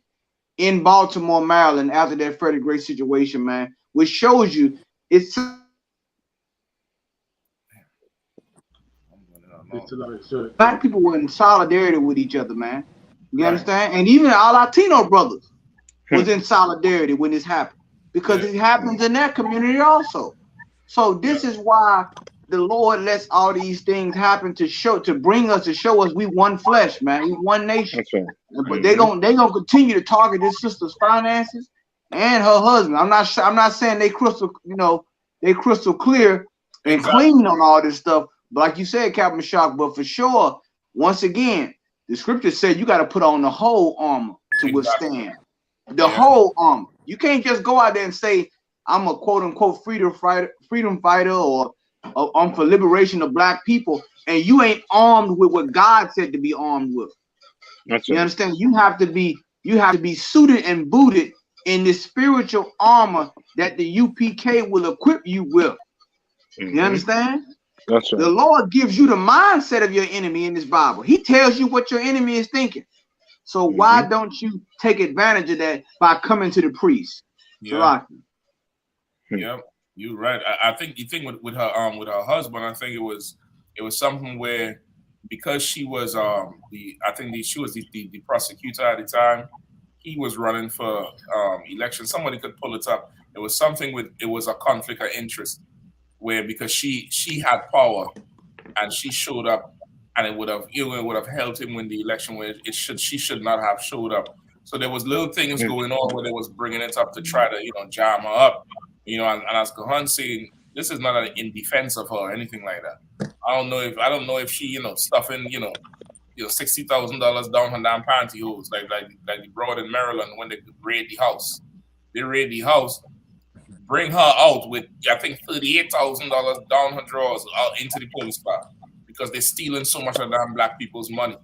in Baltimore, Maryland after that Freddie Gray situation, man, which shows you Black people were in solidarity with each other, man. You understand? And even our Latino brothers was in solidarity when this happened, because it happens in their community also. So this is why the Lord lets all these things happen to bring us, to show us we one flesh, man. We one nation. But they gonna continue to target this sister's finances and her husband. I'm not saying they crystal clear and clean on all this stuff. But like you said, Captain Shock, but for sure, once again, the scripture said you got to put on the whole armor to withstand. The whole armor. You can't just go out there and say, I'm a quote unquote freedom fighter, or I'm for liberation of black people, and you ain't armed with what God said to be armed with. You understand? You have to be suited and booted in this spiritual armor that the UPK will equip you with. You understand? The Lord gives you the mindset of your enemy in this Bible. He tells you what your enemy is thinking. So why don't you take advantage of that by coming to the priest? Yep, you're right. I think you think with her husband, I think it was something where, because she was she was the prosecutor at the time. He was running for election. Somebody could pull it up. It was something it was a conflict of interest, where because she had power and she showed up, and it would have helped him win the election, where she should not have showed up. So there was little things going on where they was bringing it up to try to jam her up, and as Kahan saying, this is not in defense of her or anything like that. I don't know if she stuffing $60,000 down her damn pantyhose like the broad in Maryland when they raid the house. They raid the house, bring her out with I think $38,000 down her drawers out into the police car, because they're stealing so much of damn black people's money.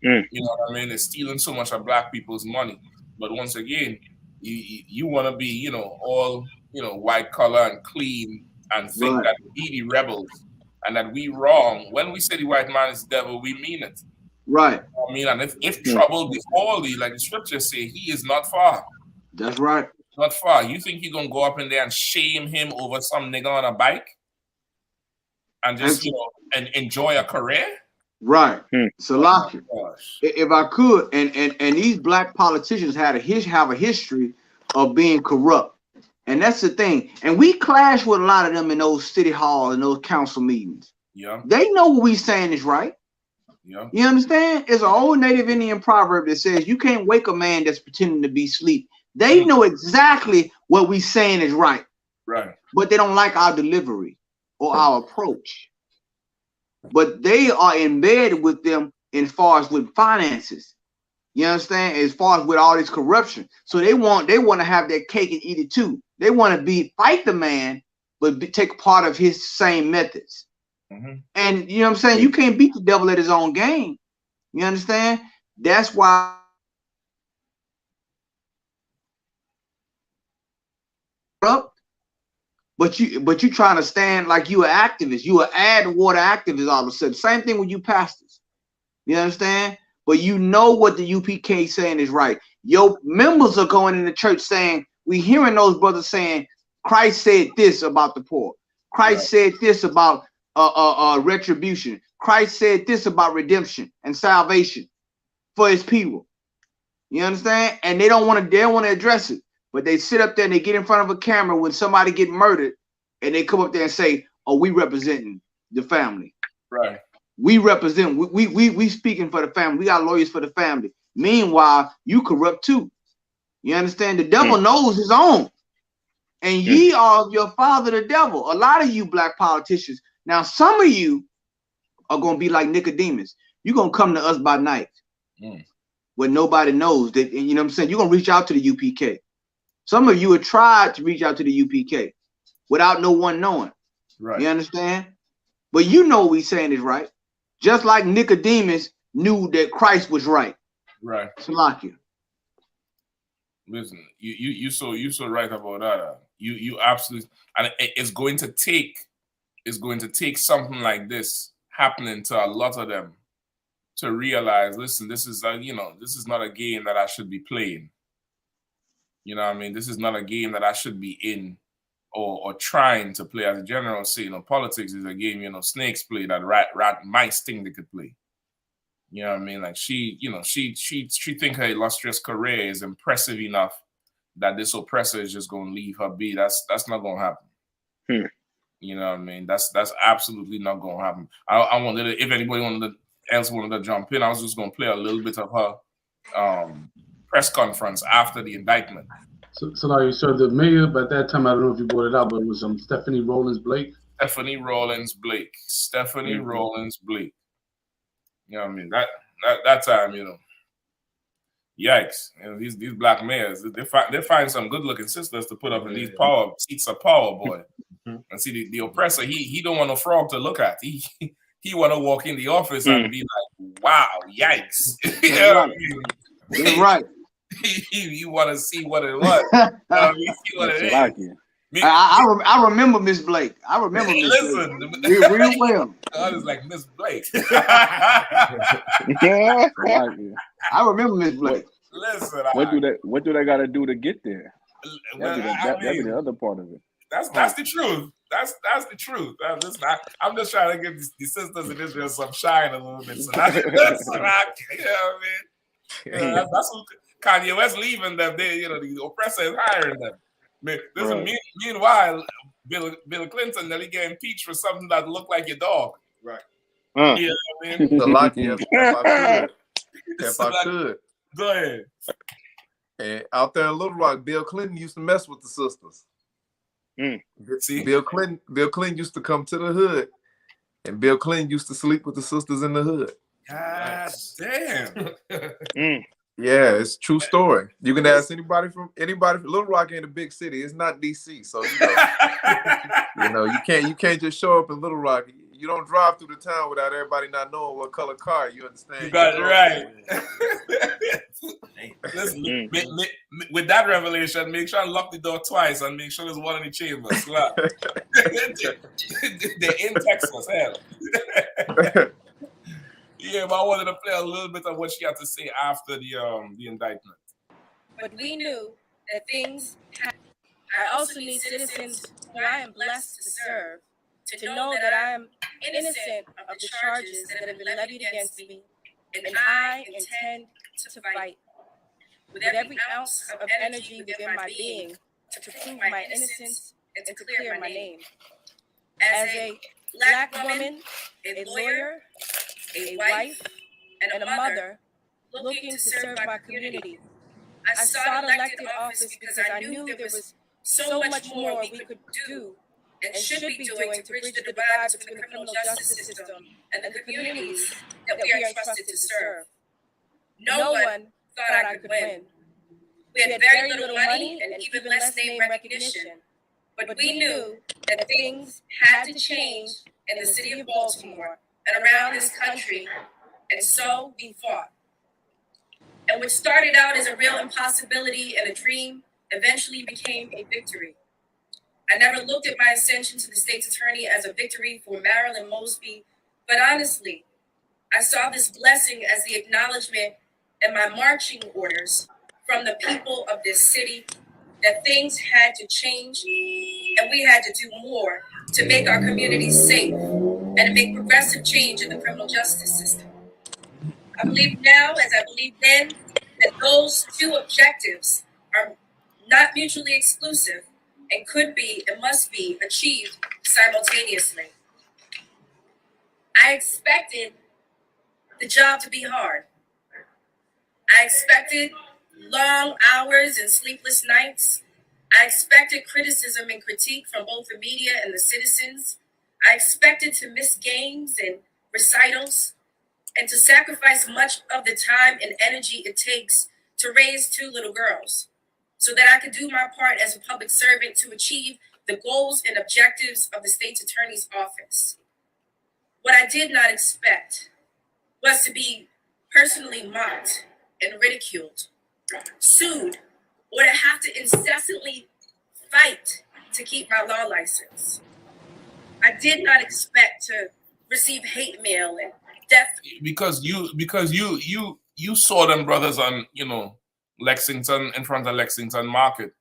You know what I mean? They're stealing so much of black people's money. But once again, you want to be all white collar and clean and think that we the rebels and that we wrong. When we say the white man is the devil, we mean it. Right. I mean, and if trouble befall thee, like the scriptures say, he is not far. That's right. Not far. You think you're gonna go up in there and shame him over some nigga on a bike and just and enjoy a career? Right. Salaki. If I could, and these black politicians have a history of being corrupt. And that's the thing. And we clash with a lot of them in those city halls and those council meetings. Yeah. They know what we saying is right. Yeah. You understand? It's an old Native Indian proverb that says you can't wake a man that's pretending to be asleep. They know exactly what we saying is right. Right. But they don't like our delivery or our approach. But they are in bed with them as far as with finances. You understand? As far as with all this corruption. So they want to have their cake and eat it too. They want to fight the man, but take part of his same methods. And you know what I'm saying? You can't beat the devil at his own game. You understand? That's why but you trying to stand like you an activist. You an ad water activist all of a sudden. Same thing with you pastors. You understand? But you know what the UPK saying is right. Your members are going in the church saying, we hearing those brothers saying, Christ said this about the poor. Christ said this about retribution. Christ said this about redemption and salvation for his people. You understand? And they don't want to address it. But they sit up there and they get in front of a camera when somebody get murdered, and they come up there and say, "Oh, we representing the family. Right. We represent. We speaking for the family. We got lawyers for the family. Meanwhile, you corrupt too. You understand? The devil knows his own, and ye are of your father, the devil. A lot of you black politicians. Now, some of you are gonna be like Nicodemus. You're gonna come to us by night, when nobody knows that. You know what I'm saying? You're gonna reach out to the UPK. Some of you have tried to reach out to the UPK without no one knowing. Right. You understand? But you know what we saying is right. Just like Nicodemus knew that Christ was right. Right. Salakia. Listen, you so right about that. You absolutely, and it's going to take something like this happening to a lot of them to realize, listen, this is this is not a game that I should be playing. You know what I mean? This is not a game that I should be in or trying to play. As a general say, you know, politics is a game, you know, snakes play that rat mice thing they could play. You know what I mean? Like she, you know, she think her illustrious career is impressive enough that this oppressor is just gonna leave her be. That's not gonna happen. You know what I mean? That's absolutely not gonna happen. I wanted to, if anybody else wanted to jump in, I was just gonna play a little bit of her press conference after the indictment. So the mayor, by that time, I don't know if you brought it up, but it was Stephanie Rollins Blake. Stephanie Rollins Blake. You know what I mean? That time, you know, yikes! You know, these black mayors, they find some good looking sisters to put up in these seats of power, boy. And see the oppressor, he don't want a frog to look at. He want to walk in the office and be like, wow, yikes! You know what I mean? You're right. You want to see what it was. You see what it is. I remember Miss Blake. I remember Miss Blake real well. I was like, Miss Blake. I remember Miss Blake. Listen, what do they got to do to get there? That'd be the other part of it. That's the truth. That's the truth. I'm just trying to give the sisters in Israel some shine a little bit. So that's you know what I mean? That's what Kanye West leaving them. They, you know, the oppressor is hiring them. Meanwhile, Bill Clinton nearly get impeached for something that looked like your dog. Right. You know what I mean? So like if I could. Go ahead. And out there in Little Rock, Bill Clinton used to mess with the sisters. See? Bill Clinton used to come to the hood, and Bill Clinton used to sleep with the sisters in the hood. God damn. Yeah, it's a true story. You can ask anybody from Little Rock ain't a big city. It's not DC, so you know you can't just show up in Little Rock. You don't drive through the town without everybody not knowing what color car. You understand? You got it right. Listen, with that revelation, make sure I lock the door twice and make sure there's one in the chamber. They're in Texas, hell. Yeah, but I wanted to play a little bit of what she had to say after the indictment. But we knew that things happened. I also need citizens who I am blessed to serve to know that I am innocent of the charges that have been levied against me, and I intend to fight with every ounce of energy within my being to prove my innocence and to clear my name. As a Black woman, a lawyer, a wife, and a mother looking to serve my community, I sought elected office because I knew there was so much more we could do and should be doing to bridge the divide between the criminal justice system and the communities that we are trusted to serve. No one thought I could win. We had very little money and even less name recognition, but we knew that things had to change in the city of Baltimore and around this country, and so we fought. And what started out as a real impossibility and a dream eventually became a victory. I never looked at my ascension to the state's attorney as a victory for Marilyn Mosby, but honestly, I saw this blessing as the acknowledgement and my marching orders from the people of this city that things had to change and we had to do more to make our communities safe and to make progressive change in the criminal justice system. I believe now, as I believed then, that those two objectives are not mutually exclusive and could be and must be achieved simultaneously. I expected the job to be hard. I expected long hours and sleepless nights. I expected criticism and critique from both the media and the citizens. I expected to miss games and recitals and to sacrifice much of the time and energy it takes to raise two little girls so that I could do my part as a public servant to achieve the goals and objectives of the state's attorney's office. What I did not expect was to be personally mocked and ridiculed, sued, or to have to incessantly fight to keep my law license. I did not expect to receive hate mail and death. Because you saw them brothers on, Lexington, in front of Lexington Market,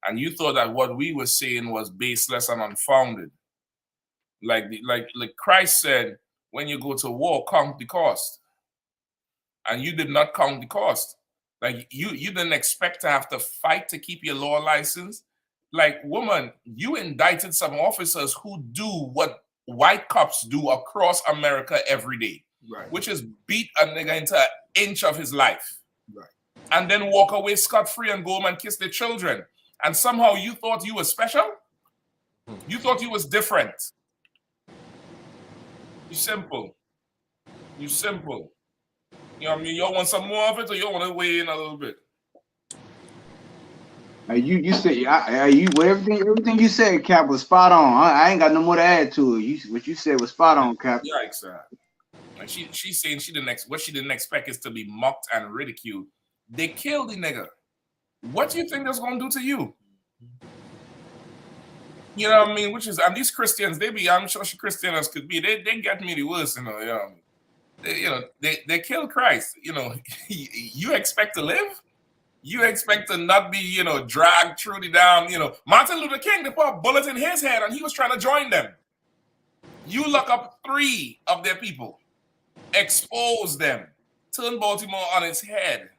and you thought that what we were saying was baseless and unfounded. Like Christ said, when you go to war, count the cost. And you did not count the cost. Like you didn't expect to have to fight to keep your law license. Like, woman, you indicted some officers who do what white cops do across America every day, Right. which is beat a nigga into an inch of his life. Right. And then walk away scot-free and go home and kiss their children. And somehow you thought you were special? You thought you was different. You simple. You simple. You know what I mean? Y'all want some more of it, or you want to weigh in a little bit? You said everything you said, Cap, was spot on. I ain't got no more to add to it. What you said was spot on, Cap. Yikes! Like she's saying what she didn't expect is to be mocked and ridiculed. They killed the nigga. What do you think that's gonna do to you? You know what I mean? And these Christians, I'm sure Christians could be. They get me the worst, you know. They kill Christ. You know, you expect to live? You expect to not be, dragged through the down, Martin Luther King, they put a bullet in his head and he was trying to join them. You lock up 3 of their people, expose them, turn Baltimore on its head,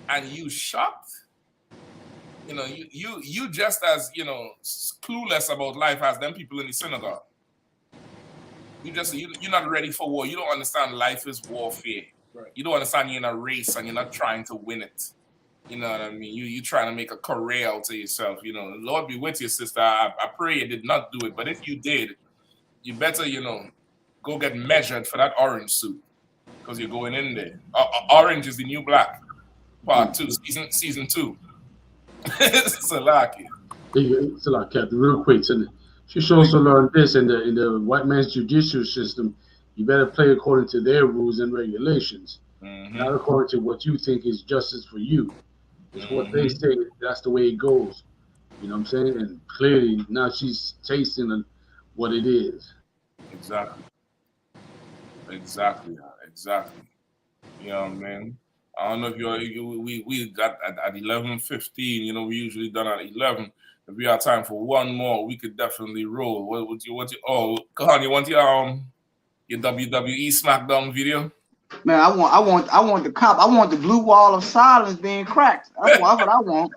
and you shocked? You just as, clueless about life as them people in the synagogue. You're not ready for war. You don't understand life is warfare. Right. You don't understand you're in a race and you're not trying to win it. You know what I mean? You're trying to make a career out of yourself. The Lord be with you, sister. I pray you did not do it. But if you did, you better, go get measured for that orange suit. Because you're going in there. Orange is the new black. Part 2, season 2. It's a lot. It's a lot, Captain. Real quick, she should also learn this in the white man's judicial system. You better play according to their rules and regulations, not according to what you think is justice for you. It's what they say. That's the way it goes. You know what I'm saying? And clearly now she's tasting what it is. Exactly. You know what I mean? I don't know if we got at 11:15. We usually done at 11. If we have time for one more, we could definitely roll. What you Kahan, you want your WWE SmackDown video? Man, I want the cop. I want the blue wall of silence being cracked. That's what I want.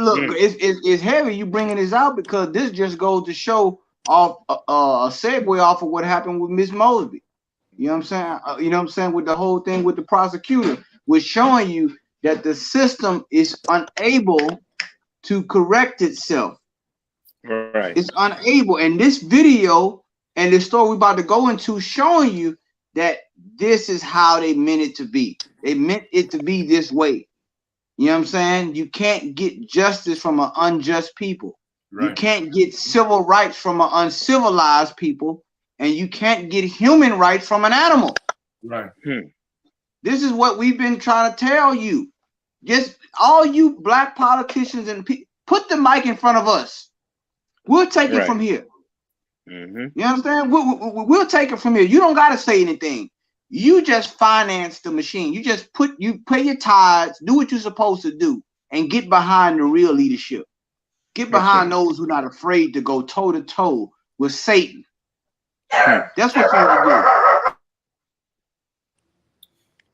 Look, it's heavy you bringing this out because this just goes to show off a segue off of what happened with Miss Mosby. You know what I'm saying? With the whole thing with the prosecutor, we're showing you that the system is unable to correct itself. Right. It's unable. And this video and the story we're about to go into showing you that this is how they meant it to be. They meant it to be this way. You know what I'm saying? You can't get justice from an unjust people. Right. You can't get civil rights from an uncivilized people. And you can't get human rights from an animal. Right. This is what we've been trying to tell you. Just all you black politicians and put the mic in front of us. We'll take it from here. You understand? We'll take it from here. You don't got to say anything. You just finance the machine. You just pay your tithes, do what you're supposed to do, and get behind the real leadership. Get behind those who are not afraid to go toe to toe with Satan. That's what you want to do.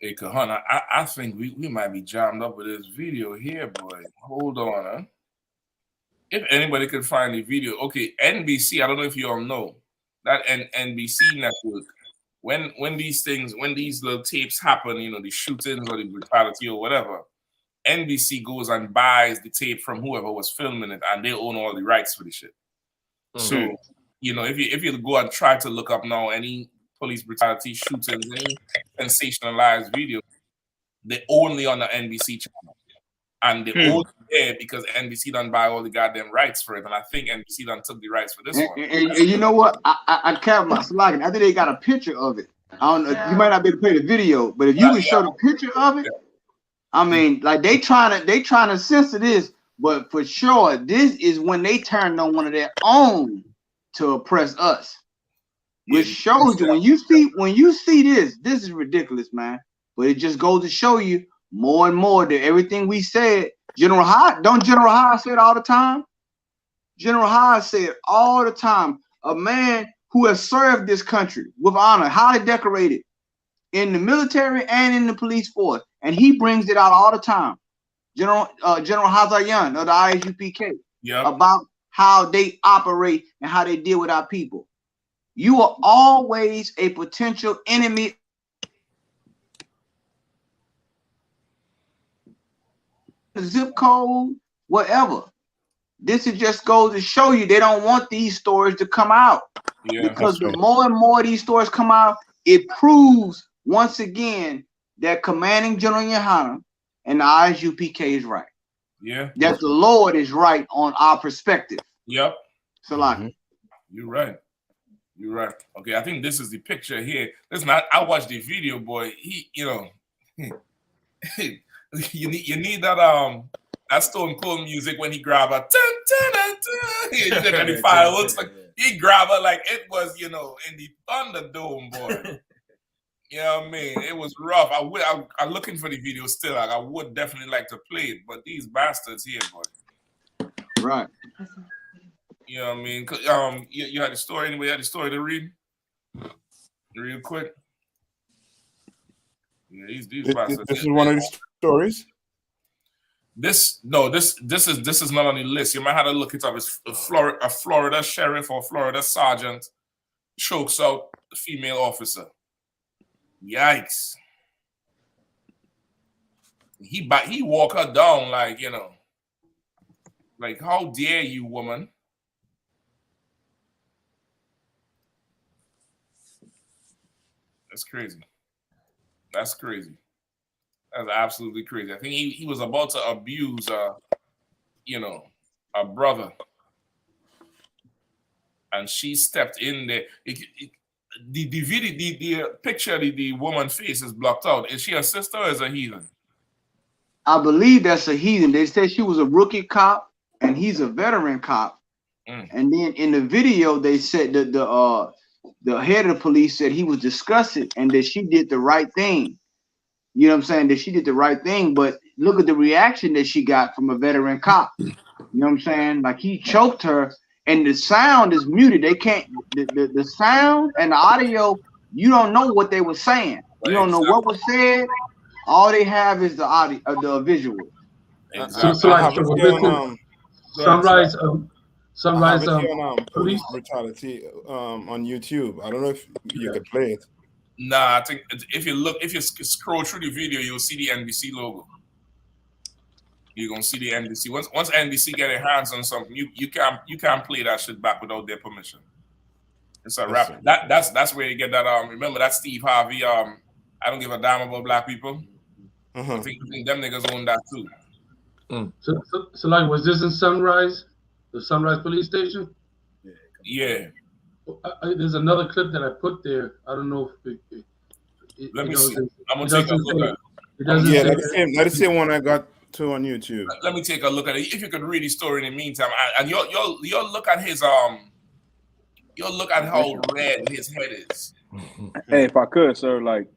Hey, Kahana, I think we might be jammed up with this video here, boy. Hold on, huh? If anybody could find the video. Okay, NBC, I don't know if you all know, that NBC network, when these little tapes happen, the shootings or the brutality or whatever, NBC goes and buys the tape from whoever was filming it, and they own all the rights for the shit. So, if you go and try to look up now any police brutality, shootings, any sensationalized video, they're only on the NBC channel. And they're only there because NBC done buy all the goddamn rights for it. And I think NBC done took the rights for this one. And you know what? I can't my slogan. I think they got a picture of it. I don't know. You might not be able to play the video, but if you can show the picture of it, I mean, like they trying to censor this, but for sure, this is when they turned on one of their own to oppress us. Which shows you when you see this is ridiculous, man. But it just goes to show you more and more that everything we said General Hyde, don't General Hyde say it all the time? General Hyde said all the time, a man who has served this country with honor, highly decorated in the military and in the police force, and he brings it out all the time. General Hazayan of the I.S.U.P.K. about how they operate and how they deal with our people. You are always a potential enemy. Zip code, whatever. This is just goes to show you they don't want these stories to come out. Because the more and more these stories come out, it proves once again that Commanding General Yahanna and the I.S.U.P.K. is right. Yeah. That the Lord is right on our perspective. Yep. Salaki. You're right. You're right. Okay, I think this is the picture here. Listen, I watched the video, boy. He, you know, you need that Stone Cold music when he grab a he look at the fireworks like he grab it like it was, you know, in the Thunderdome, boy. You know what I mean? It was rough. I'm looking for the video still. Like, I would definitely like to play it, but these bastards here, boy. Right. You know what I mean? You had the story anyway. You had the story to read real quick. Yeah, these bastards. This is one of the stories. This is not on the list. You might have to look it up. It's a Florida sheriff or Florida sergeant chokes out a female officer. Yikes! He walk her down like, you know, like, how dare you, woman? That's crazy. That's crazy. That's absolutely crazy. I think he was about to abuse, you know, a brother, and she stepped in there. The video, the picture of the woman's face is blocked out. Is she a sister or is a heathen? I believe that's a heathen. They said she was a rookie cop and he's a veteran cop. And then in the video, they said that the head of the police said he was disgusted and that she did the right thing. You know what I'm saying? That she did the right thing, but look at the reaction that she got from a veteran cop. You know what I'm saying? Like, he choked her and the sound is muted. They can't, the sound and the audio, you don't know what they were saying. You don't know what was said. All they have is the audio, the visual. Sunrise police brutality on YouTube. I don't know if you could play it. Nah, I think if you scroll through the video, you'll see the NBC logo. You're gonna see the NBC. Once NBC get their hands on something, you can't play that shit back without their permission. It's a rap. That's where you get that. Remember that Steve Harvey. I don't give a damn about black people. I think them niggas own that too. So like, was this in Sunrise, the Sunrise police station? Yeah. There's another clip that I put there. I don't know if let me see. I'm gonna take a look at it. Yeah, that's the same one I got to on YouTube. Let me take a look at it. If you could read the story in the meantime, and you'll look at his you'll look at how red his head is. Hey, if I could, sir, like,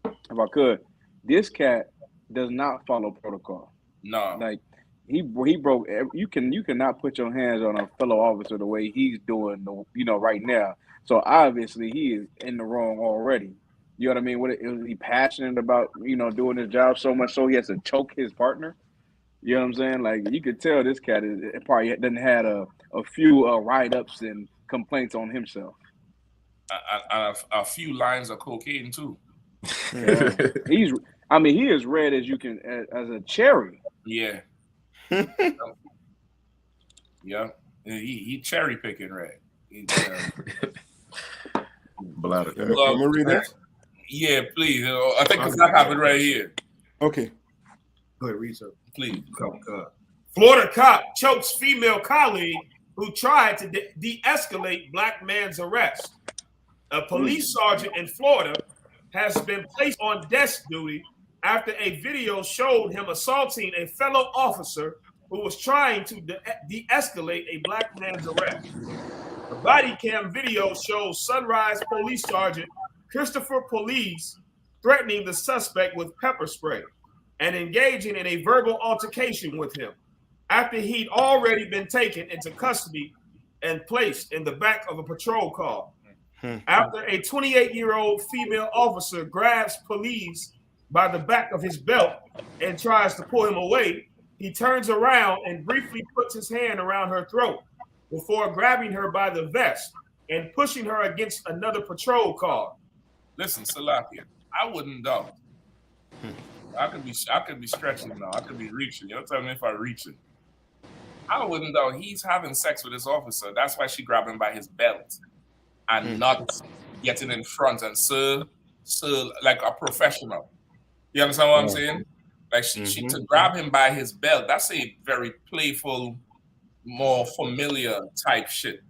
if I could, this cat does not follow protocol. No, like he broke. You cannot put your hands on a fellow officer the way he's doing, right now. So obviously he is in the wrong already. You know what I mean? Was he passionate about doing his job so much so he has to choke his partner? You know what I'm saying? Like, you could tell this cat probably doesn't had a few write-ups and complaints on himself. A few lines of cocaine too. Yeah. He is red as you can as a cherry. Yeah. Yeah. He cherry picking red. Can we read that? Yeah, please. I think that happened right here. Okay. Go ahead, read something. Please. Florida cop chokes female colleague who tried to de-escalate black man's arrest. A police sergeant in Florida has been placed on desk duty after a video showed him assaulting a fellow officer who was trying to de-escalate a black man's arrest. The body cam video shows Sunrise Police Sergeant Christopher Police threatening the suspect with pepper spray. and engaging in a verbal altercation with him after he'd already been taken into custody and placed in the back of a patrol car. After a 28-year-old female officer grabs police by the back of his belt and tries to pull him away, he turns around and briefly puts his hand around her throat before grabbing her by the vest and pushing her against another patrol car. Listen, Salakia, I wouldn't doubt. I could be stretching now. I could be reaching. You'll tell me if I reach it. I wouldn't doubt he's having sex with this officer. That's why she grabbed him by his belt and not getting in front and sir, like a professional. You understand what I'm saying? Like she to grab him by his belt, that's a very playful, more familiar type shit.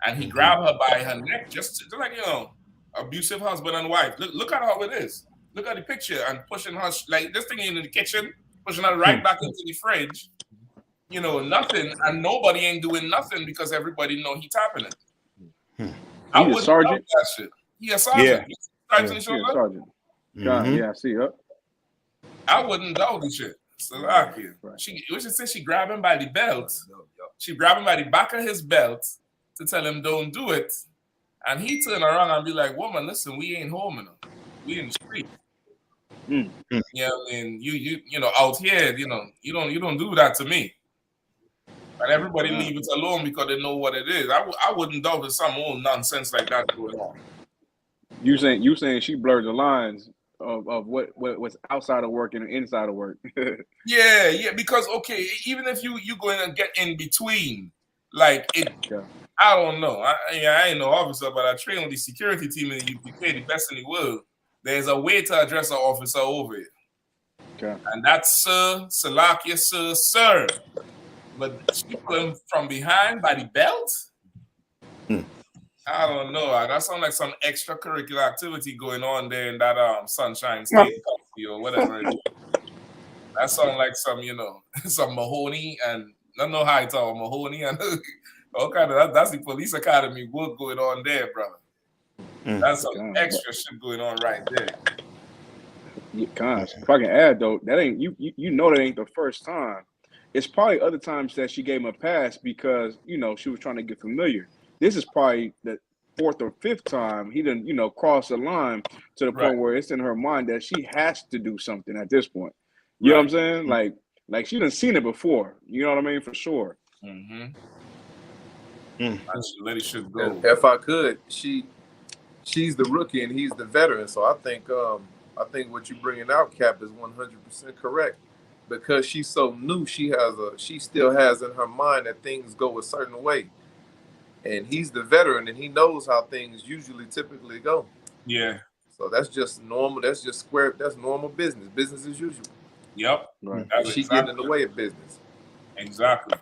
And he grabbed her by her neck, just like, you know, abusive husband and wife. Look at how it is. Look at the picture and pushing her, like this thing in the kitchen, pushing her right back into the fridge. You know, nothing, and nobody ain't doing nothing because everybody know he tapping it. I He's a wouldn't sergeant. doubt that shit. He a sergeant. He's a Sergeant. Yeah, I see. Yep. I wouldn't doubt the shit. Salakia. She said she grabbed him by the belt. She grabbed him by the back of his belt to tell him don't do it. And he turned around and be like, woman, listen, we ain't home enough. We in the street. You know what I mean? You know, out here, you know, you don't do that to me. And everybody leave it alone because they know what it is. I wouldn't doubt there's some old nonsense like that going on. You saying she blurred the lines of what's outside of work and inside of work. Yeah, because okay, even if you going to get in between, like it, I don't know. I ain't no officer, but I train on the security team in the U.P.K, the best in the world. There's a way to address an officer over it. Okay. And that's sir, Salakia, sir. But she put him from behind by the belt? I don't know. That sounds like some extracurricular activity going on there in that Sunshine State Country or whatever it is. That sounds like some, you know, some Mahoney and I don't know how it's all Mahoney and all kind of that's the police academy work going on there, brother. That's some extra shit going on right there. Gosh, if I can add though, that ain't you know that ain't the first time. It's probably other times that she gave him a pass because, you know, she was trying to get familiar. This is probably the fourth or fifth time he didn't, you know, cross the line to the point where it's in her mind that she has to do something at this point. You know what I'm saying? Like she done seen it before. You know what I mean? For sure. I just let it shit go. If I could, she's the rookie and he's the veteran. So I think what you bringing out, Cap, is 100% correct. Because she's so new, she still has in her mind that things go a certain way. And he's the veteran and he knows how things typically go. Yeah. So that's just normal. That's just square. That's normal business. Business as usual. Yep. Right. She getting in the way of business. Exactly.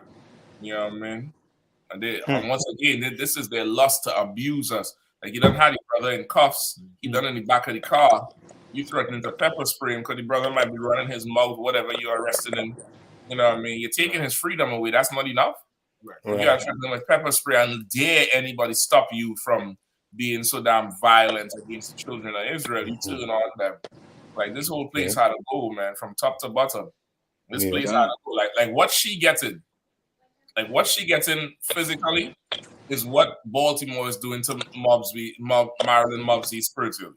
You know what I mean? And once again, this is their lust to abuse us. Like, you done had your brother in cuffs. He done in the back of the car. You threatening to pepper spray him because the brother might be running his mouth, whatever you're arresting him. You know what I mean? You're taking his freedom away. That's not enough. You got to threaten him with pepper spray and dare anybody stop you from being so damn violent against the children of Israel. You turn on them. Like, this whole place had to go, man, from top to bottom. This place had to go. Like what she getting physically is what Baltimore is doing to Maryland Mobsy spiritually.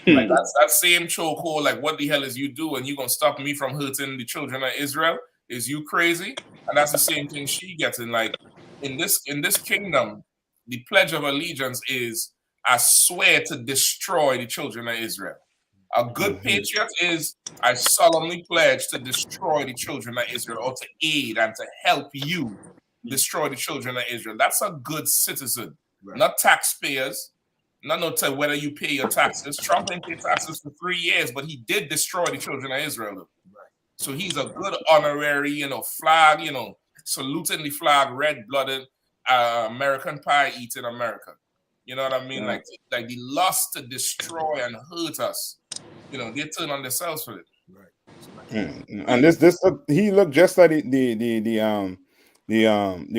Like that's that same chokehold. Like, what the hell is you doing? You gonna stop me from hurting the children of Israel? Is you crazy? And that's the same thing she getting. Like in this kingdom, the Pledge of Allegiance is I swear to destroy the children of Israel. A good patriot is I solemnly pledge to destroy the children of Israel or to aid and to help you destroy the children of Israel. That's a good citizen, not taxpayers. Not no tell whether you pay your taxes. Trump didn't pay taxes for 3 years, but he did destroy the children of Israel. So he's a good honorary, flag, saluting the flag, red-blooded American pie eating America. You know what I mean? Like the lust to destroy and hurt us. They turn on themselves for it. And this he looked just like the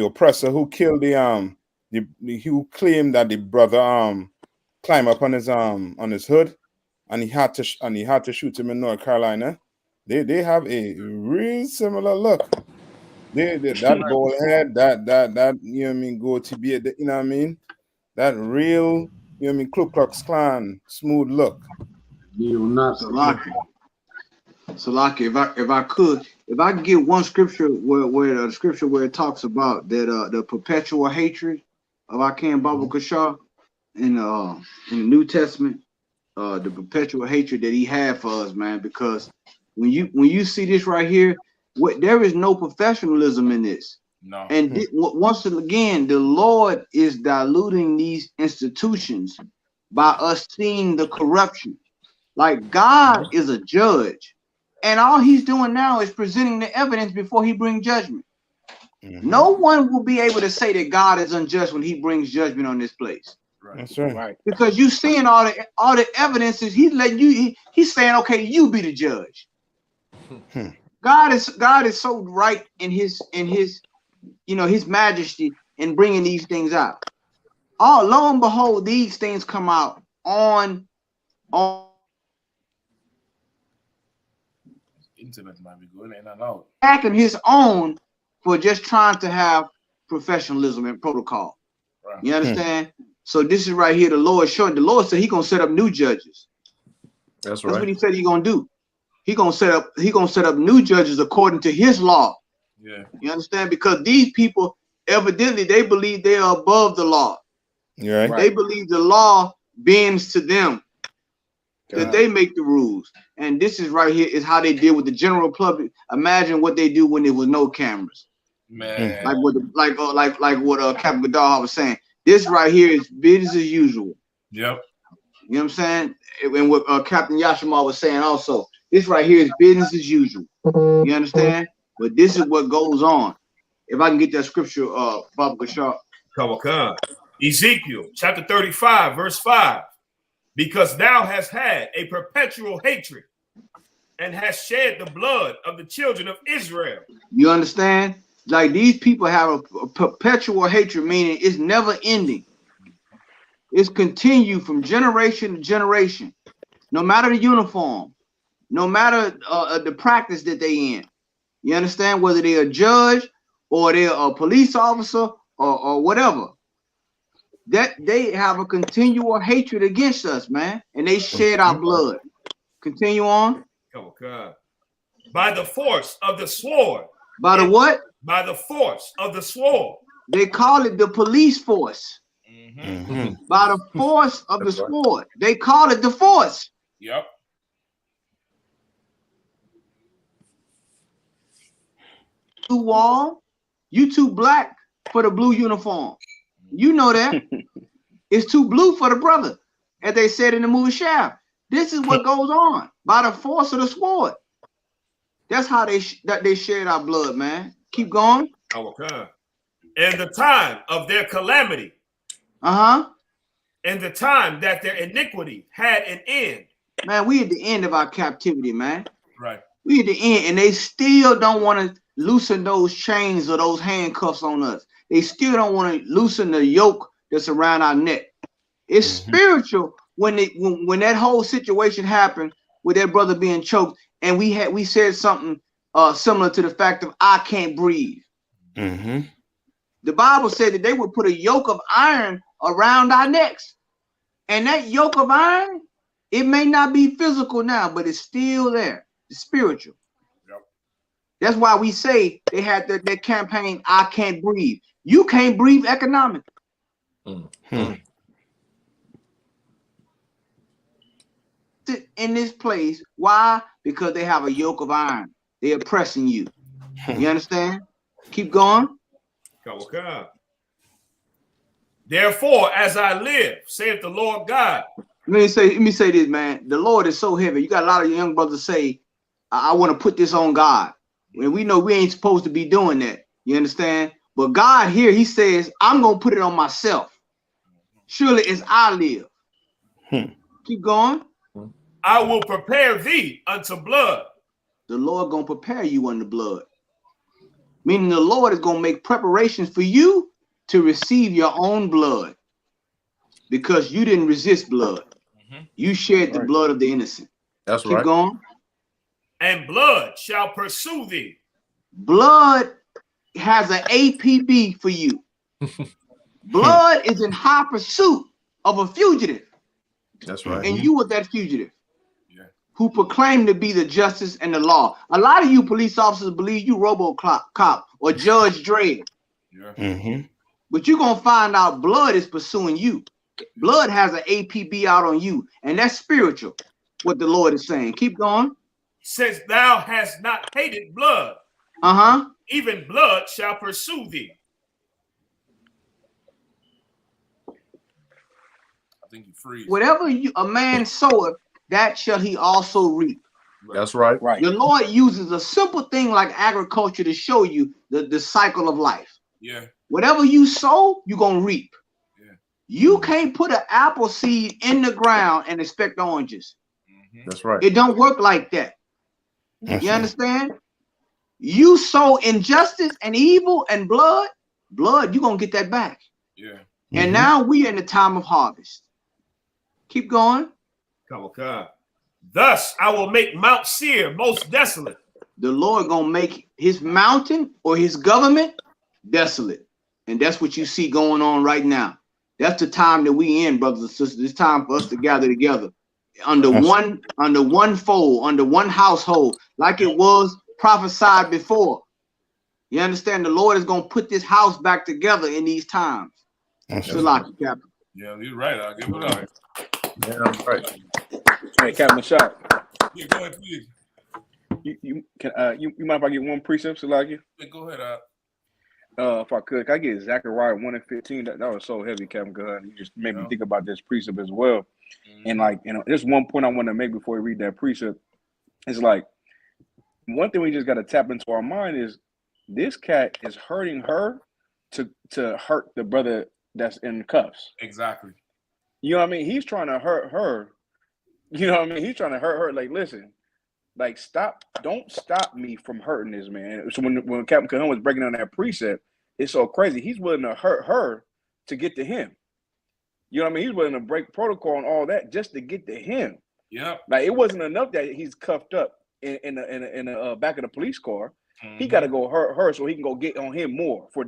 oppressor who killed who claimed that the brother climbed up on his hood and he had to shoot him in North Carolina. They have a real similar look. That bald head, that you know what I mean, go to be you know what I mean, that real you know what I mean, Ku Klux Klan smooth look. Salaki, if I get one scripture where the scripture where it talks about that the perpetual hatred of I.S.U.P.K Baba Kashar in the New Testament, the perpetual hatred that he had for us, man, because when you see this right here, there is no professionalism in this. No. And once again, the Lord is diluting these institutions by us seeing the corruption. Like God is a judge, and all he's doing now is presenting the evidence before he brings judgment. No one will be able to say that God is unjust when he brings judgment on this place. That's right. Because you seeing all the evidences, he's letting you. He's saying, okay, you be the judge. God is so right in his you know, his majesty in bringing these things out. Oh, lo and behold, these things come out on Internet might be going in and out. attacking his own for just trying to have professionalism and protocol. Right. You understand? So this is right here. The Lord showing. The Lord said He gonna set up new judges. That's right. That's what He said He gonna do. He gonna set up new judges according to His law. Yeah. You understand? Because these people evidently they believe they are above the law. Yeah. They believe the law bends to them. That they make the rules. And this is right here is how they deal with the general public. Imagine what they do when there was no cameras. Man. Like what Captain Gaddafi was saying. This right here is business as usual. Yep. You know what I'm saying? And what Captain Yashima was saying also. This right here is business as usual. You understand? But this is what goes on. If I can get that scripture, Baba Kashar. Ezekiel chapter 35, verse 5. Because thou hast had a perpetual hatred and hast shed the blood of the children of Israel. You understand? Like these people have a perpetual hatred, meaning it's never ending. It's continued from generation to generation. No matter the uniform, no matter the practice that they in. You understand? Whether they're a judge or they're a police officer or whatever. That they have a continual hatred against us, man, and they shed our blood. Continue on. By the force of the sword. By the what? By the force of the sword. They call it the police force. By the force of the sword. They call it the force. Yep. Wall, you too black for the blue uniform. You know that. It's too blue for the brother, as they said in the movie Shaft. This is what goes on by the force of the sword. That's how they shed our blood, man. Keep going. And the time of their calamity. And the time that their iniquity had an end. Man, we at the end of our captivity, man. Right. We at the end, and they still don't want to loosen those chains or those handcuffs on us. They still don't want to loosen the yoke that's around our neck. It's spiritual when that whole situation happened with that brother being choked, and we said something similar to the fact of I can't breathe. The Bible said that they would put a yoke of iron around our necks, and that yoke of iron, it may not be physical now, but it's still there. It's spiritual. That's why we say they had that campaign, I can't breathe. You can't breathe economically. In this place, why? Because they have a yoke of iron. They're oppressing you. You understand? Keep going. Therefore, as I live, saith the Lord God. Let me say this, man. The Lord is so heavy. You got a lot of young brothers say, I want to put this on God. When we know we ain't supposed to be doing that. You understand? But God here, he says, I'm going to put it on myself. Surely as I live. Keep going. I will prepare thee unto blood. The Lord going to prepare you unto blood. Meaning the Lord is going to make preparations for you to receive your own blood. Because you didn't resist blood. You shed the blood of the innocent. That's Keep going. and blood shall pursue thee. Blood has an APB for you. Blood is in high pursuit of a fugitive. That's right. And you were that fugitive who proclaimed to be the justice and the law. A lot of you police officers believe you RoboCop or Judge Dredd. But you're going to find out blood is pursuing you. Blood has an APB out on you. And that's spiritual, what the Lord is saying. Keep going. Since thou hast not hated blood, even blood shall pursue thee. I think you freeze. Whatever a man soweth, that shall he also reap. That's right. The Lord uses a simple thing like agriculture to show you the cycle of life. Yeah. Whatever you sow, you're going to reap. Yeah. You can't put an apple seed in the ground and expect oranges. That's right. It don't work like that. You understand? You sow injustice and evil and blood, you're going to get that back. Yeah. And now we are in the time of harvest. Keep going. Thus I will make Mount Seir most desolate. The Lord gonna make his mountain or his government desolate. And that's what you see going on right now. That's the time that we in, brothers and sisters. It's time for us to gather together under one fold, under one household, like it was prophesied before. You understand? The Lord is gonna put this house back together in these times. Captain. Yeah, you're right. I'll give it up. Yeah, I'm right. Hey, Captain Shot. Yeah, go ahead, please. You mind if I get one precept, Salaki? Yeah, go ahead, if I could I get Zechariah 1:15? That was so heavy, Captain Good. You just made me think about this precept as well. And like, there's one point I want to make before we read that precept. It's like one thing we just got to tap into our mind is this cat is hurting her to hurt the brother that's in cuffs. Exactly. You know what I mean? He's trying to hurt her. You know what I mean? He's trying to hurt her. Like, listen, like, don't stop me from hurting this man. So when Captain Cahan was breaking down that precept, it's so crazy. He's willing to hurt her to get to him. You know what I mean? He's willing to break protocol and all that just to get to him. Yeah. Like, it wasn't enough that he's cuffed up in the back of the police car. He got to go hurt her so he can go get on him more for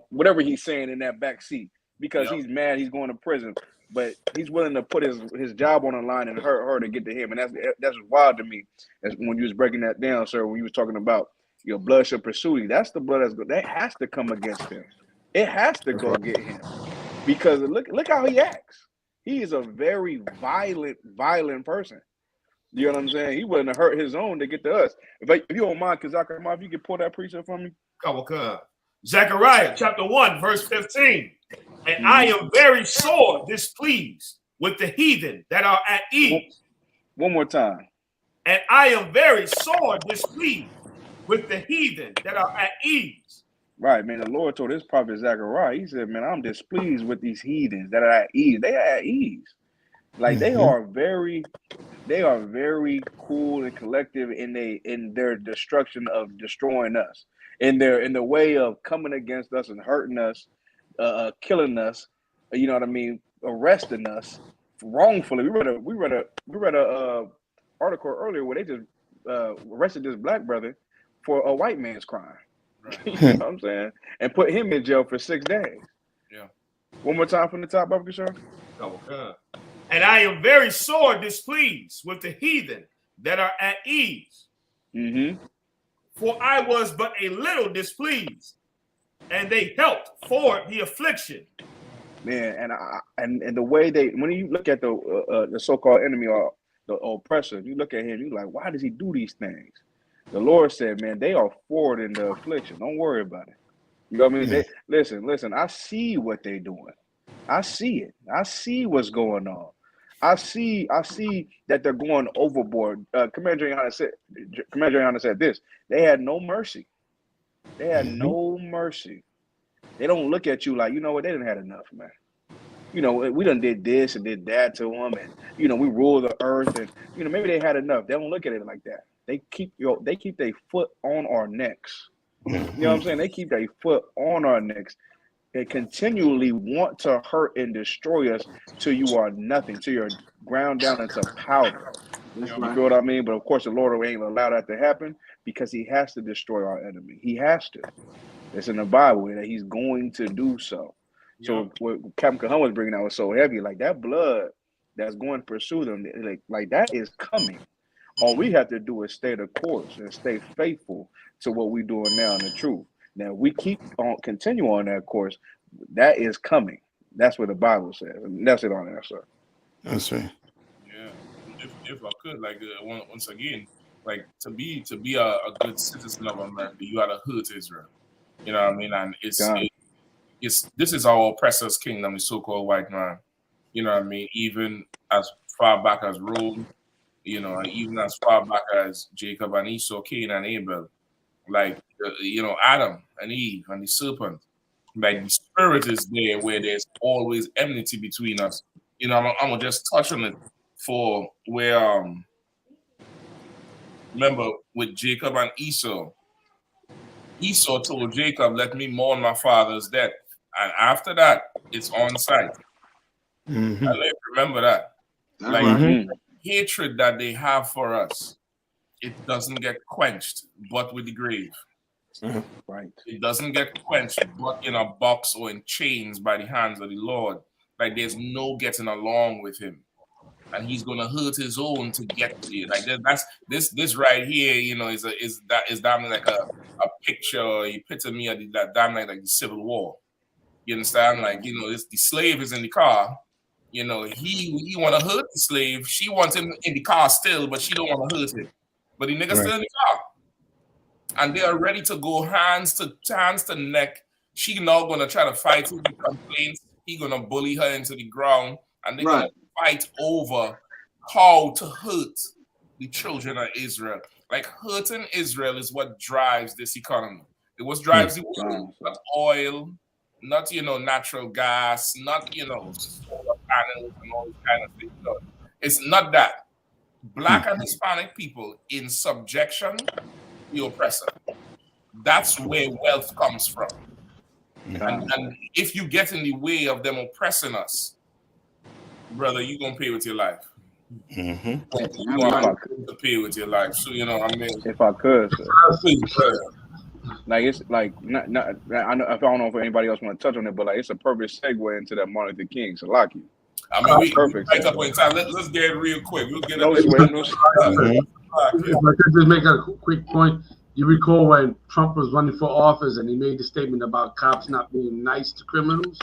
whatever he's saying in that back seat because he's mad he's going to prison. But he's willing to put his job on the line and hurt her to get to him, and that's wild to me. As when you was breaking that down, sir, when you was talking about your blood shall pursue you, that's the blood that has to come against him. It has to go get him because look how he acts. He is a very violent person. You know what I'm saying? He willing to hurt his own to get to us. If you don't mind, Kazakar, if you could pull that precept for me. Zechariah chapter 1, verse 15. And I am very sore displeased with the heathen that are at ease. One more time. And I am very sore displeased with the heathen that are at ease. Right, man. The Lord told his prophet Zechariah, he said, man, I'm displeased with these heathens that are at ease. They are at ease. Like they are very cool and collective in their destruction of destroying us. In the way of coming against us and hurting us. Killing us, you know what I mean, arresting us wrongfully. We read a article earlier where they just arrested this black brother for a white man's crime. Right. You know what I'm saying? And put him in jail for 6 days. Yeah. One more time from the top, Barbara Sir. And I am very sore displeased with the heathen that are at ease. For I was but a little displeased. And they helped for the affliction. Man, and the way when you look at the so-called enemy or the oppressor, you look at him, you're like, why does he do these things? The Lord said, man, they are forward in the affliction. Don't worry about it. You know what I mean? Listen, I see what they're doing. I see it. I see what's going on. I see that they're going overboard. Commander GEN.YAHANNA said this. They had no mercy. They had no mercy. They don't look at you like, you know what, they didn't have enough, man. You know, we done did this and did that to them, and you know, we rule the earth, and you know, maybe they had enough. They don't look at it like that. They keep their foot on our necks. You know what I'm saying? They keep their foot on our necks. and continually want to hurt and destroy us till you are nothing, till you're ground down into powder. That's You right. feel what I mean? But of course, the Lord ain't allow that to happen because He has to destroy our enemy. He has to. It's in the Bible that He's going to do so. So what Captain Cahan was bringing out was so heavy, like that blood that's going to pursue them, like that is coming. All we have to do is stay the course and stay faithful to what we're doing now in the truth. Now, if we continue on that course, that is coming. That's what the Bible says. And that's it on there, sir. That's right. Yeah, if I could, like once again, like to be a good citizen of America, you gotta hurt Israel. You know what I mean? And this is our oppressor's kingdom, the so-called white man. You know what I mean? Even as far back as Rome, you know, even as far back as Jacob and Esau, Cain and Abel, like you know, Adam and Eve and the serpent. Like the spirit is there where there's always enmity between us. You know, I'm gonna just touch on it for where remember with Jacob and Esau. Esau told Jacob, "Let me mourn my father's death," and after that, it's on site. Mm-hmm. And remember that, like hatred that they have for us, it doesn't get quenched, but with the grave. Right. It doesn't get quenched, but in a box or in chains by the hands of the Lord. Like there's no getting along with him, and he's gonna hurt his own to get to you. Like that's this right here, you know, is damn like a picture, or epitome of that damn like the Civil War. You understand? Like you know, the slave is in the car. You know, he want to hurt the slave. She wants him in the car still, but she don't want to hurt him. But the nigga's still in the car. And they are ready to go hands to neck. She now gonna try to fight with the complaints. He gonna bully her into the ground, and they're gonna fight over how to hurt the children of Israel. Like hurting Israel is what drives this economy. It was drives the world, not oil, not natural gas, not solar panels and all this kind of thing. No, it's not that. Black and Hispanic people in subjection. The oppressor. That's where wealth comes from. And if you get in the way of them oppressing us, brother, you're going to pay with your life. Mm-hmm. You're going to pay with your life. So, you know what I mean? If I could, sir. Please, like it's like not I don't know if anybody else want to touch on it, but like it's a perfect segue into that Martin Luther King. So lucky. I mean, we right up on time. Let's get it real quick. We'll get If I could just make a quick point. You recall when Trump was running for office and he made the statement about cops not being nice to criminals?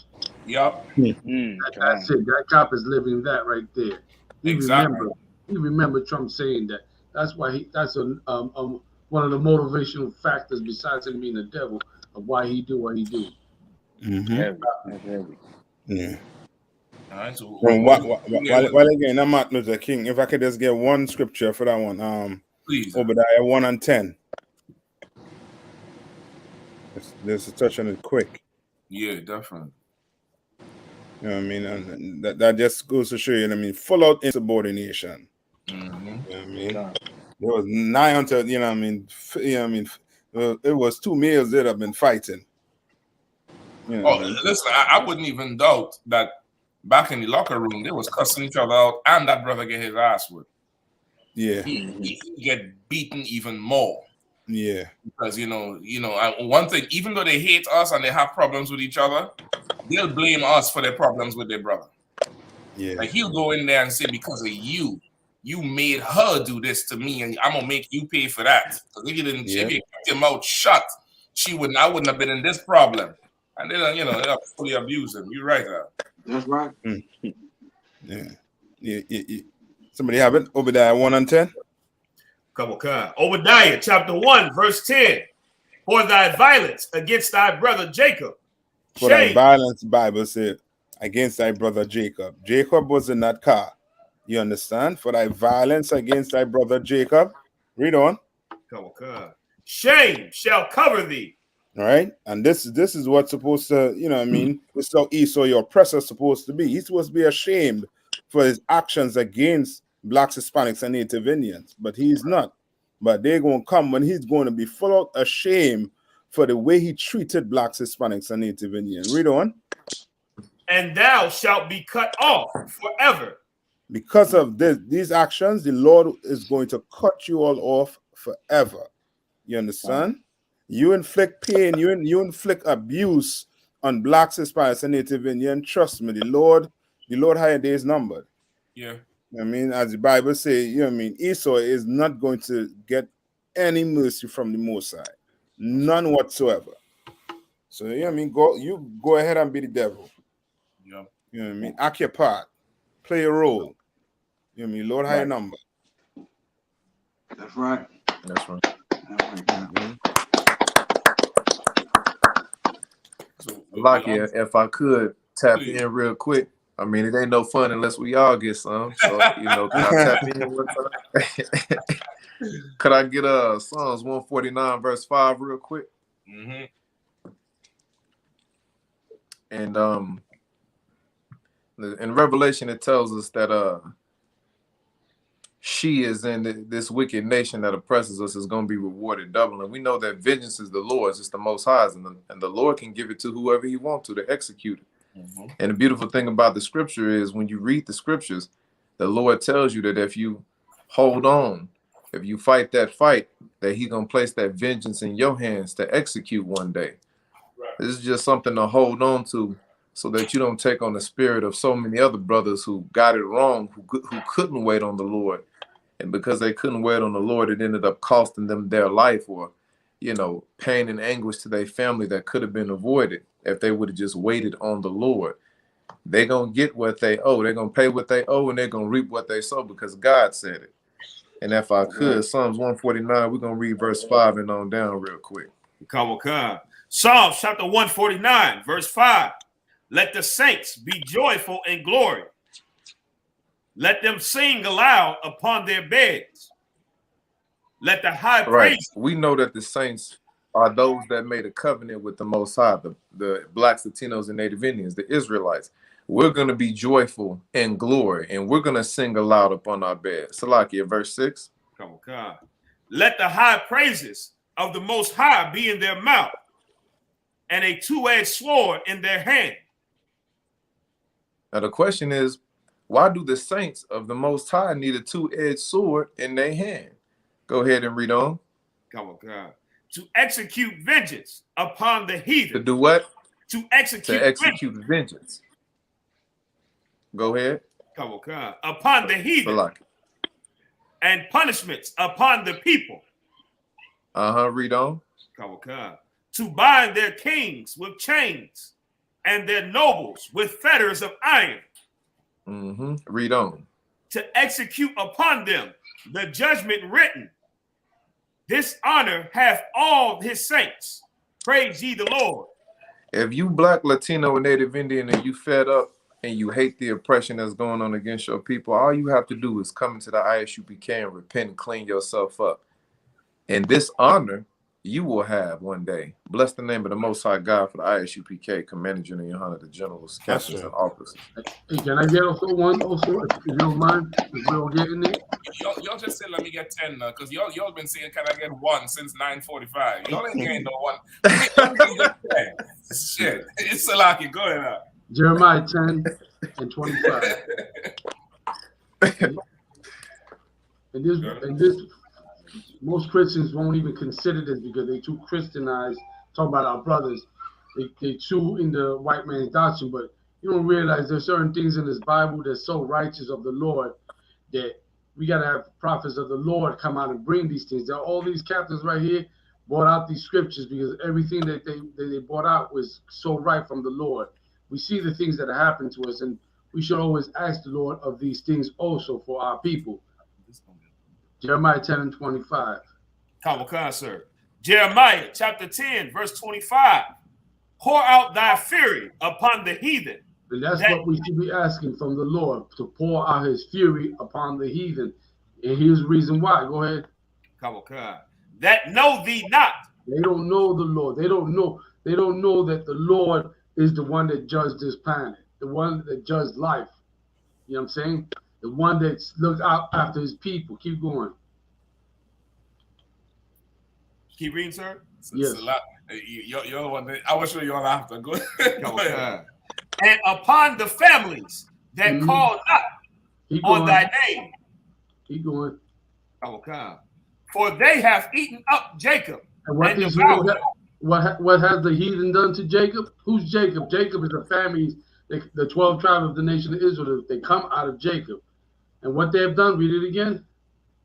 Yep. That's it. That cop is living that right there. He remember Trump saying that. That's why that's one of the motivational factors besides him being the devil of why he do what he do. Heavy. Yeah. All right, so while again, I'm Martin Luther King. If I could just get one scripture for that one, please. Obadiah 1 and 10. Let's touch on it quick. Yeah, definitely. You know what I mean? And that just goes to show you, what I mean, full out insubordination. Mm-hmm. You know what I mean? There was nigh until, you know what I mean? It was 2 males that have been fighting. You know listen, I wouldn't even doubt that back in the locker room, they was cussing each other out, and that brother get his ass whipped. Yeah. He get beaten even more. Yeah. Because, one thing, even though they hate us and they have problems with each other, they'll blame us for their problems with their brother. Yeah. Like, he'll go in there and say, because of you made her do this to me, and I'm going to make you pay for that. Because if you didn't, if you kept your mouth shut, I wouldn't have been in this problem. And they'll fully abuse him. You're right, That's right. Yeah. Somebody have it? Obadiah 1 and 10? Come on. Obadiah chapter 1, verse 10. For thy violence against thy brother Jacob. For thy violence, Bible said, against thy brother Jacob. Jacob was in that car. You understand? For thy violence against thy brother Jacob. Read on. Come on. Shame shall cover thee. All right. And this is what's supposed to, you know what I mean? This is how Esau, your oppressor, is supposed to be. He's supposed to be ashamed for his actions against Blacks, Hispanics, and Native Indians. But he's not. But they're going to come when he's going to be full out ashamed for the way he treated blacks, Hispanics, and Native Indian. Read on. And thou shalt be cut off forever. Because of these actions, the Lord is going to cut you all off forever. You understand? You inflict pain, you inflict abuse on blacks, Hispanics, and Native Indian. Trust me, the Lord higher days numbered. Yeah. I mean, as the Bible says, you know what I mean, Esau is not going to get any mercy from the Most High. None whatsoever. So, you know what I mean, go ahead and be the devil. Yeah. You know what I mean? Act your part. Play a role. You know what I mean? Lord higher number. That's right. That's right. Lucky, if I could tap in real quick. I mean, it ain't no fun unless we all get some. So, you know, can I tap in one time? Could I get Psalms 149 verse 5 real quick? And in Revelation it tells us that she is in this wicked nation that oppresses us is going to be rewarded double. And we know that vengeance is the Lord's, it's the Most High's, and the Lord can give it to whoever he wants to execute it. And the beautiful thing about the scripture is when you read the scriptures, the Lord tells you that if you hold on, if you fight that fight, that he's going to place that vengeance in your hands to execute one day. This is just something to hold on to so that you don't take on the spirit of so many other brothers who got it wrong, who couldn't wait on the Lord. And because they couldn't wait on the Lord, it ended up costing them their life or, you know, pain and anguish to their family that could have been avoided if they would have just waited on the Lord. They're going to get what they owe. They're going to pay what they owe, and they're going to reap what they sow because God said it. And if I could, Psalms 149, we're going to read verse 5 and on down real quick. Come on. Psalms chapter 149, verse 5. Let the saints be joyful in glory. Let them sing aloud upon their beds. Let the high praise. We know that the saints are those that made a covenant with the Most High, the blacks, Latinos, and Native Indians, the Israelites. We're going to be joyful in glory, and we're going to sing aloud upon our beds. Salakia, verse 6. Come on. Let the high praises of the Most High be in their mouth, and a two-edged sword in their hand. Now the question is, why do the saints of the Most High need a two-edged sword in their hand? Go ahead and read on. Come on. To execute vengeance upon the heathen. To do what? To execute vengeance. Go ahead. Come on. Upon the heathen. And punishments upon the people. Read on. Come on. To bind their kings with chains and their nobles with fetters of iron. Read on. To execute upon them the judgment written. This honor hath all his saints. Praise ye the Lord. If you black, Latino, and Native Indian and you fed up and you hate the oppression that's going on against your people, all you have to do is come into the I.S.U.P.K and repent and clean yourself up. And this honor you will have one day. Bless the name of the Most High God for the I.S.U.P.K, Commander Gen.YAHANNA, the generals, captains, and officers. Hey, can I get also one if you don't mind? If we don't get in it. Y'all just said let me get 10 now, because y'all been saying can I get one since 9:45. Y'all ain't getting no one. Shit. It's Salaki. Go ahead now. Jeremiah 10 and 25. and this most Christians won't even consider this because they too Christianized. Talk about our brothers. They too in the white man's doctrine, but you don't realize there's certain things in this Bible that's so righteous of the Lord that we got to have prophets of the Lord come out and bring these things. All these captains right here brought out these scriptures because everything that they brought out was so right from the Lord. We see the things that are happening to us, and we should always ask the Lord of these things also for our people. Jeremiah 10 and 25. Come on, sir. Jeremiah chapter 10, verse 25. Pour out thy fury upon the heathen. And that's what we should be asking from the Lord, to pour out his fury upon the heathen. And here's the reason why. Go ahead. Come on. That know thee not. They don't know the Lord. They don't know that the Lord is the one that judged this planet, the one that judged life. You know what I'm saying? The one that looks out after his people. Keep going. Keep reading, sir. Yes. You're the one that I was sure you're after. Go ahead. And upon the families that call not on thy name. Keep going. Okay. For they have eaten up Jacob. And what has the heathen done to Jacob? Who's Jacob? Jacob is the families, the 12 tribes of the nation of Israel. They come out of Jacob. And what they have done, read it again.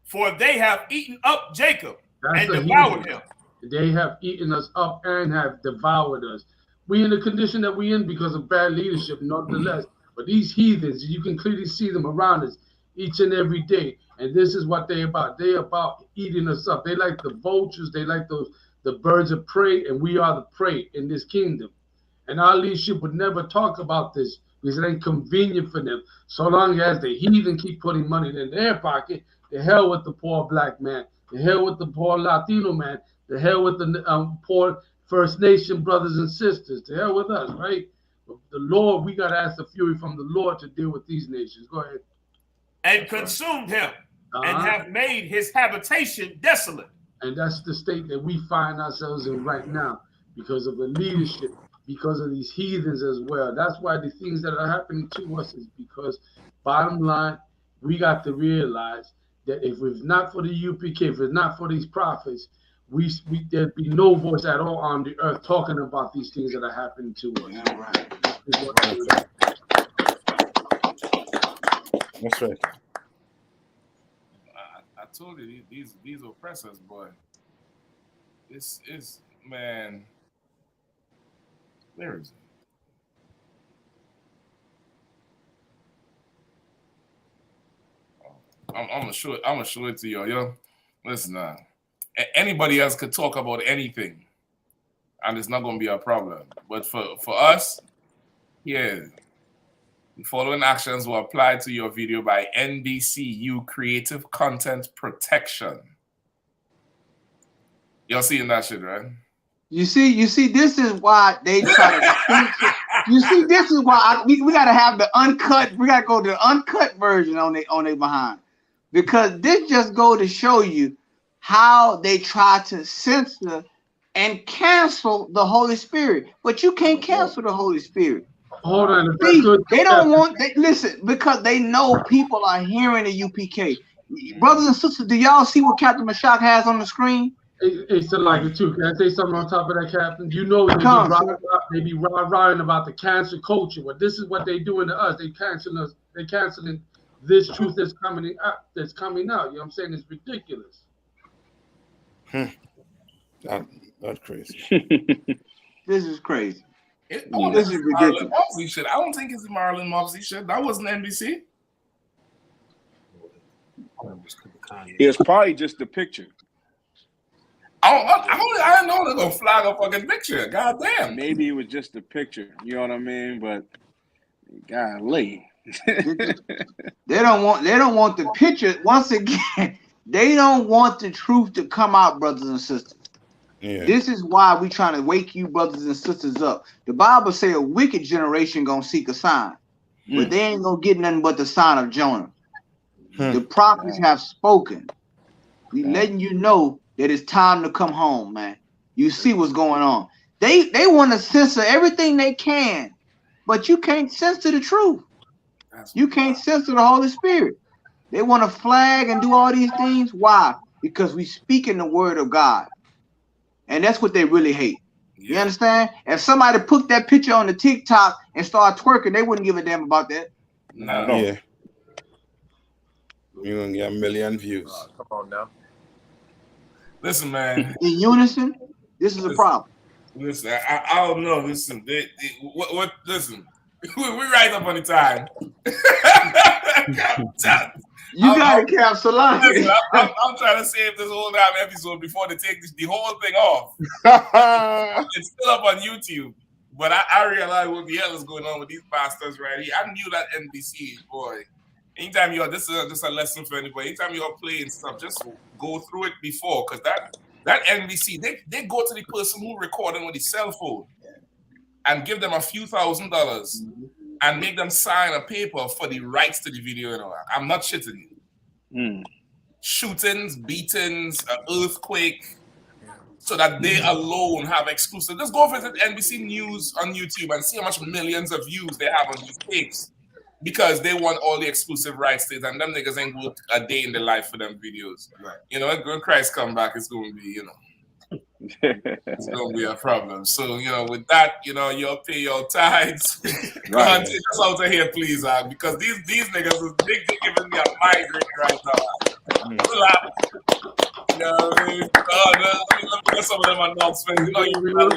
For they have eaten up Jacob and devoured him. They have eaten us up and have devoured us. We in the condition that we in because of bad leadership, nonetheless. But these heathens, you can clearly see them around us each and every day. And this is what they're about. They're about eating us up. They like the vultures. They like the birds of prey, and we are the prey in this kingdom. And our leadership would never talk about this because it ain't convenient for them. So long as the heathen keep putting money in their pocket, the hell with the poor black man, the hell with the poor Latino man, the hell with the poor First Nation brothers and sisters, the hell with us, right? But the Lord, we got to ask the fury from the Lord to deal with these nations. Go ahead. And consumed him and have made his habitation desolate. And that's the state that we find ourselves in right now because of the leadership, because of these heathens as well. That's why the things that are happening to us is because, bottom line, we got to realize that if it's not for the UPK, if it's not for these prophets, there'd be no voice at all on the earth talking about these things that are happening to us. That's right. I told you these oppressors, boy. This is, man. Where is it? I'm gonna show it to you, yo. Listen, anybody else could talk about anything, and it's not gonna be a problem. But for us, yeah, the following actions were applied to your video by NBCU Creative Content Protection. Y'all seeing that shit, right? You see, this is why they try to. You see, this is why we got to have the uncut. We got to go to the uncut version on they behind, because this just go to show you how they try to censor and cancel the Holy Spirit. But you can't cancel the Holy Spirit. Hold on. See, they don't want. Listen, because they know people are hearing the UPK. Brothers and sisters, do y'all see what Captain Mashak has on the screen? It's like it too. Can I say something on top of that, Captain? You know they be rah-rahing about the cancel culture. But this is what they doing to us. They canceling us. They canceling this truth that's coming out. You know what I'm saying? It's ridiculous. That's crazy. This is crazy. This is ridiculous. Shit. I don't think it's Marlon Mobley shit. That wasn't NBC. It's probably just the picture. I didn't know they're gonna flag a fucking picture. God damn. Maybe it was just the picture. You know what I mean? But golly. They don't want the picture. Once again, they don't want the truth to come out, brothers and sisters. Yeah. This is why we trying to wake you brothers and sisters up. The Bible say a wicked generation gonna seek a sign, but they ain't gonna get nothing but the sign of Jonah. The prophets have spoken. We letting you know that it's time to come home, man. You see what's going on. They want to censor everything they can, but you can't censor the truth. You can't censor the Holy Spirit. They want to flag and do all these things. Why? Because we speak in the word of God. And that's what they really hate. You understand? If somebody put that picture on the TikTok and start twerking, they wouldn't give a damn about that. No. Yeah. You're going to get 1 million views. Come on now. Listen, man. In unison, this is a problem. Listen, I don't know. Listen, listen, we right up on the time. You got to capsule line. I'm trying to save this whole damn episode before they take the whole thing off. It's still up on YouTube, but I realize what the hell is going on with these bastards right here. I knew that NBC, boy. Anytime this is just a lesson for anybody. Anytime you're playing stuff, just go through it before, because that NBC, they go to the person who recording with his cell phone and give them a few $1,000s and make them sign a paper for the rights to the video. You know, I'm not shitting you. Shootings, beatings, an earthquake, so that they alone have exclusive. Just go visit NBC News on YouTube and see how much millions of views they have on these tapes, because they want all the exclusive rights to it, and them niggas ain't work a day in the life for them videos. Right. You know, when Christ come back, it's going to be, you know, it's going to be a problem. So, you know, with that, you know, you'll pay your tithes. Right. Take us out of here, please, because these niggas is giving me a migraine right now. You know what I mean? Let me get some of them announcements. You know, we're gonna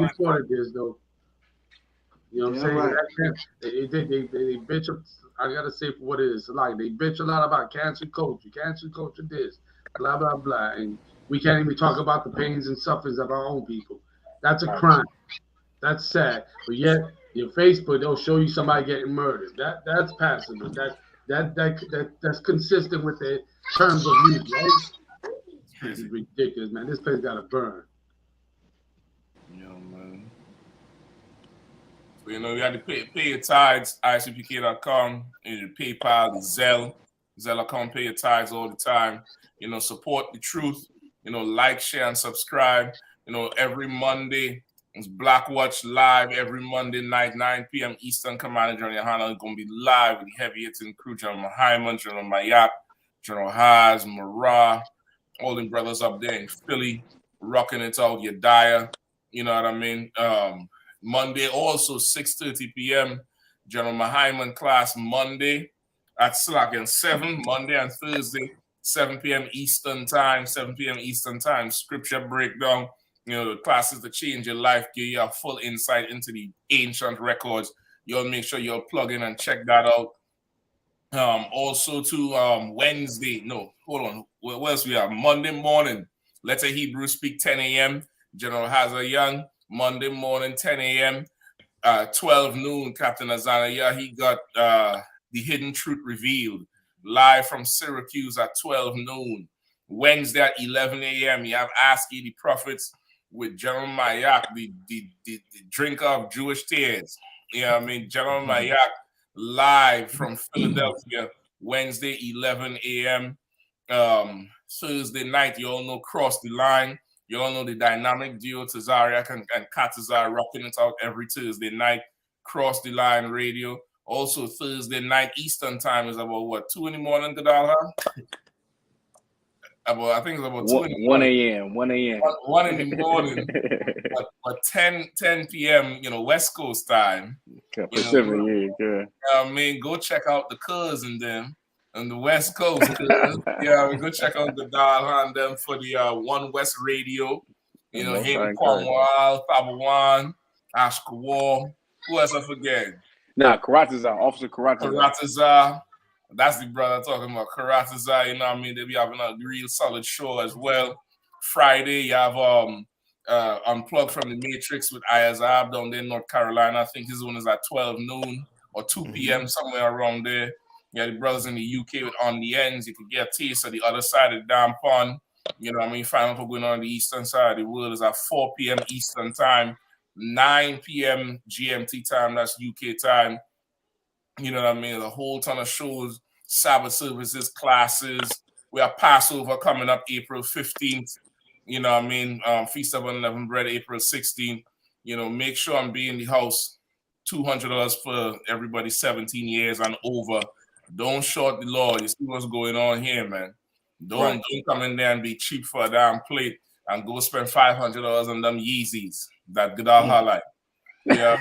record this though. You know what I'm saying? Right. They bitch. I gotta say for what it is. Like they bitch a lot about cancel culture this, blah blah blah, and we can't even talk about the pains and sufferings of our own people. That's a crime. That's sad. But yet your Facebook, they'll show you somebody getting murdered. That's passable. That's consistent with the terms of use, right? It's ridiculous, man. This place gotta burn. Yeah, man. So, you know, you have to pay your tithes, ISUPK.com, and your PayPal, the Zelle.com, pay your tithes all the time. You know, support the truth. You know, like, share, and subscribe. You know, every Monday, it's BLACKWATCH live every Monday night, 9 p.m. Eastern. Commander GEN.YAHANNA is going to be live with the heavy hitting crew, General Hyman, General Mayap, General Haas, Marah, all the brothers up there in Philly, rocking it out, Yediah, you know what I mean? Monday also, 6:30 p.m., General Hyman class Monday at Slack and 7, Monday and Thursday, 7 p.m. Eastern time, scripture breakdown. You know, the classes that change your life, give you a full insight into the ancient records. You'll make sure you'll plug in and check that out. Also to Wednesday, no, hold on, what else we have? Monday morning, Let's Say Hebrew Speak, 10 a.m. General Hazar Young, Monday morning, 10 a.m. 12 noon, Captain Azariah, he got The Hidden Truth Revealed, live from Syracuse at 12 noon. Wednesday at 11 a.m., you have Ask Ye the Prophets with General Mayak, the drinker of Jewish tears. You know what I mean? General Mayak live from Philadelphia, Wednesday, 11 a.m. Thursday night, you all know Cross the Line. You all know the dynamic duo Tazariak and Katazar rocking it out every Thursday night. Cross the Line Radio. Also Thursday night Eastern time is about what, 2 in the morning, Gadalha? I think it's about 2 in the morning. 1 a.m. 1 in the morning. but 10 p.m., you know, West Coast time. Pacific, yeah. I mean, go check out the Cuz and them on the West Coast. Yeah, we go check out the Dalha and them for the One West Radio. You know, Haiti Cornwall, Pabawan, Ashkawal. Who else I forget? Nah, Karatazar, Officer Karatazar. Karatazar. That's the brother talking about Karatazar. You know what I mean? They be having a real solid show as well. Friday, you have Unplugged from the Matrix with I.S.U.P.K down there in North Carolina. I think his one is at 12 noon or 2 p.m., somewhere around there. You have the brothers in the UK with On the Ends. You can get a taste of the other side of the damn pond. You know what I mean? Find out what's going on the eastern side of the world is at 4 p.m. Eastern time, 9 p.m. GMT time. That's UK time. You know what I mean? A whole ton of shows, Sabbath services, classes. We have Passover coming up April 15th. You know what I mean? Feast of Unleavened Bread, April 16th. You know, make sure I'm be in the house. $200 for everybody 17 years and over. Don't short the Lord. You see what's going on here, man. Don't come in there and be cheap for a damn plate and go spend $500 on them Yeezys that Gadal highlight. Yeah.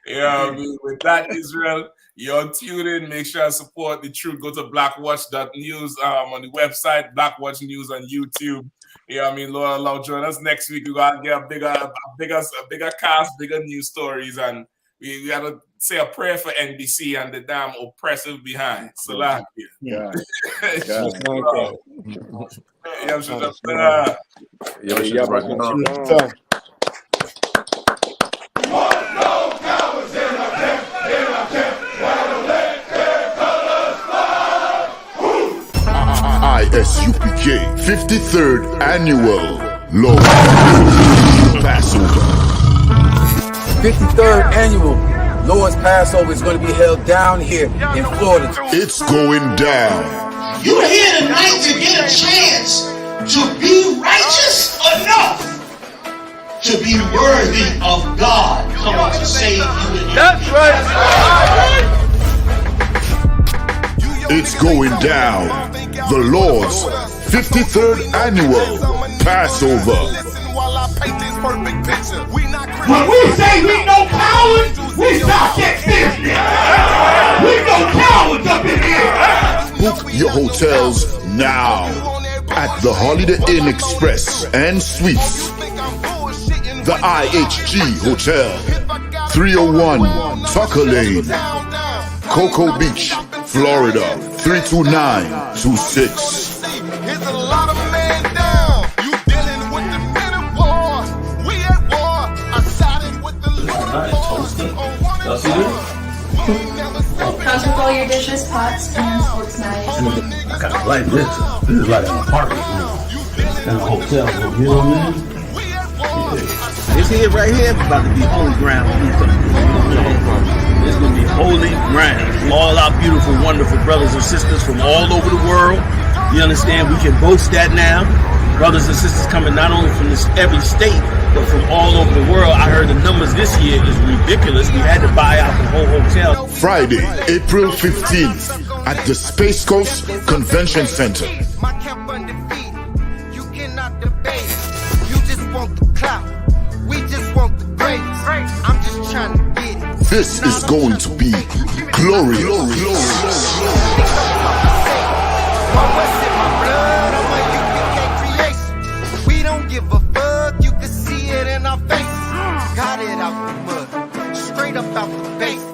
Yeah, I mean, with that, Israel, you're tuned in. Make sure you support the truth. Go to blackwatch.news on the website, Blackwatch News on YouTube. Yeah, I mean, Lord Allah, join us next week. We gotta get a bigger cast, bigger news stories, and we gotta say a prayer for NBC and the damn oppressive behind. Salam. Yeah. I.S.U.P.K. 53rd Annual Lord Passover. 53rd Annual Lord's Passover is going to be held down here in Florida. It's going down. You're here tonight to get a chance to be righteous enough to be worthy of God coming to save you. That's right. It's going down. The Lord's 53rd annual Passover. When we say we no cowards, we stop that business. We no cowards up in here. Book your hotels now at the Holiday Inn Express and Suites, the IHG Hotel, 301 Tucker Lane, Cocoa Beach, Florida, 32926. Here's a lot of men down. You dealing with the men of war. We at war. I sided with the Lord of Counter all your dishes, pots, pans, forks, knives. I kind of like this. This is like an apartment room and a hotel room. You know what I mean? Yeah. This here right here is about to be holy ground. It's going to be holy ground. All our beautiful, wonderful brothers and sisters from all over the world. You understand? We can boast that now. Brothers and sisters coming not only from every state, but from all over the world. I heard the numbers this year is ridiculous. We had to buy out the whole hotel. Friday, April 15th at the Space Coast Convention Center. My camp undefeated. You cannot debate. You just want the clout. We just want the grades. I'm just trying to get it. This is going to be glorious. We don't give a fuck, you can see it in our face. Got it out the mud, straight up out the base.